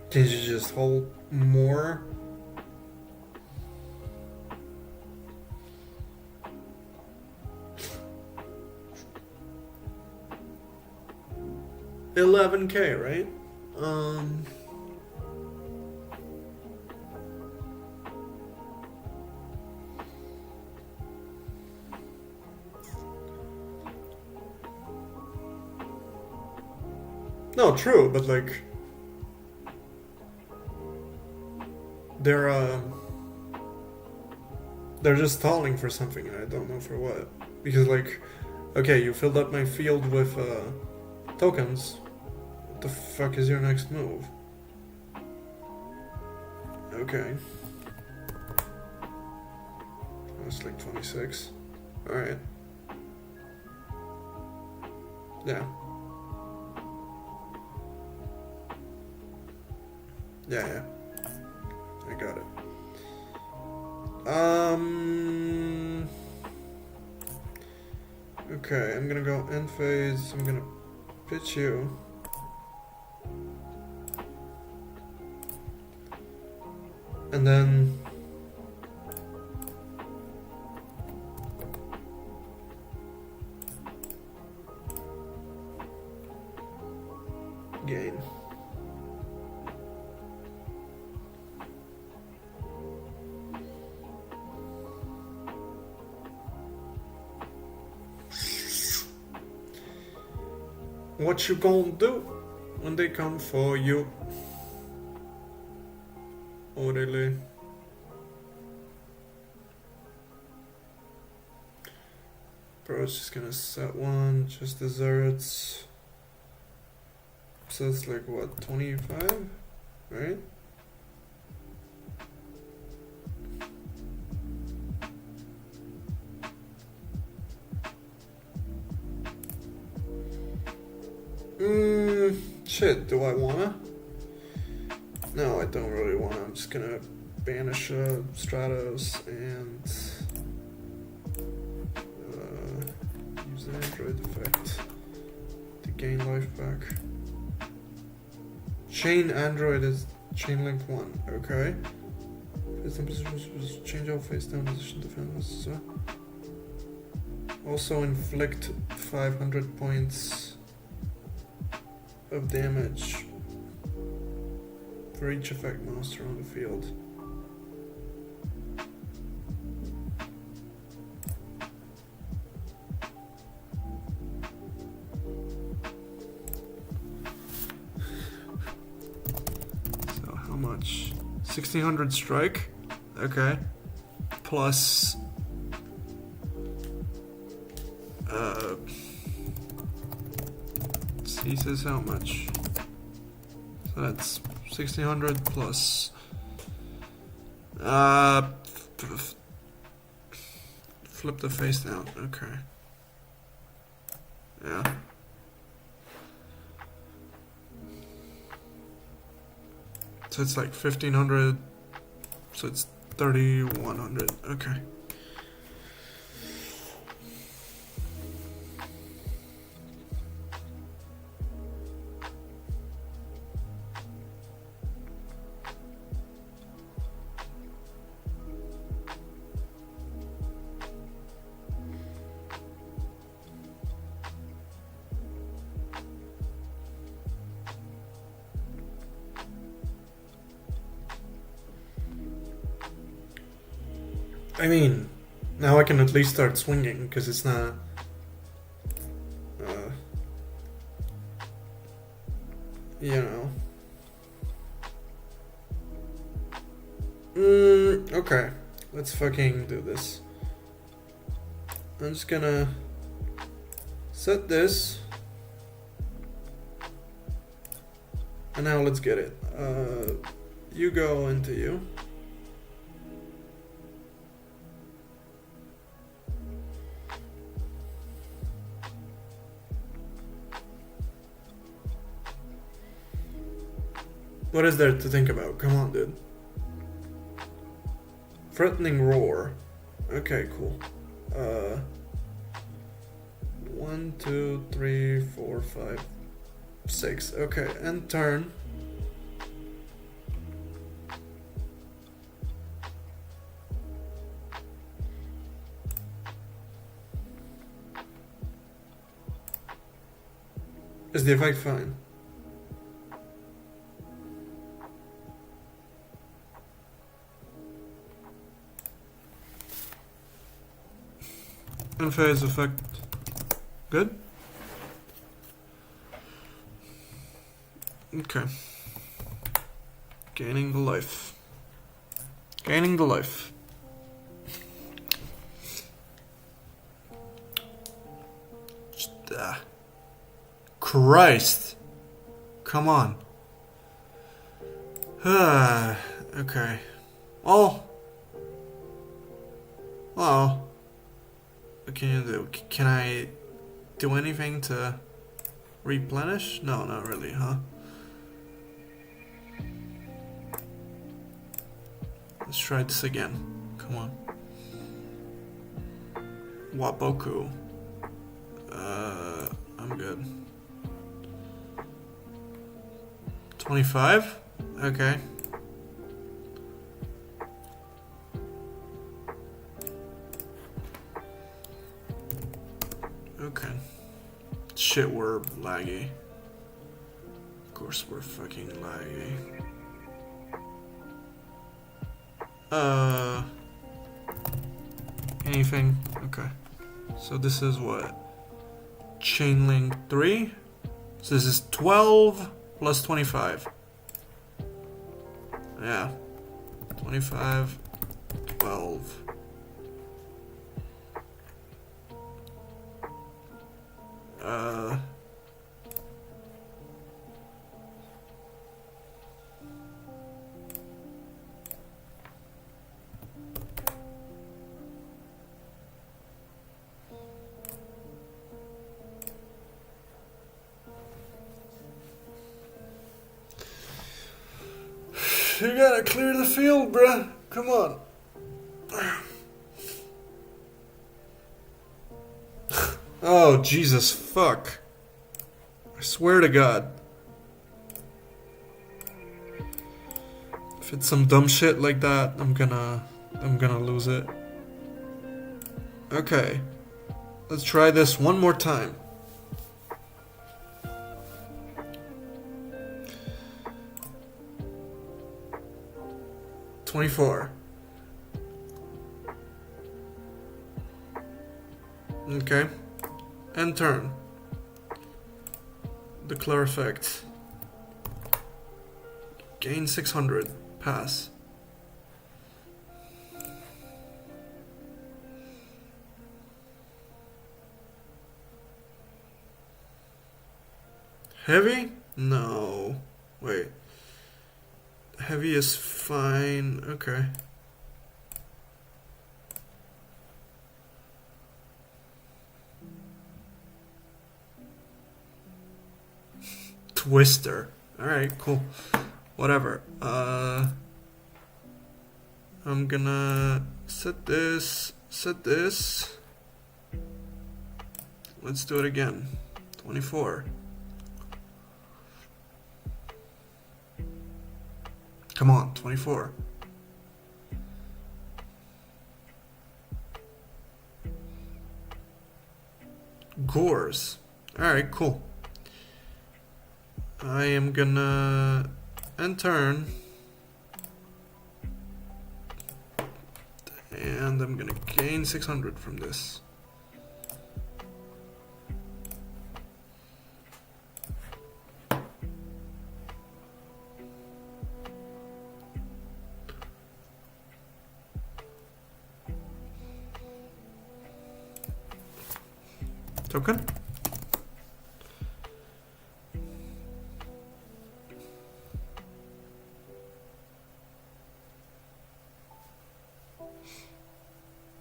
S1: Did you just hold more? $11K, right? No, true, but like they're just stalling for something, and I don't know for what. Because like, okay, you filled up my field with tokens. What the fuck is your next move? Okay. That's like 26. Alright. Yeah. Yeah. I got it. Okay, I'm gonna go end phase. I'm gonna pitch you. And then gain. What you gonna do when they come for you? Oh, really? Bro, it's just gonna set one, just desserts. So it's like what, 25? Right? Shit, do I wanna? No, I don't really wanna. I'm just gonna banish Stratos and use the Android effect to gain life back. Chain Android is chain link 1, okay. Face down position, change out face down position defense. Also inflict 500 points of damage for each effect monster on the field. So how much? 1600 strike, okay, plus he says how much? So that's 1600 plus flip the face down, okay. Yeah. So it's like 1500, so it's 3100, okay. I mean, now I can at least start swinging, because it's not... you know... okay. Let's fucking do this. I'm just gonna... set this. And now let's get it. You go into you. What is there to think about? Come on, dude. Threatening roar. Okay, cool. 1, 2, 3, 4, 5, 6. Okay, and turn. Is the effect fine? And phase effect. Good? Okay. Gaining the life. Gaining the life. Christ. Come on. Okay. Well. What can you do? Can I do anything to replenish? No, not really, huh? Let's try this again. Come on. Waboku. I'm good. 25? Okay. Okay. Shit, we're laggy. Of course we're fucking laggy. Anything? Okay. So this is what? Chain link 3? So this is 12 plus 25. Yeah. 25, 12. You gotta clear the field, bruh. Come on. Oh, Jesus, fuck. I swear to God. If it's some dumb shit like that, I'm gonna lose it. Okay. Let's try this one more time. $24. Okay. End turn. Declare effect. Gain 600. Pass. Heavy? No. Wait. Heavy is fine. Okay. Twister. Alright, cool. Whatever. I'm gonna set this. Let's do it again. 24. Come on, 24. Gores. Alright, cool. I am gonna end turn. And I'm gonna gain 600 from this. Token?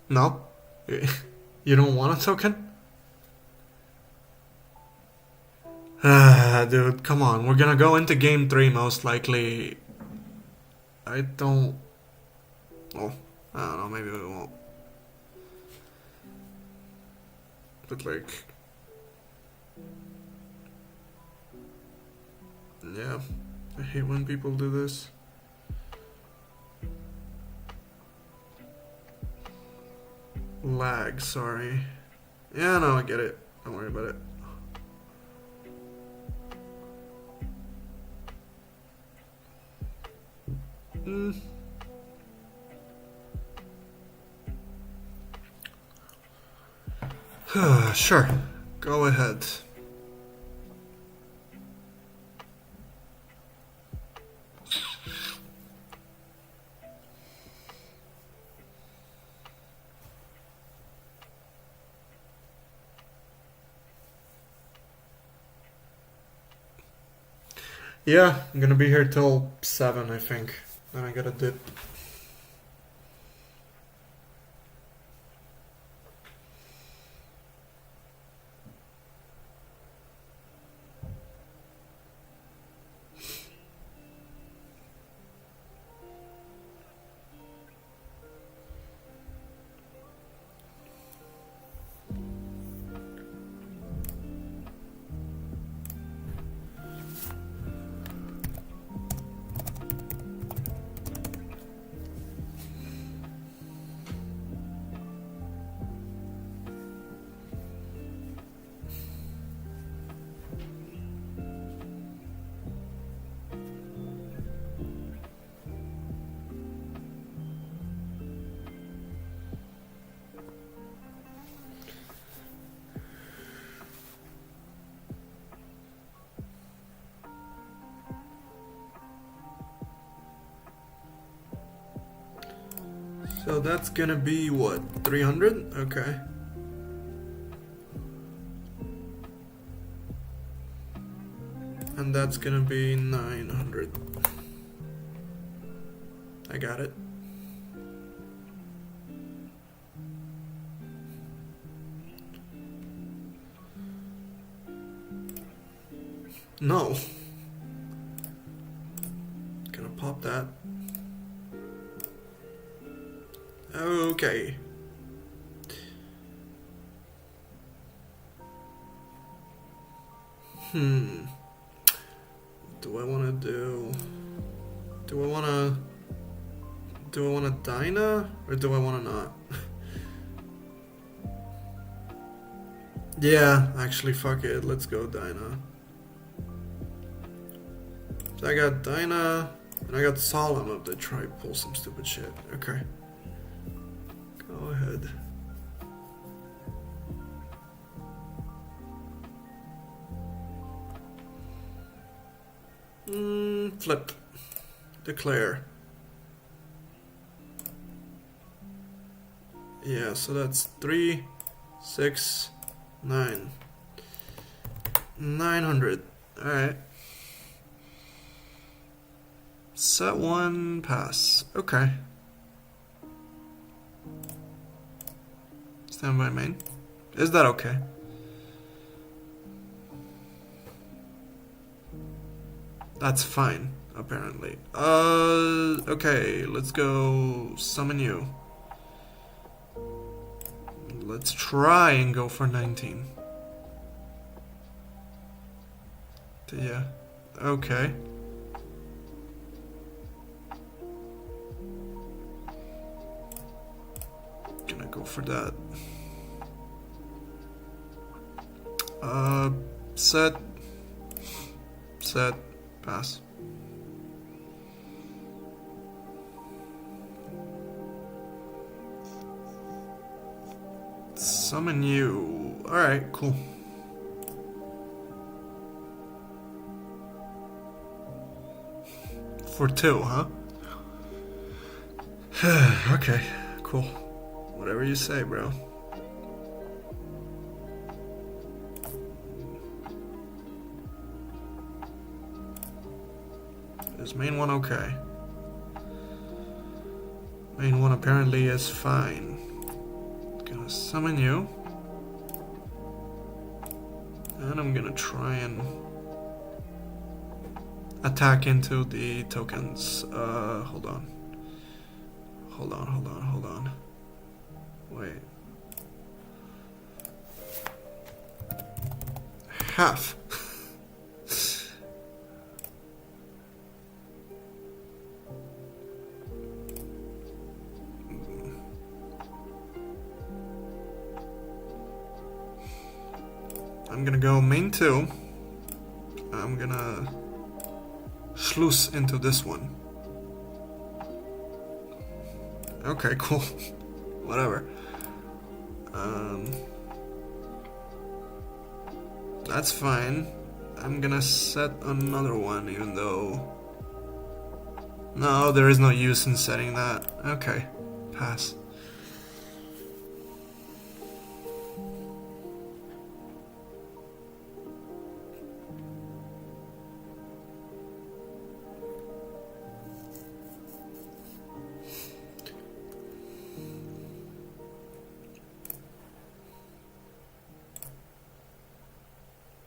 S1: No? You don't want a token? Dude, come on. We're gonna go into game 3 most likely. I don't... Oh, I don't know, maybe we won't. But like... Yeah, I hate when people do this. Lag, sorry. Yeah, no, I get it. Don't worry about it. Sure, go ahead. Yeah, I'm gonna be here till 7, I think. Then I gotta dip. So that's gonna be what, 300? Okay. And that's gonna be 900. I got it. No. Gonna pop that. Okay. What do I want to do? Do I want to Dyna or do I want to not? Yeah, actually, fuck it. Let's go Dyna. So I got Dyna and I got Solemn up to try pull some stupid shit. Okay. Go ahead. Flip. Declare. Yeah, so that's 3, 6, 9. 900. Alright. Set 1, pass. Okay. Stand by main. Is that okay? That's fine, apparently. Okay, let's go summon you. Let's try and go for 19. Yeah, okay. Gonna go for that. Set. Set. Pass. Summon you. Alright, cool. For 2, huh? Okay, cool. Whatever you say, bro. Is main one okay? Main one apparently is fine. Gonna summon you. And I'm gonna try and attack into the tokens. Hold on. Hold on. Wait. Half. I'm gonna go main 2. I'm gonna sluice into this one. Okay, cool. Whatever. That's fine. I'm gonna set another one, even though... No, there is no use in setting that. Okay, pass.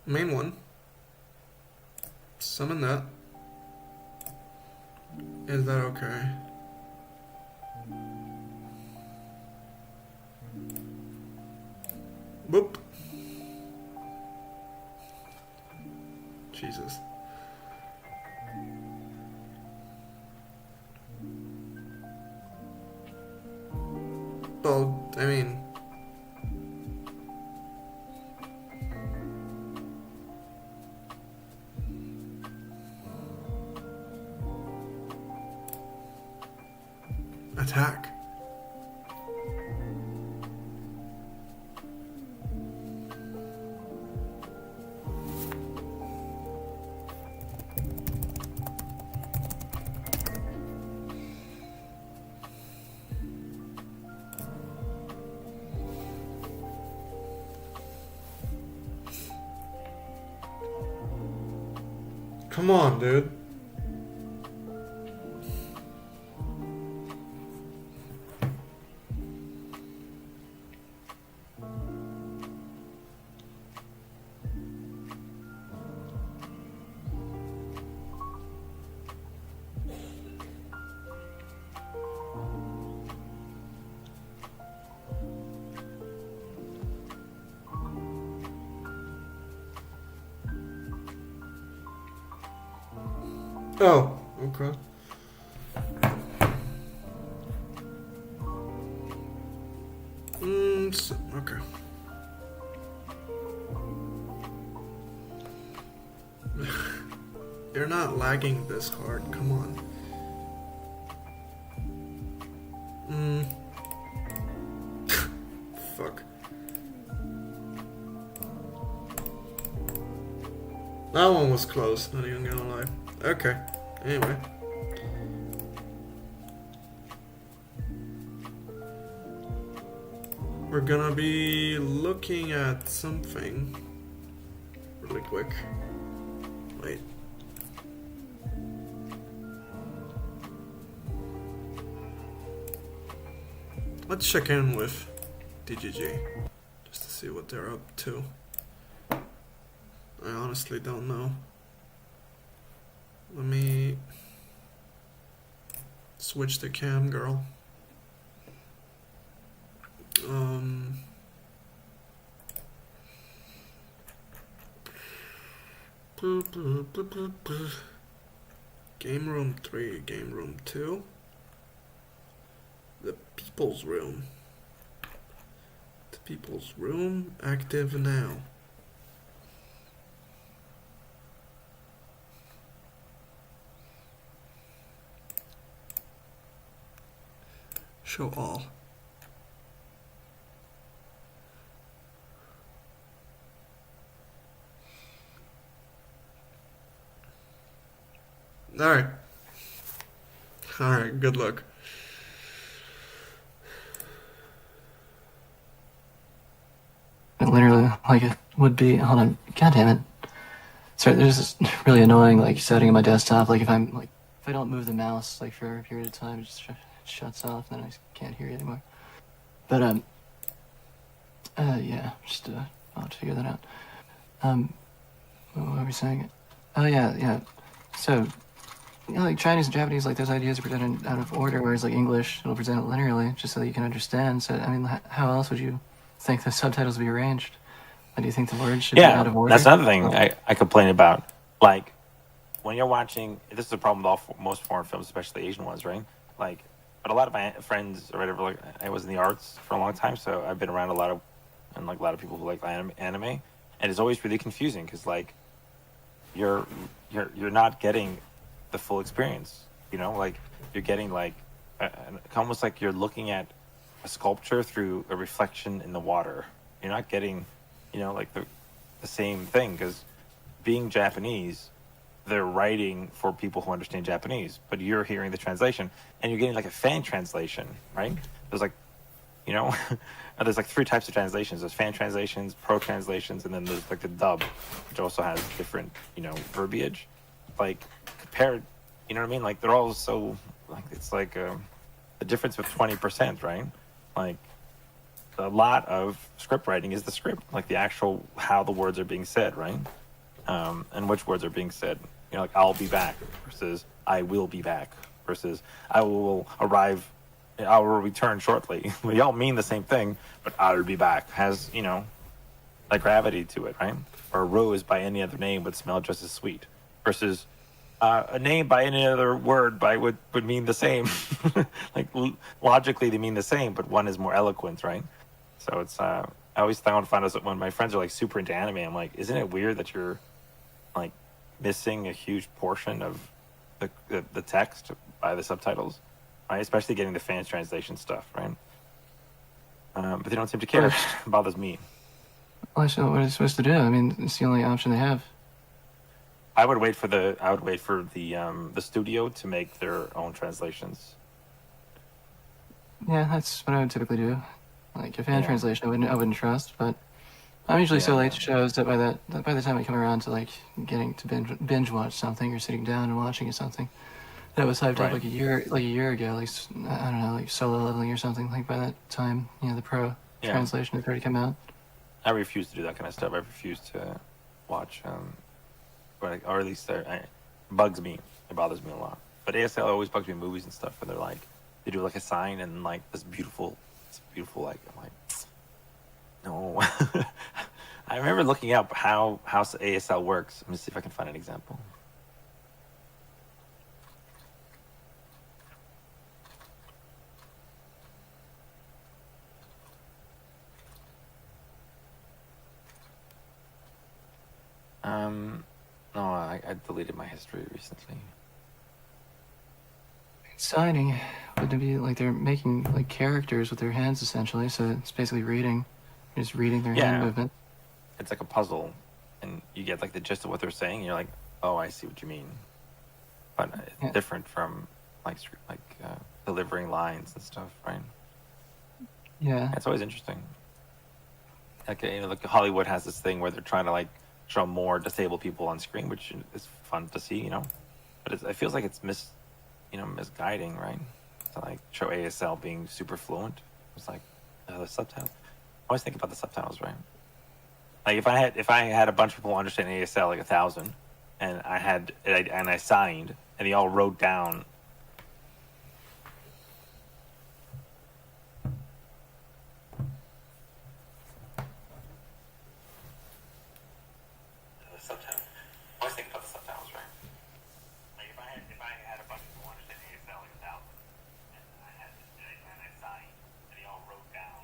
S1: Main one. Summon that. Is that okay? Boop. Jesus. Well, I mean... Attack. Come on, dude. Oh, okay. Okay. You're not lagging this hard, come on. Fuck. That one was close, not even gonna lie. Okay, anyway. We're gonna be looking at something really quick. Wait. Let's check in with DGG just to see what they're up to. I honestly don't know. Let me switch the cam, girl. Game room 3, game room 2. The people's room. The people's room active now. Show all. Alright. Alright, good luck.
S9: Literally, like it would be. Hold on, god damn it. Sorry, there's this really annoying like setting on my desktop. Like if I don't move the mouse like for a period of time, it just shuts off, and then I can't hear you anymore. But yeah, just I'll have to figure that out. What were we saying? Oh yeah. So, you know, like Chinese and Japanese, like those ideas are presented out of order, whereas like English, it'll present it linearly, just so that you can understand. So, I mean, how else would you think the subtitles would be arranged? Or do you think the words should be out of order?
S10: That's another thing I complain about. Like, when you're watching, this is a problem with most foreign films, especially Asian ones, right? Like, but a lot of my friends or whatever, like, I was in the arts for a long time, so I've been around a lot of people who like anime, and it's always really confusing because like you're not getting the full experience, you know, like you're getting like almost like you're looking at a sculpture through a reflection in the water. You're not getting, you know, like the same thing, because being Japanese, they're writing for people who understand Japanese, but you're hearing the translation and you're getting like a fan translation, right? There's like, you know, there's like 3 types of translations. There's fan translations, pro translations, and then there's like the dub, which also has different, you know, verbiage. Like compared, you know what I mean? Like they're all so like, it's like the difference of 20%, right? Like a lot of script writing is the script, like the actual how the words are being said, right? And which words are being said. You know, like I'll be back versus I will be back versus I will arrive, I will return shortly. We all mean the same thing, but I'll be back has, you know, like gravity to it, right? Or a rose by any other name would smell just as sweet versus a name by any other word would mean the same. Like logically they mean the same, but one is more eloquent, right? So it's I always find out when my friends are like super into anime, I'm like, isn't it weird that you're like missing a huge portion of the text by the subtitles, right? Especially getting the fans translation stuff, right? But they don't seem to care. It bothers me.
S9: Well, I what are they supposed to do? I mean, it's the only option they have.
S10: I would wait for the studio to make their own translations.
S9: Yeah, that's what I would typically do. Like a fan translation, I wouldn't trust, but I'm usually so
S10: Yeah.
S9: late to shows that by the time I come around to like getting to binge watch something or sitting down and watching something that was hyped up
S10: Right.
S9: like a year ago, like I don't know, like Solo Leveling or something. Like by that time, the pro
S10: Yeah.
S9: translation had already come out.
S10: I refuse to do that kind of stuff. I refuse to watch, or at least it bugs me. It bothers me a lot. But ASL always bugs me in movies and stuff where they're like, they do like a sign and like this beautiful like, I'm like, no. I remember looking up how ASL works. Let me see if I can find an example. No, I deleted my history recently.
S9: Signing would be like they're making like characters with their hands essentially, so it's basically reading, just reading their hand movement.
S10: It's like a puzzle, and you get like the gist of what they're saying. And you're like, oh, I see what you mean. But it's different from like delivering lines and stuff, right?
S9: Yeah,
S10: it's always interesting. Like like Hollywood has this thing where they're trying to like show more disabled people on screen, which is fun to see, But it feels like it's misguiding, right? To like show ASL being super fluent. It's like the subtitles. I always think about the subtitles, right? Like if I had a bunch of people understand ASL, like 1,000, and I signed, and they all wrote down. The subtitles. I always think about the subtitles, right? Like if I had a bunch of people understand ASL, like 1,000, and I signed, and they all wrote down.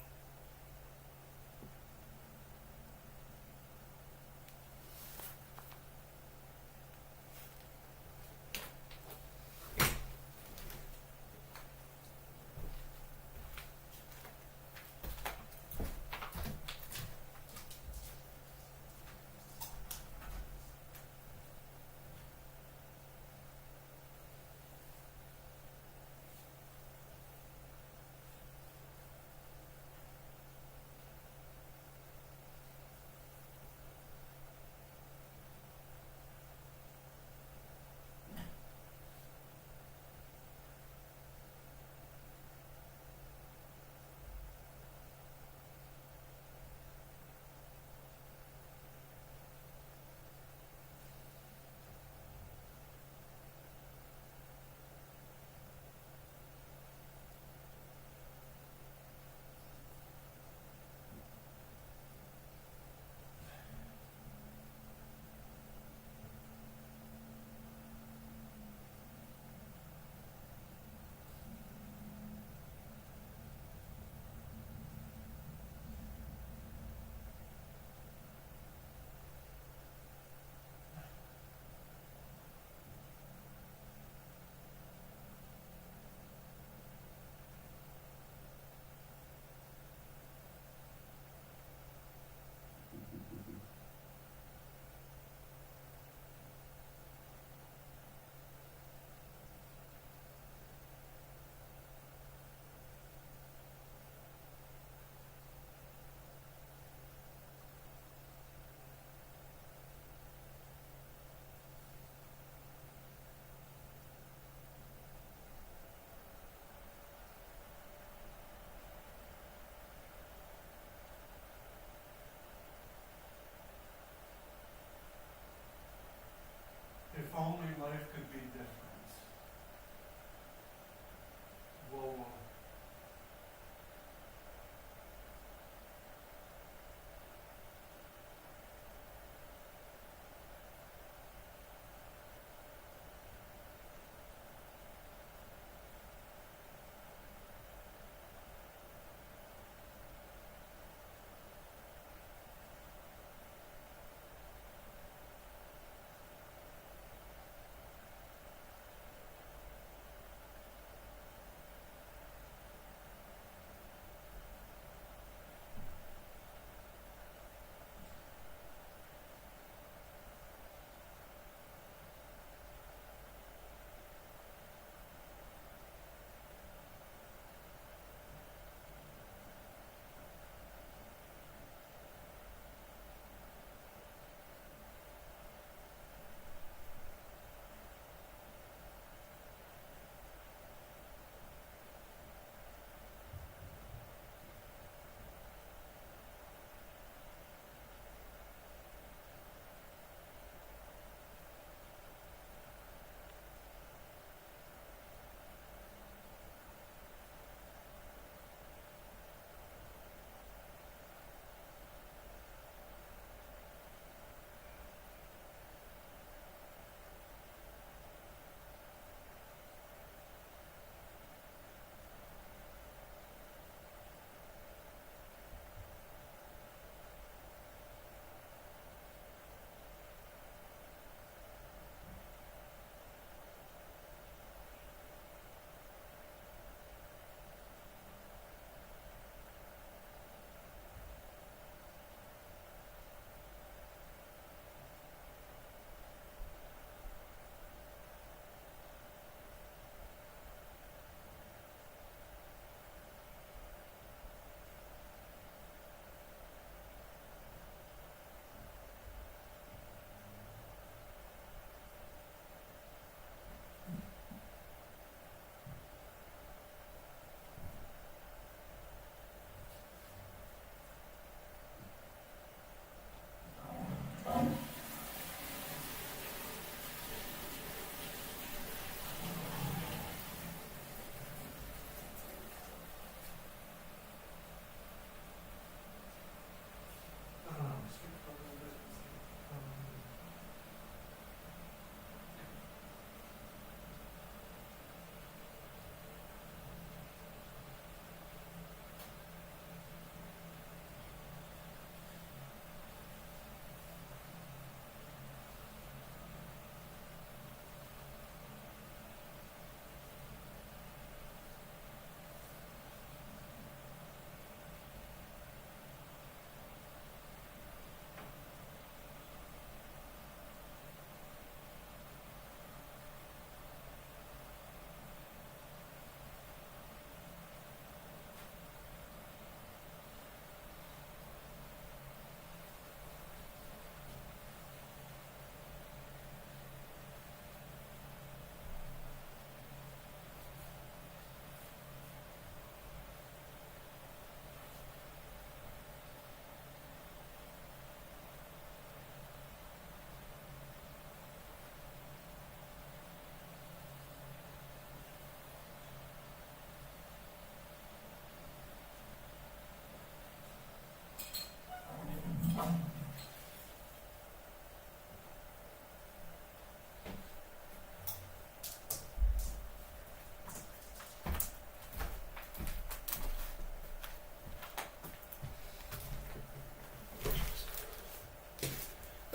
S1: If only life could be different. Whoa.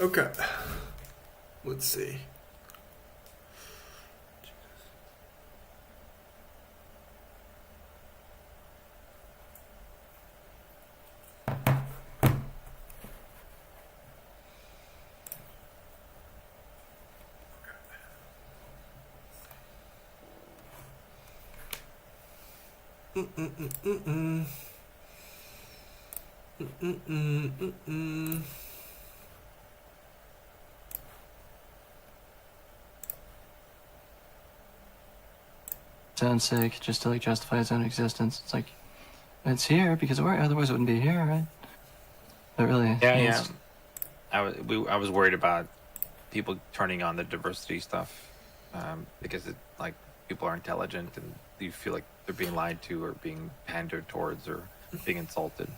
S1: Okay. Let's see.
S9: Its own sake, just to like justify its own existence. It's like it's here because otherwise it wouldn't be here, right? But really,
S10: Yeah. I was worried about people turning on the diversity stuff because it like people are intelligent and you feel like they're being lied to or being pandered towards or being insulted.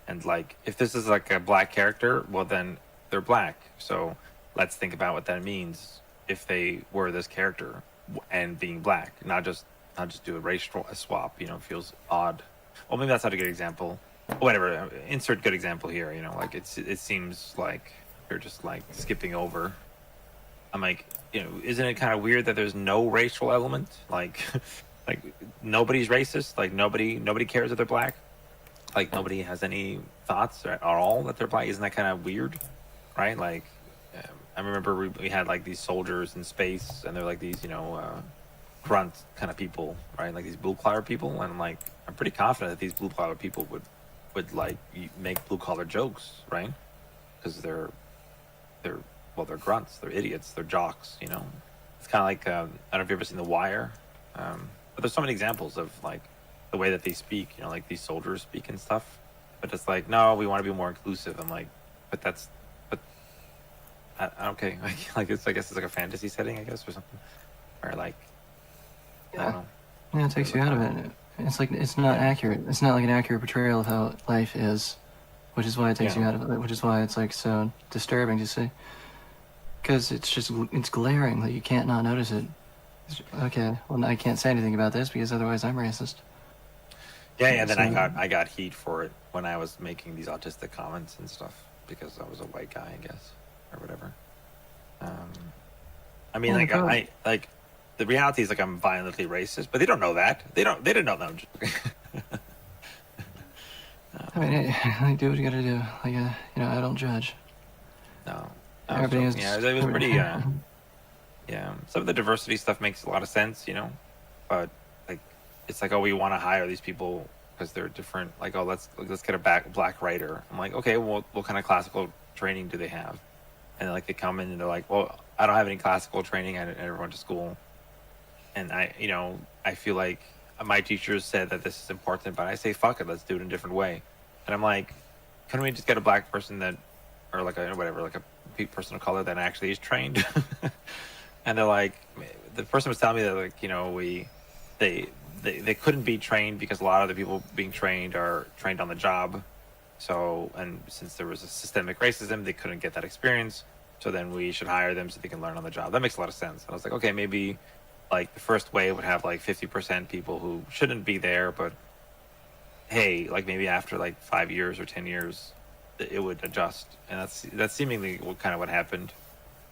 S10: And like if this is like a black character, well then they're black. So let's think about what that means if they were this character and being black, not just do a race swap. You know, feels odd. Well, maybe that's not a good example. Whatever. Insert good example here. You know, like it seems like you're just like skipping over. I'm like, you know, isn't it kind of weird that there's no racial element? Like, like nobody's racist. Like nobody cares that they're black. Like nobody has any thoughts at all that they're black. Isn't that kind of weird, right? Like, I remember we had like these soldiers in space, and they're like these, you know, grunt kind of people, right? Like these blue collar people, and I'm pretty confident that these blue collar people would like make blue collar jokes, right? Because they're grunts, they're idiots, they're jocks, you know. It's kind of like I don't know if you've ever seen The Wire, but there's so many examples of like the way that they speak, you know, like these soldiers speak and stuff. But it's like, no, we want to be more inclusive. I'm like, okay, like I guess it's like a fantasy setting, I guess, or something, or like, I don't know.
S9: Yeah, it takes you out of it. It's like it's not accurate. It's not like an accurate portrayal of how life is, which is why it takes you out of it. Which is why it's like so disturbing to see, because it's glaring. Like you can't not notice it. Okay, well I can't say anything about this because otherwise I'm racist.
S10: Yeah. Then I got heat for it when I was making these autistic comments and stuff because I was a white guy, I guess, or whatever. I mean, I like the reality is like I'm violently racist, but they don't know that. They didn't know that.
S9: I mean, hey, do what you gotta do. Like, you know, I don't judge.
S10: No.
S9: Everybody is.
S10: Yeah, it was pretty. Yeah, some of the diversity stuff makes a lot of sense, you know, but like, it's like, oh, we want to hire these people because they're different. Like, oh, let's get a black writer. I'm like, okay, well, what kind of classical training do they have? And like they come in and they're like, well, I don't have any classical training. I never went to school. And I feel like my teachers said that this is important, but I say, fuck it, let's do it in a different way. And I'm like, can we just get a black person that, or like a person of color that actually is trained? And they're like, the person was telling me that like, you know, they couldn't be trained because a lot of the people being trained are trained on the job. So, and since there was a systemic racism, they couldn't get that experience. So then we should hire them so they can learn on the job. That makes a lot of sense. And I was like, okay, maybe like the first wave would have like 50% people who shouldn't be there, but hey, like maybe after like 5 years or 10 years, it would adjust. And that's seemingly kind of what happened.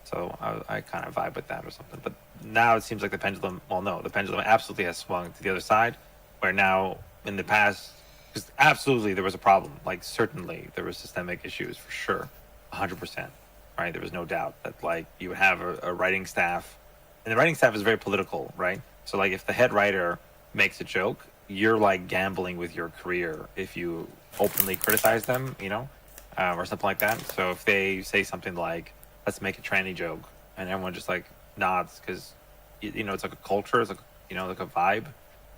S10: So I kind of vibe with that or something. But now it seems like the pendulum absolutely has swung to the other side, where now in the past, because absolutely there was a problem. Like certainly there were systemic issues for sure, 100%. Right? There was no doubt that like you would have a writing staff, and the writing staff is very political, right? So like if the head writer makes a joke, you're like gambling with your career if you openly criticize them, you know, or something like that. So if they say something like, let's make a tranny joke, and everyone just like nods because you know it's like a culture, it's like, you know, like a vibe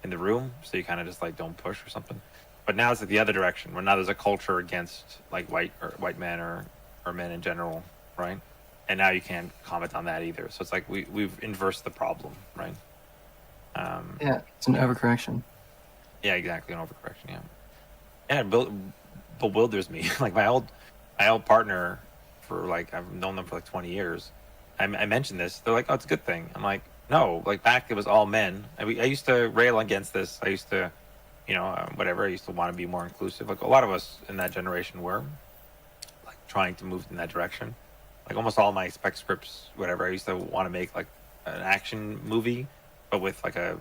S10: in the room, so you kind of just like don't push or something. But now it's like the other direction, where now there's a culture against like white men or men in general, right? And now you can't comment on that either. So it's like we've inversed the problem, right?
S9: Yeah, it's an overcorrection.
S10: Yeah, exactly, an overcorrection. Yeah, and it bewilders me. Like my old partner, for like I've known them for like 20 years. I mentioned this. They're like, oh, it's a good thing. I'm like, no. Like back, it was all men. I used to rail against this. I used to, you know, whatever. I used to want to be more inclusive. Like a lot of us in that generation were like trying to move in that direction. like almost all my spec scripts, whatever. I used to want to make like an action movie, but with like a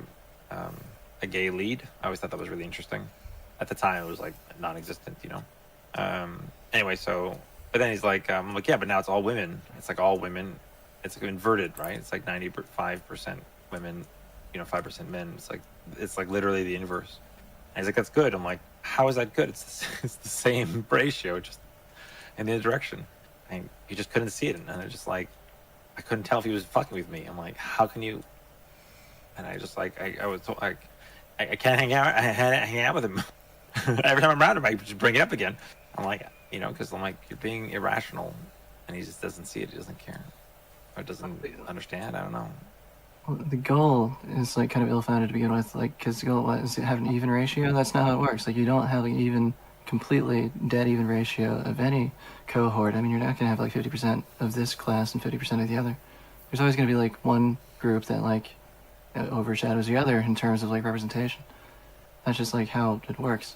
S10: gay lead. I always thought that was really interesting. At the time, it was like non-existent, you know. Anyway, so but then he's like, I'm like, yeah, but now it's all women. It's like all women. It's like inverted, right? It's like 95% women, 5% men. It's like literally the inverse. And he's like, that's good. I'm like, how is that good? It's the same ratio, just in the other direction. And he just couldn't see it, and I just like, I couldn't tell if he was fucking with me. I'm like, how can you? And I just like, I was like, I can't hang out. I hang out with him. Every time I'm around him, I just bring it up again. I'm like, because I'm like, you're being irrational, and he just doesn't see it. He doesn't care, or doesn't understand. I don't know.
S9: Well, the goal is like kind of ill-founded to begin with, like because the goal is to have an even ratio. That's not how it works. Like you don't have an even, completely dead even ratio of any cohort. I mean, you're not going to have like 50% of this class and 50% of the other. There's always going to be like one group that like overshadows the other in terms of like representation. That's just like how it works.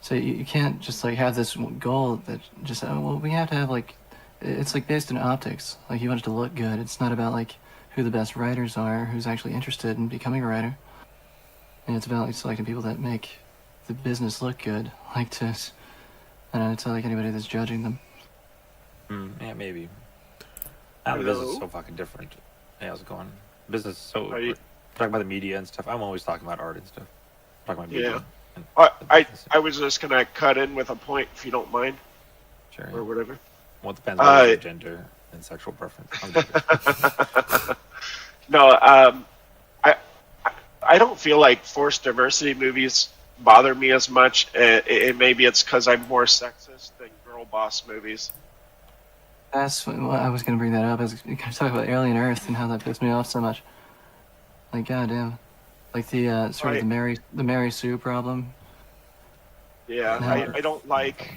S9: So you can't just like have this goal that just, oh, well, we have to have like, it's like based in optics. Like you want it to look good. It's not about like who the best writers are, who's actually interested in becoming a writer. And it's about like selecting people that make the business look good. Like to, I don't know, to like anybody that's judging them.
S10: Yeah, maybe. The business is so fucking different. Hey, how's it going? Business is so, talking about the media and stuff. I'm always talking about art and stuff. Talking about media.
S11: I was just gonna cut in with a point, if you don't mind.
S10: Sure.
S11: Or whatever.
S10: Well, it depends on your gender and sexual preference.
S11: No, I don't feel like forced diversity movies bother me as much. Maybe it's because I'm more sexist than girl boss movies.
S9: That's what I was going to bring that up. I was going to talk about Alien Earth and how that pissed me off so much. Like, goddamn. Like the sort of the Mary Sue problem.
S11: Yeah, I don't like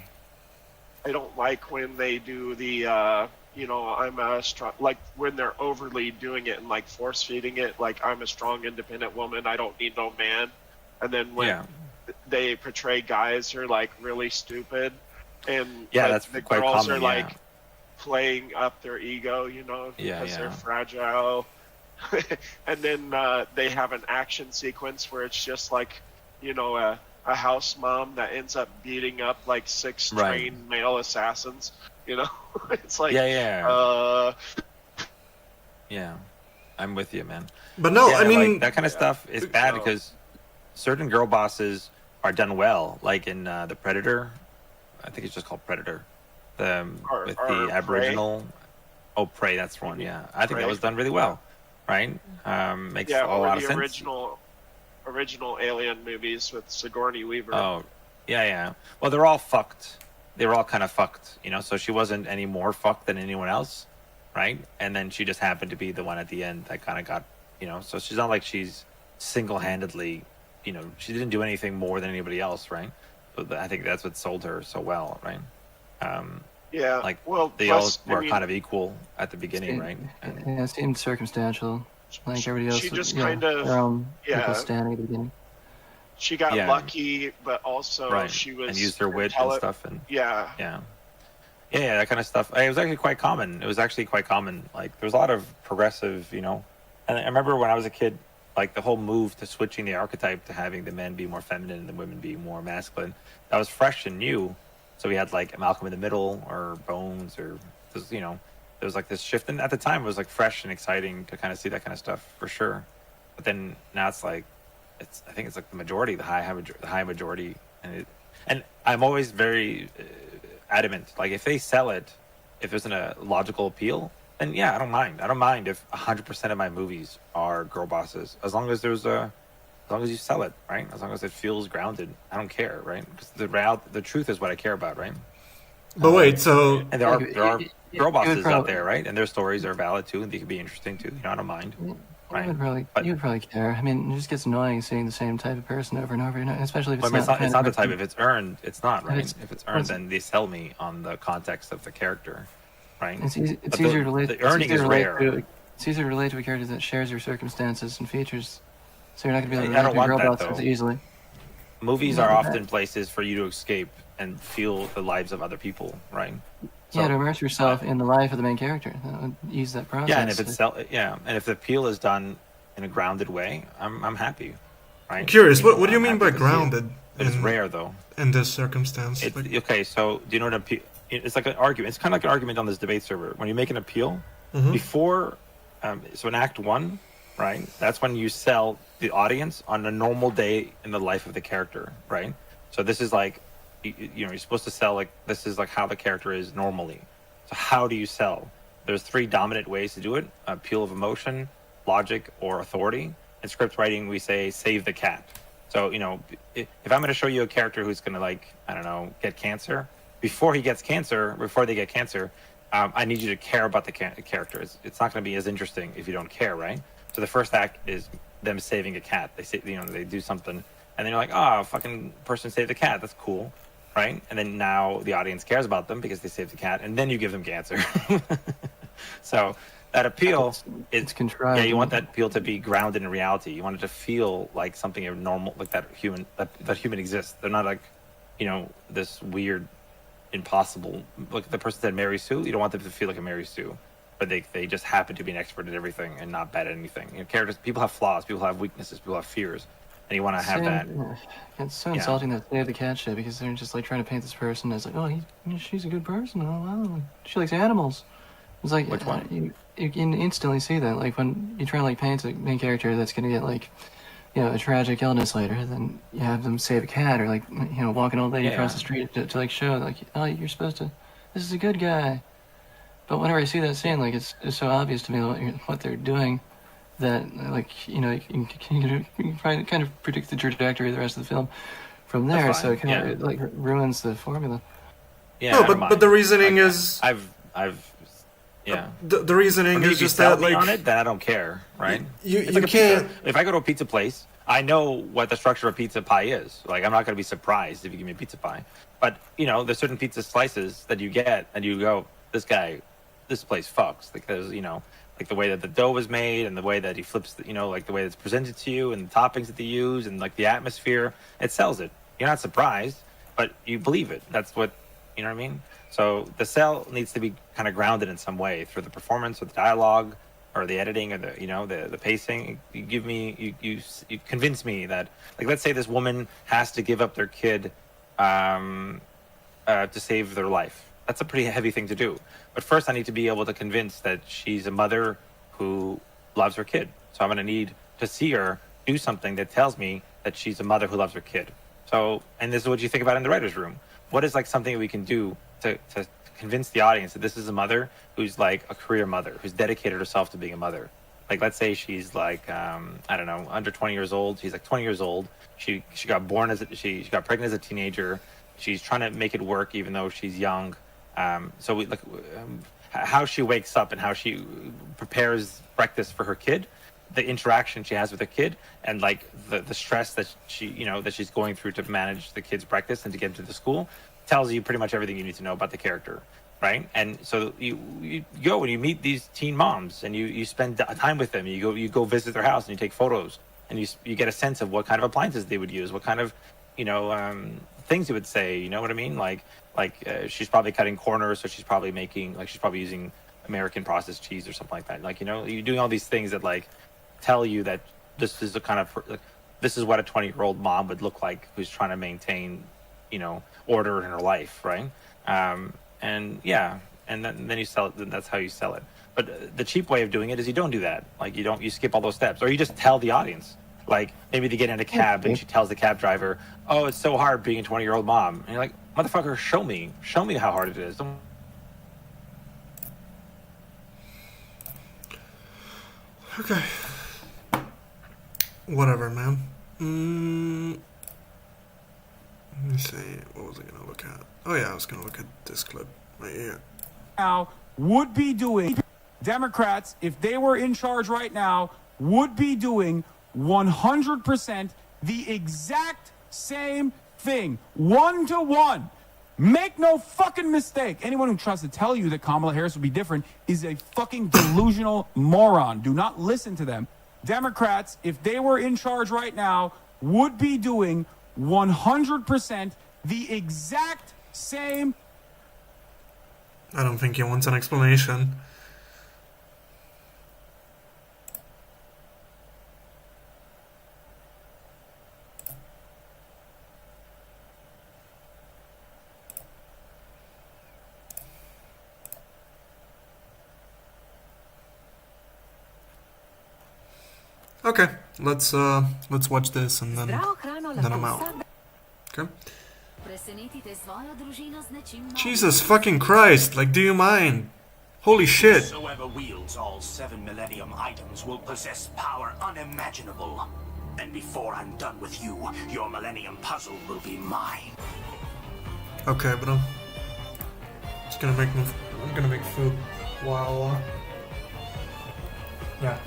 S11: when they do the I'm a strong, like when they're overly doing it and like force feeding it, like I'm a strong independent woman, I don't need no man. And then when they portray guys who are like really stupid and
S10: that's
S11: the
S10: quite
S11: girls
S10: common,
S11: are like playing up their ego, because they're fragile. And then they have an action sequence where it's just like, a house mom that ends up beating up like 6 trained male assassins. It's like
S10: yeah, I'm with you, man.
S1: But no, I mean
S10: like, that kind of stuff is bad because certain girl bosses are done well, like in the Predator. I think it's just called Predator. With the Aboriginal. Prey. That's one. Yeah, I think that was done really well. Right? Makes a lot of sense.
S11: Original Alien movies with Sigourney Weaver.
S10: Oh, yeah. Well, they're all fucked. They were all kind of fucked, so she wasn't any more fucked than anyone else, right? And then she just happened to be the one at the end that kind of got, so she's not like she's single-handedly, she didn't do anything more than anybody else, right? So I think that's what sold her so well, right? They all were kind of equal at the beginning, right?
S9: Yeah, it seemed circumstantial. Like everybody else,
S11: she just kind of
S9: standing at the beginning.
S11: She got lucky, but also she was
S10: and used her wit and stuff, and
S11: yeah,
S10: that kind of stuff. It was actually quite common. Like there was a lot of progressive, and I remember when I was a kid, like the whole move to switching the archetype to having the men be more feminine and the women be more masculine. That was fresh and new. So we had like Malcolm in the Middle or Bones or there was like this shift, and at the time it was like fresh and exciting to kind of see that kind of stuff for sure. But then now it's like. I think it's like the majority, the high majority, and I'm always very adamant. Like if they sell it, if there's a logical appeal, then I don't mind. I don't mind if 100% of my movies are girl bosses, as long as as long as you sell it, right? As long as it feels grounded, I don't care, right? Because the truth is what I care about, right?
S1: But wait, so
S10: and there are girl bosses out there, right? And their stories are valid too, and they can be interesting too. I don't mind. Right.
S9: You would probably care. I mean, it just gets annoying seeing the same type of person over and over, especially if it's
S10: not the type. If it's earned, it's not, right? If it's earned, then they sell me on the context of the character, right?
S9: It's easier to relate.
S10: The earning is rare.
S9: It's easier to relate to a character that shares your circumstances and features, so you're not going to be able to
S10: I don't want
S9: girl
S10: that,
S9: boss
S10: though.
S9: easily.
S10: Movies are often places for you to escape and feel the lives of other people, right?
S9: Yeah, to immerse yourself in the life of the main character. Use that process.
S10: Yeah, and if it's and if the appeal is done in a grounded way, I'm happy. Right?
S1: I'm curious,
S10: You know,
S1: what do you
S10: I'm
S1: mean
S10: happy
S1: by
S10: to see it.
S1: grounded?
S10: But it's rare though.
S1: In this circumstance.
S10: It's,
S1: like,
S10: okay, so do you know what appeal? It's like an argument. It's kind of like an argument on this debate server. When you make an appeal, before, so in Act 1, right? That's when you sell the audience on a normal day in the life of the character, right? So this is like, you know, you're supposed to sell like, this is like how the character is normally. So how do you sell? There's 3 dominant ways to do it: appeal of emotion, logic, or authority. In script writing, we say save the cat. So, you know, if I'm going to show you a character who's going to, like, I don't know, get cancer, before they get cancer, I need you to care about the character. It's not going to be as interesting if you don't care, right? So the first act is them saving a cat. They say, you know, they do something, and then you're like, oh, fucking person saved the cat. That's cool, right? And then now the audience cares about them because they saved the cat, and then you give them cancer. So that appeal, it's
S9: contrived.
S10: Yeah, you want that appeal to be grounded in reality. You want it to feel like something normal, like that human exists. They're not like, you know, this weird, impossible. Like the person said, Mary Sue. You don't want them to feel like a Mary Sue, but they just happen to be an expert at everything and not bad at anything. You know, characters, people have flaws, people have weaknesses, people have fears, and you want to have that.
S9: It's so insulting that they have the cat shit because they're just like trying to paint this person as like, oh, she's a good person. Oh wow, she likes animals. It's like
S10: which one?
S9: You can instantly see that, like when you try to like paint a main character that's gonna get like, you know, a tragic illness later, then you have them save a cat or like, you know, walk an old lady across the street to like show like, oh, you're supposed to, this is a good guy. But whenever I see that scene, like it's so obvious to me what they're doing that, like, you know, you can kind of predict the trajectory of the rest of the film from there. So it kind of like ruins the formula.
S10: Yeah,
S1: no, but the reasoning is
S10: yeah.
S1: The reasoning is just that, like,
S10: on it, then I don't care, right?
S1: You
S10: like
S1: can't.
S10: If I go to a pizza place, I know what the structure of pizza pie is. Like, I'm not going to be surprised if you give me a pizza pie. But, you know, there's certain pizza slices that you get, and you go, this place fucks. Like, there's, you know, like the way that the dough is made, and the way that he flips, you know, like the way that's presented to you, and the toppings that they use, and like the atmosphere, it sells it. You're not surprised, but you believe it. That's what, you know what I mean? So the sell needs to be kind of grounded in some way through the performance or the dialogue or the editing or the, you know, the pacing. You give me, you convince me that, like, let's say this woman has to give up their kid to save their life. That's a pretty heavy thing to do. But first I need to be able to convince that she's a mother who loves her kid. So I'm going to need to see her do something that tells me that she's a mother who loves her kid. So, and this is what you think about in the writer's room. What is like something we can do to convince the audience that this is a mother who's like a career mother, who's dedicated herself to being a mother? Like, let's say she's like, I don't know, under 20 years old. She's like 20 years old. She got born she got pregnant as a teenager. She's trying to make it work even though she's young. So we like how she wakes up and how she prepares breakfast for her kid, the interaction she has with the kid, and like the stress that she's going through to manage the kid's breakfast and to get into the school, tells you pretty much everything you need to know about the character, right? And so you go and you meet these teen moms and you spend time with them. You go visit their house and you take photos and you get a sense of what kind of appliances they would use, what kind of, you know, things you would say. You know what I mean? Like she's probably cutting corners, so she's probably using American processed cheese or something like that. Like, you know, you're doing all these things that like tell you that this is the kind of like, this is what a 20-year-old mom would look like who's trying to maintain, you know, order in her life, right? And yeah, and then you sell it. That's how you sell it. But the cheap way of doing it is you don't do that. Like, you skip all those steps, or you just tell the audience. Like, maybe they get in a cab and she tells the cab driver, "Oh, it's so hard being a 20-year-old mom." And you're like, "Motherfucker, show me how hard it is."
S1: Okay. Whatever, man. Let me see. What was I gonna look at? Oh yeah, I was gonna look at this clip right here.
S12: Now would be doing Democrats, if they were in charge right now, would be doing 100% the exact same thing, 1-to-1. Make no fucking mistake. Anyone who tries to tell you that Kamala Harris would be different is a fucking delusional moron. Do not listen to them. Democrats, if they were in charge right now, would be doing 100% the exact same
S1: I don't think he wants an explanation. Okay, let's watch this and then I'm out. Okay. Jesus fucking Christ, like, do you mind? Holy shit.
S13: Whosoever wields all 7 Millennium items will possess power unimaginable. And before I'm done with you, your Millennium puzzle will be mine.
S1: Okay, but I'm just gonna make food while yeah.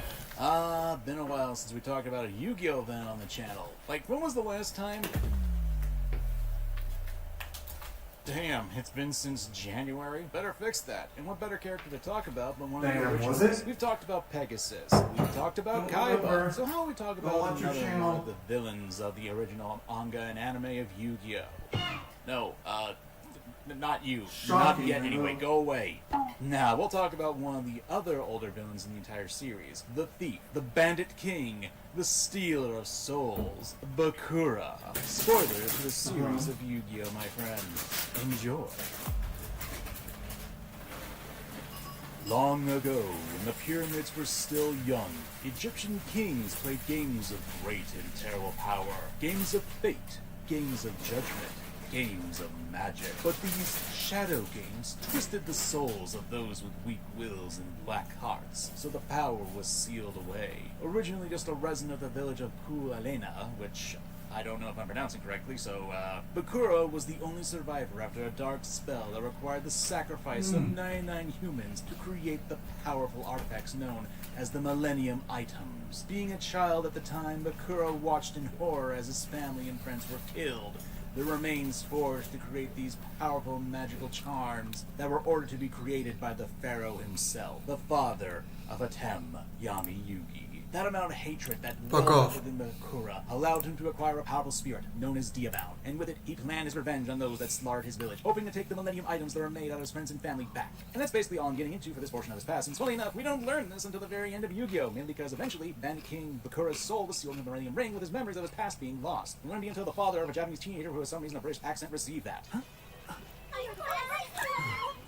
S14: Been a while since we talked about a Yu-Gi-Oh event on the channel. Like, when was the last time? Damn, it's been since January. Better fix that. And what better character to talk about than one of the originals?
S1: Was it?
S14: We've talked about Pegasus. We've talked about Kaiba. So how about we talk about another one of the villains of the original manga and anime of Yu-Gi-Oh? No, not you. Not yet anyway. Go away. Now, we'll talk about one of the other older villains in the entire series. The Thief, the Bandit King, the Stealer of Souls, Bakura. Spoilers for the series of Yu-Gi-Oh, my friends. Enjoy. Long ago, when the pyramids were still young, Egyptian kings played games of great and terrible power. Games of fate, games of judgment, games of magic. But these shadow games twisted the souls of those with weak wills and black hearts, so the power was sealed away. Originally just a resident of the village of Pualena, which I don't know if I'm pronouncing correctly, so, Bakura was the only survivor after a dark spell that required the sacrifice of 99 humans to create the powerful artifacts known as the Millennium Items. Being a child at the time, Bakura watched in horror as his family and friends were killed, the remains forged to create these powerful magical charms that were ordered to be created by the pharaoh himself, the father of Atem, Yami Yugi. That amount of hatred that welled within Bakura allowed him to acquire a powerful spirit known as Diabound, and with it he planned his revenge on those that slaughtered his village, hoping to take the Millennium items that were made out of his friends and family back. And that's basically all I'm getting into for this portion of his past, and funny enough, we don't learn this until the very end of Yu-Gi-Oh! Mainly because eventually, Bandit King Bakura's soul was sealed in the Millennium Ring with his memories of his past being lost. It wouldn't be until the father of a Japanese teenager who has some reason a British accent received that.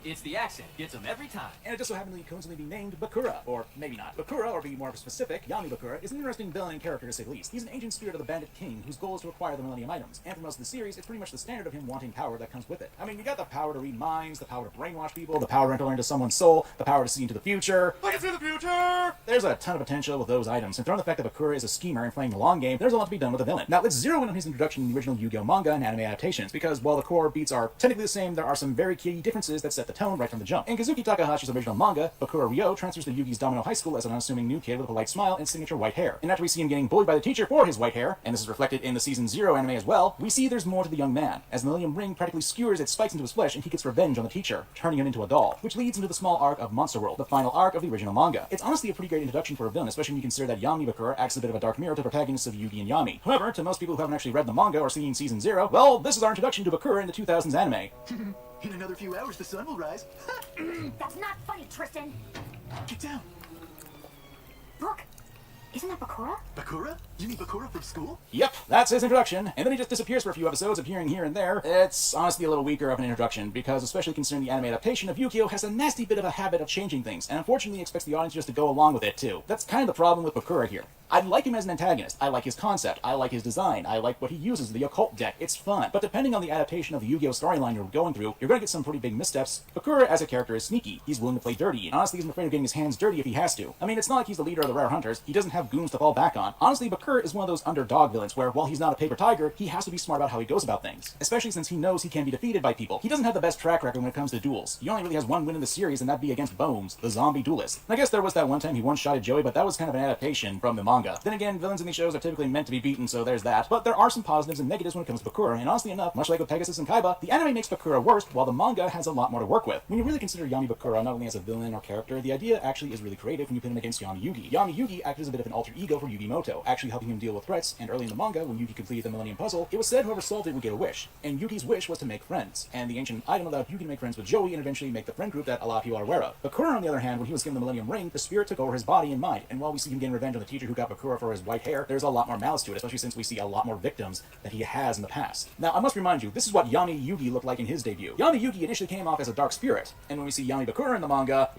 S15: It's the accent. Gets them every time.
S14: And it just so happened to coincidentally be named Bakura. Or maybe not. Bakura, or be more specific, Yami Bakura, is an interesting villain and character to say the least. He's an ancient spirit of the Bandit King whose goal is to acquire the Millennium Items. And for most of the series, it's pretty much the standard of him wanting power that comes with it. I mean, you got the power to read minds, the power to brainwash people, the power to enter into someone's soul, the power to see into the future. I can see the future! There's a ton of potential with those items, and throwing the fact that Bakura is a schemer and playing the long game, there's a lot to be done with the villain. Now, let's zero in on his introduction in the original Yu-Gi-Oh! Manga and anime adaptations, because while the core beats are technically the same, there are some very key differences that set the tone right from the jump. In Kazuki Takahashi's original manga, Bakura Ryo transfers to Yugi's Domino High School as an unassuming new kid with a polite smile and signature white hair. And after we see him getting bullied by the teacher for his white hair, and this is reflected in the Season 0 anime as well, we see there's more to the young man, as the Millennium Ring practically skewers its spikes into his flesh and he gets revenge on the teacher, turning him into a doll, which leads into the small arc of Monster World, the final arc of the original manga. It's honestly a pretty great introduction for a villain, especially when you consider that Yami Bakura acts a bit of a dark mirror to the protagonists of Yugi and Yami. However, to most people who haven't actually read the manga or seen Season 0, well, this is our introduction to Bakura in the 2000s anime.
S8: In another few hours, the sun will rise.
S16: That's not funny, Tristan.
S8: Get down.
S16: Look, isn't that Bakura?
S8: Bakura? You mean Bakura from school?
S14: Yep, that's his introduction, and then he just disappears for a few episodes, appearing here and there. It's honestly a little weaker of an introduction, because especially considering the anime adaptation of Yu-Gi-Oh! Has a nasty bit of a habit of changing things, and unfortunately expects the audience just to go along with it too. That's kind of the problem with Bakura here. I like him as an antagonist, I like his concept, I like his design, I like what he uses, the occult deck, it's fun. But depending on the adaptation of the Yu-Gi-Oh! Storyline you're going through, you're gonna get some pretty big missteps. Bakura as a character is sneaky, he's willing to play dirty, and honestly isn't afraid of getting his hands dirty if he has to. I mean, it's not like he's the leader of the Rare Hunters, he doesn't have goons to fall back on. Honestly, Bakura is one of those underdog villains where, while he's not a paper tiger, he has to be smart about how he goes about things. Especially since he knows he can be defeated by people. He doesn't have the best track record when it comes to duels. He only really has one win in the series, and that'd be against Bones, the zombie duelist. And I guess there was that one time he one-shotted Joey, but that was kind of an adaptation from the manga.
S17: manga. Then again, villains in these shows are typically meant to be beaten, so there's that. But there are some positives and negatives when it comes to Bakura, and honestly enough, much like with Pegasus and Kaiba, the anime makes Bakura worst, while the manga has a lot more to work with. When you really consider Yami Bakura not only as a villain or character, the idea actually is really creative when you put him against Yami Yugi. Yami Yugi acted as a bit of an alter ego for Yugi Moto, actually helping him deal with threats, and early in the manga, when Yugi completed the Millennium Puzzle, it was said whoever solved it would get a wish, and Yugi's wish was to make friends, and the ancient item allowed Yugi to make friends with Joey and eventually make the friend group that a lot of people are aware of. Bakura, on the other hand, when he was given the Millennium Ring, the spirit took over his body and mind, and while we see him getting revenge on the teacher who got Bakura for his white hair, there's a lot more malice to it, especially since we see a lot more victims that he has in the past. Now, I must remind you, this is what Yami Yugi looked like in his debut. Yami Yugi initially came off as a dark spirit, and when we see Yami Bakura in the manga,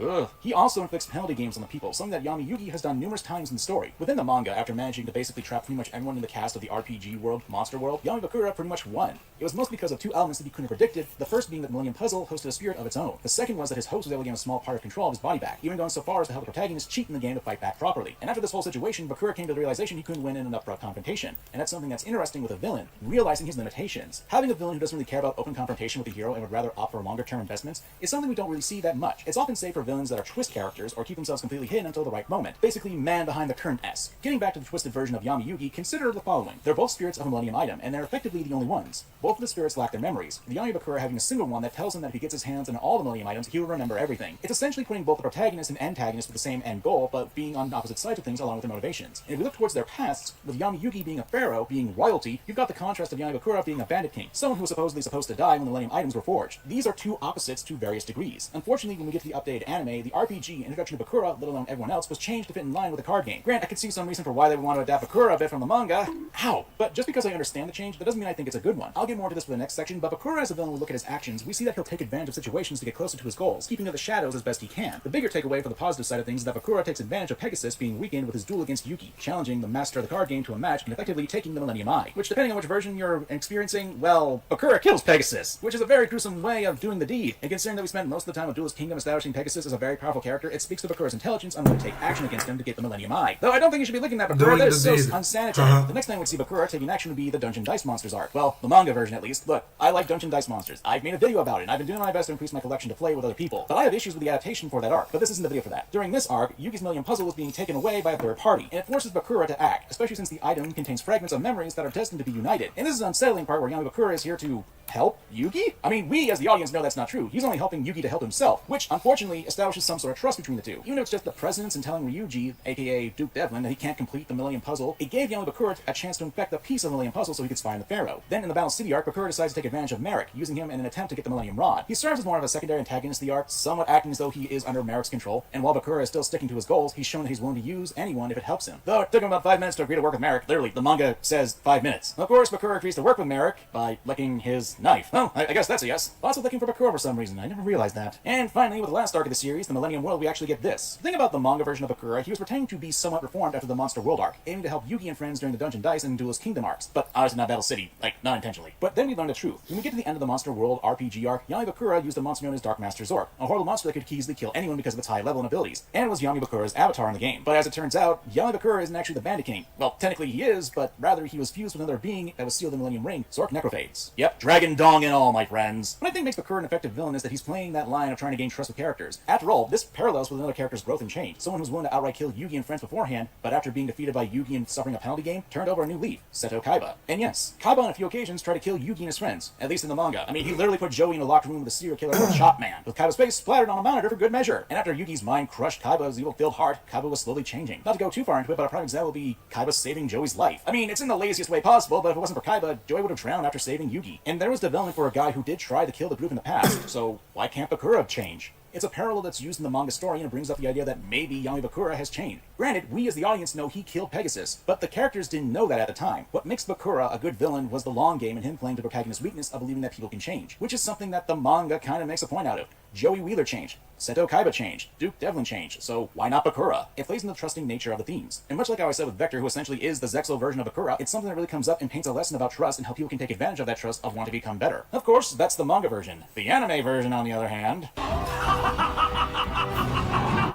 S17: he also inflicts penalty games on the people, something that Yami Yugi has done numerous times in the story. Within the manga, after managing to basically trap pretty much everyone in the cast of the RPG world, Monster World, Yami Bakura pretty much won. It was mostly because of two elements that he couldn't have predicted, the first being that the Millennium Puzzle hosted a spirit of its own. The second was that his host was able to gain a small part of control of his body back, even going so far as to help the protagonist cheat in the game to fight back properly. And after this whole situation, Bakura came to the realization he couldn't win in an upfront confrontation, and that's something that's interesting with a villain, realizing his limitations. Having a villain who doesn't really care about open confrontation with the hero and would rather opt for longer-term investments is something we don't really see that much. It's often safe for villains that are twist characters or keep themselves completely hidden until the right moment. Basically, man behind the curtain-esque. Getting back to the twisted version of Yami Yugi, consider the following. They're both spirits of a Millennium item, and they're effectively the only ones. Both of the spirits lack their memories, the Yami Bakura having a single one that tells him that if he gets his hands on all the Millennium items, he will remember everything. It's essentially putting both the protagonist and antagonist with the same end goal, but being on opposite sides of things along with their motivations. And if we look towards their pasts, with Yami Yugi being a pharaoh, being royalty, you've got the contrast of Yami Bakura being a bandit king, someone who was supposedly supposed to die when the Millennium items were forged. These are two opposites to various degrees. Unfortunately, when we get to the updated anime, the RPG introduction of Bakura, let alone everyone else, was changed to fit in line with the card game. Grant, I could see some reason for why they would want to adapt Bakura a bit from the manga. Ow! But just because I understand the change, that doesn't mean I think it's a good one. I'll get more into this for the next section, but Bakura as a villain, we look at his actions, we see that he'll take advantage of situations to get closer to his goals, keeping to the shadows as best he can. The bigger takeaway for the positive side of things is that Bakura takes advantage of Pegasus being weakened with his duel against Yuki, challenging the master of the card game to a match and effectively taking the Millennium Eye. Which, depending on which version you're experiencing, well, Bakura kills Pegasus, which is a very gruesome way of doing the deed. And considering that we spent most of the time with Duelist Kingdom establishing Pegasus as a very powerful character, it speaks to Bakura's intelligence on when to take action against him to get the Millennium Eye. Though I don't think you should be looking at Bakura, that is so unsanitary. The next time we'd see Bakura taking action would be the Dungeon Dice Monsters arc. Well, the manga version at least. Look, I like Dungeon Dice Monsters. I've made a video about it, and I've been doing my best to increase my collection to play with other people. But I have issues with the adaptation for that arc, but this isn't the video for that. During this arc, Yugi's Millennium Puzzle is being taken away by a third party, and it forces Bakura to act, especially since the item contains fragments of memories that are destined to be united. And this is an unsettling part where Yami Bakura is here to help Yugi? I mean, we as the audience know that's not true. He's only helping Yugi to help himself, which unfortunately establishes some sort of trust between the two. Even though it's just the presence and telling Ryuji, aka Duke Devlin, that he can't complete the Millennium Puzzle, it gave Yami Bakura a chance to infect a piece of the Millennium Puzzle so he could spy on the Pharaoh. Then in the Battle City arc, Bakura decides to take advantage of Merrick, using him in an attempt to get the Millennium Rod. He serves as more of a secondary antagonist of the arc, somewhat acting as though he is under Merrick's control, and while Bakura is still sticking to his goals, he's shown that he's willing to use anyone if it helps him. Though it took him about 5 minutes to agree to work with Merrick. Literally, the manga says 5 minutes. Of course, Bakura agrees to work with Merrick by licking his knife. Well, I guess that's a yes. Lots of looking for Bakura for some reason. I never realized that. And finally, with the last arc of the series, the Millennium World, we actually get this. The thing about the manga version of Bakura, he was pretending to be somewhat reformed after the Monster World arc, aiming to help Yugi and friends during the Dungeon Dice and Duelist Kingdom arcs. But obviously not Battle City, not intentionally. But then we learn the truth. When we get to the end of the Monster World RPG arc, Yami Bakura used a monster known as Dark Master Zork, a horrible monster that could easily kill anyone because of its high level and abilities, and it was Yami Bakura's avatar in the game. But as it turns out, Yami Bakura isn't actually the Bandit King. Well, technically he is, but rather he was fused with another being that was sealed in the Millennium Ring, Zork Necrophades. Yep, dragon dong and all, my friends. What I think makes Bakura an effective villain is that he's playing that line of trying to gain trust with characters. After all, this parallels with another character's growth and change. Someone who's willing to outright kill Yugi and friends beforehand, but after being defeated by Yugi and suffering a penalty game, turned over a new leaf, Seto Kaiba. And yes, Kaiba on a few occasions tried to kill Yugi and his friends, at least in the manga. I mean, he literally put Joey in a locked room with a serial killer called Chop Man, with Kaiba's face splattered on a monitor for good measure. And after Yugi's mind crushed Kaiba's evil-filled heart, Kaiba was slowly changing. Not to go too far into it, but a prime example would be Kaiba saving Joey's life. I mean, it's in the laziest way possible, but if it wasn't for Kaiba, Joey would have drowned after saving Yugi. And there was development for a guy who did try to kill the group in the past, so why can't Bakura change? It's a parallel that's used in the manga story, and it brings up the idea that maybe Yami Bakura has changed. Granted, we as the audience know he killed Pegasus, but the characters didn't know that at the time. What makes Bakura a good villain was the long game and him playing to the protagonist's weakness of believing that people can change, which is something that the manga kind of makes a point out of. Joey Wheeler changed, Seto Kaiba changed, Duke Devlin changed, so why not Bakura? It plays into the trusting nature of the themes. And much like how I said with Vector, who essentially is the Zexo version of Bakura, it's something that really comes up and paints a lesson about trust and how people can take advantage of that trust of wanting to become better. Of course, that's the manga version. The anime version, on the other hand...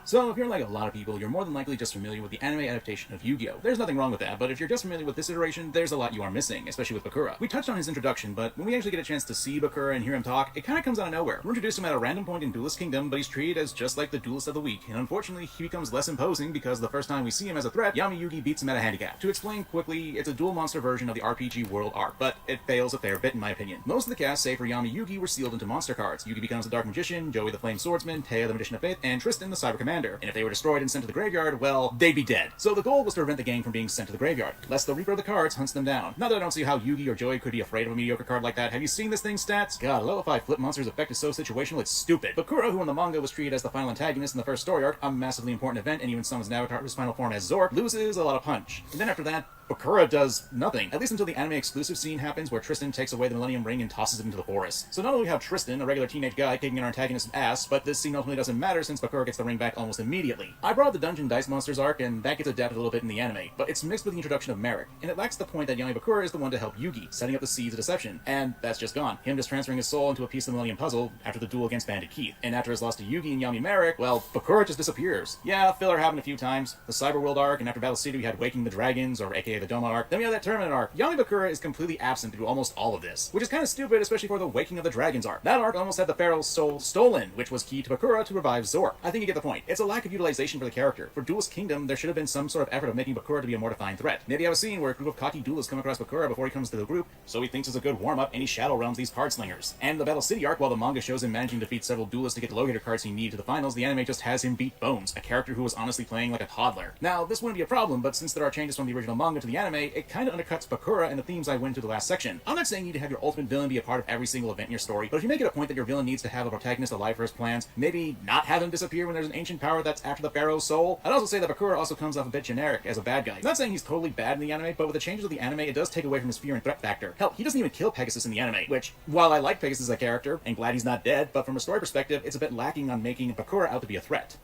S17: So if you're like a lot of people, you're more than likely just familiar with the anime adaptation of Yu-Gi-Oh! There's nothing wrong with that, but if you're just familiar with this iteration, there's a lot you are missing, especially with Bakura. We touched on his introduction, but when we actually get a chance to see Bakura and hear him talk, it kind of comes out of nowhere. We're introduced to him at a random point in Duelist Kingdom, but he's treated as just like the Duelist of the Week, and unfortunately, he becomes less imposing because the first time we see him as a threat, Yami Yugi beats him at a handicap. To explain quickly, it's a dual monster version of the RPG World arc, but it fails a fair bit in my opinion. Most of the cast, save for Yami Yugi, were sealed into monster cards. Yugi becomes the Dark Magician, Joey the Flame Swordsman, Taya the Magician of Faith, and Tristan the Cyber Commander. And if they were destroyed and sent to the graveyard, well, they'd be dead. So the goal was to prevent the gang from being sent to the graveyard, lest the Reaper of the Cards hunts them down. Not that I don't see how Yugi or Joey could be afraid of a mediocre card like that. Have you seen this thing's stats? God, Lelify Flip Monster's effect is so situational, it's stupid. Bakura, who in the manga was treated as the final antagonist in the first story arc, a massively important event, and even summons an avatar whose final form as Zork, loses a lot of punch. And then after that, Bakura does nothing, at least until the anime exclusive scene happens where Tristan takes away the Millennium Ring and tosses it into the forest. So not only have Tristan, a regular teenage guy, kicking our antagonist's ass, but this scene ultimately doesn't matter since Bakura gets the ring back almost immediately. I brought up the Dungeon Dice Monsters arc, and that gets adapted a little bit in the anime, but it's mixed with the introduction of Merrick, and it lacks the point that Yami Bakura is the one to help Yugi, setting up the seeds of deception, and that's just gone. Him just transferring his soul into a piece of the Millennium Puzzle after the duel against Bandit Keith. And after his loss to Yugi and Yami Merrick, well, Bakura just disappears. Yeah, filler happened a few times. The Cyber World arc, and after Battle City we had Waking the Dragons, or aka the Doma arc. Then we had that tournament arc. Yami Bakura is completely absent through almost all of this, which is kind of stupid, especially for the Waking of the Dragons arc. That arc almost had the Pharaoh's soul stolen, which was key to Bakura to revive Zork. I think you get the point. It's a lack of utilization for the character. For Duelist Kingdom, there should have been some sort of effort of making Bakura to be a more defined threat. Maybe have a scene where a group of cocky duelists come across Bakura before he comes to the group, so he thinks it's a good warm-up and he shadow realms these card slingers. And the Battle City arc, while the manga shows him managing to defeat several duelists to get the locator cards he needed to the finals, the anime just has him beat Bones, a character who was honestly playing like a toddler. Now, this wouldn't be a problem, but since there are changes from the original manga to the anime, it kind of undercuts Bakura and the themes I went into the last section. I'm not saying you need to have your ultimate villain be a part of every single event in your story, but if you make it a point that your villain needs to have a protagonist alive for his plans, maybe not have him disappear when there's an ancient power that's after the Pharaoh's soul. I'd also say that Bakura also comes off a bit generic as a bad guy. I'm not saying he's totally bad in the anime, but with the changes of the anime, it does take away from his fear and threat factor. Hell, he doesn't even kill Pegasus in the anime, which, while I like Pegasus as a character, and glad he's not dead, but from a story perspective, it's a bit lacking on making Bakura out to be a threat.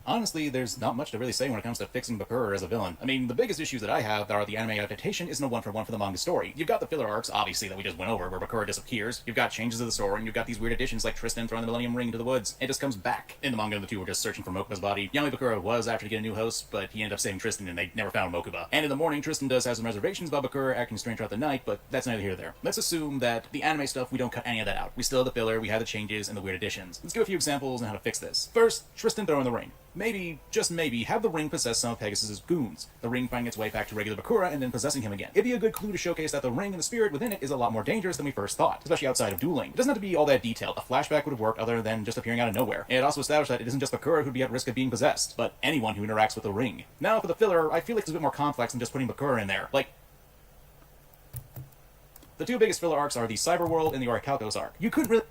S17: Honestly, there's not much to really say when it comes to fixing Bakura as a villain. I mean, the biggest issues that I have that are the anime adaptation isn't a one-for-one for the manga story. You've got the filler arcs, obviously, that we just went over, where Bakura disappears. You've got changes of the story, and you've got these weird additions like Tristan throwing the Millennium Ring into the woods. It just comes back. In the manga, the two were just searching for Mokuba's body. Yami Bakura was after to get a new host, but he ended up saving Tristan, and they never found Mokuba. And in the morning, Tristan does have some reservations about Bakura acting strange throughout the night, but that's neither here nor there. Let's assume that the anime stuff, we don't cut any of that out. We still have the filler, we have the changes, and the weird additions. Let's give a few examples on how to fix this. First, Tristan throwing the ring. Maybe, just maybe, have the ring possess some of Pegasus's goons. The ring finding its way back to regular Bakura and then possessing him again. It'd be a good clue to showcase that the ring and the spirit within it is a lot more dangerous than we first thought, especially outside of dueling. It doesn't have to be all that detailed. A flashback would have worked other than just appearing out of nowhere. And it also established that it isn't just Bakura who'd be at risk of being possessed, but anyone who interacts with the ring. Now for the filler, I feel like it's a bit more complex than just putting Bakura in there. Like, the two biggest filler arcs are the Cyber World and the Orichalcos arc. You couldn't really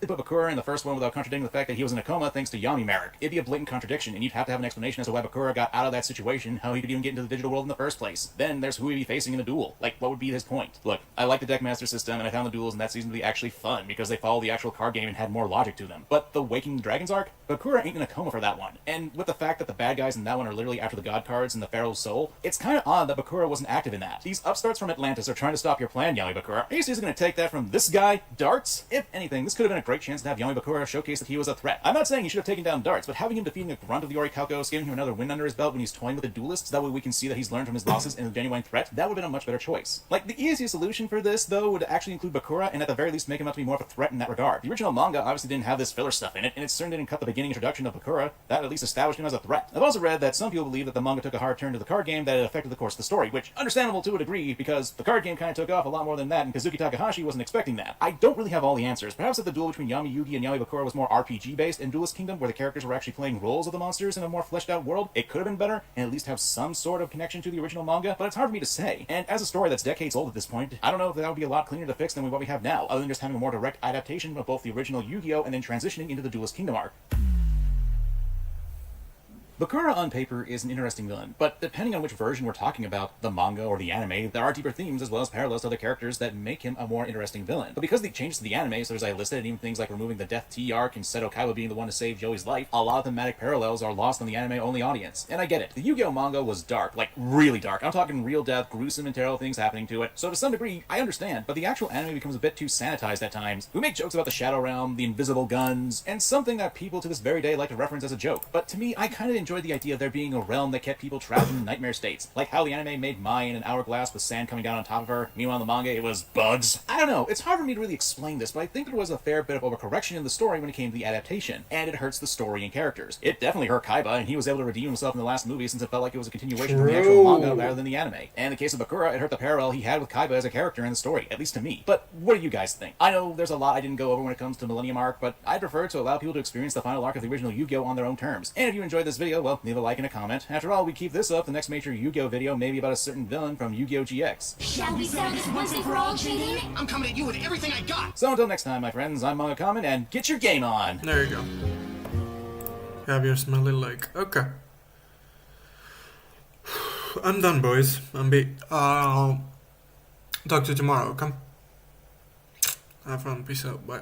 S17: put Bakura in the first one without contradicting the fact that he was in a coma thanks to Yami Merrick. It'd be a blatant contradiction, and you'd have to have an explanation as to why Bakura got out of that situation, how he could even get into the digital world in the first place. Then there's who he'd be facing in the duel. Like, what would be his point? Look, I like the Deckmaster system, and I found the duels in that season to be actually fun, because they follow the actual card game and had more logic to them. But the Waking the Dragons arc? Bakura ain't in a coma for that one. And with the fact that the bad guys in that one are literally after the god cards and the Pharaoh's soul, it's kind of odd that Bakura wasn't active in that. These upstarts from Atlantis are trying to stop your plan, Yami Bakura. Are you seriously going to take that from this guy, Darts? If anything, this could have been a great chance to have Yami Bakura showcase that he was a threat. I'm not saying he should have taken down Darts, but having him defeating the grunt of the Orichalcos, giving him another win under his belt when he's toying with the duelists, that way we can see that he's learned from his losses and is a genuine threat, that would have been a much better choice. Like, the easiest solution for this, though, would actually include Bakura, and at the very least make him out to be more of a threat in that regard. The original manga obviously didn't have this filler stuff in it, and it certainly didn't cut the beginning introduction of Bakura. That at least established him as a threat. I've also read that some people believe that the manga took a hard turn to the card game that it affected the course of the story, which, understandable to a degree, because the card game kind of took off a lot more than that, and Kazuki Takahashi wasn't expecting that. I don't really have all the answers. Perhaps if the duel between Yami Yugi and Yami Bakura was more RPG-based in Duelist Kingdom, where the characters were actually playing roles of the monsters in a more fleshed-out world, it could have been better, and at least have some sort of connection to the original manga, but it's hard for me to say. And as a story that's decades old at this point, I don't know if that would be a lot cleaner to fix than what we have now, other than just having a more direct adaptation of both the original Yu-Gi-Oh! And then transitioning into the Duelist Kingdom arc. Bakura on paper is an interesting villain, but depending on which version we're talking about, the manga or the anime, there are deeper themes as well as parallels to other characters that make him a more interesting villain. But because of the changes to the anime, so as I listed, and even things like removing the Death Tea arc and Seto Kaiba being the one to save Joey's life, a lot of thematic parallels are lost on the anime-only audience. And I get it. The Yu-Gi-Oh! Manga was dark, like really dark. I'm talking real death, gruesome and terrible things happening to it. So to some degree, I understand, but the actual anime becomes a bit too sanitized at times. We make jokes about the Shadow Realm, the invisible guns, and something that people to this very day like to reference as a joke. But to me, I kind of enjoyed the idea of there being a realm that kept people trapped in nightmare states. Like how the anime made Mai in an hourglass with sand coming down on top of her. Meanwhile, in the manga, it was bugs. I don't know. It's hard for me to really explain this, but I think there was a fair bit of overcorrection in the story when it came to the adaptation. And it hurts the story and characters. It definitely hurt Kaiba, and he was able to redeem himself in the last movie since it felt like it was a continuation from the actual manga rather than the anime. And in the case of Bakura, it hurt the parallel he had with Kaiba as a character in the story, at least to me. But what do you guys think? I know there's a lot I didn't go over when it comes to Millennium Arc, but I prefer to allow people to experience the final arc of the original Yu-Gi-Oh! On their own terms. And if you enjoyed this video, well, leave a like and a comment. After all, we keep this up, the next major Yu-Gi-Oh! Video may be about a certain villain from Yu-Gi-Oh! GX.
S16: Shall we settle this once and for all, chillin?
S13: I'm coming at you with everything I got.
S17: So until next time, my friends, I'm Manga Common, and get your game on!
S1: There you go. Have your smelly leg. Okay. I'm done, boys. I'm beat. I'll talk to you tomorrow, okay? Have fun. Peace out. Bye.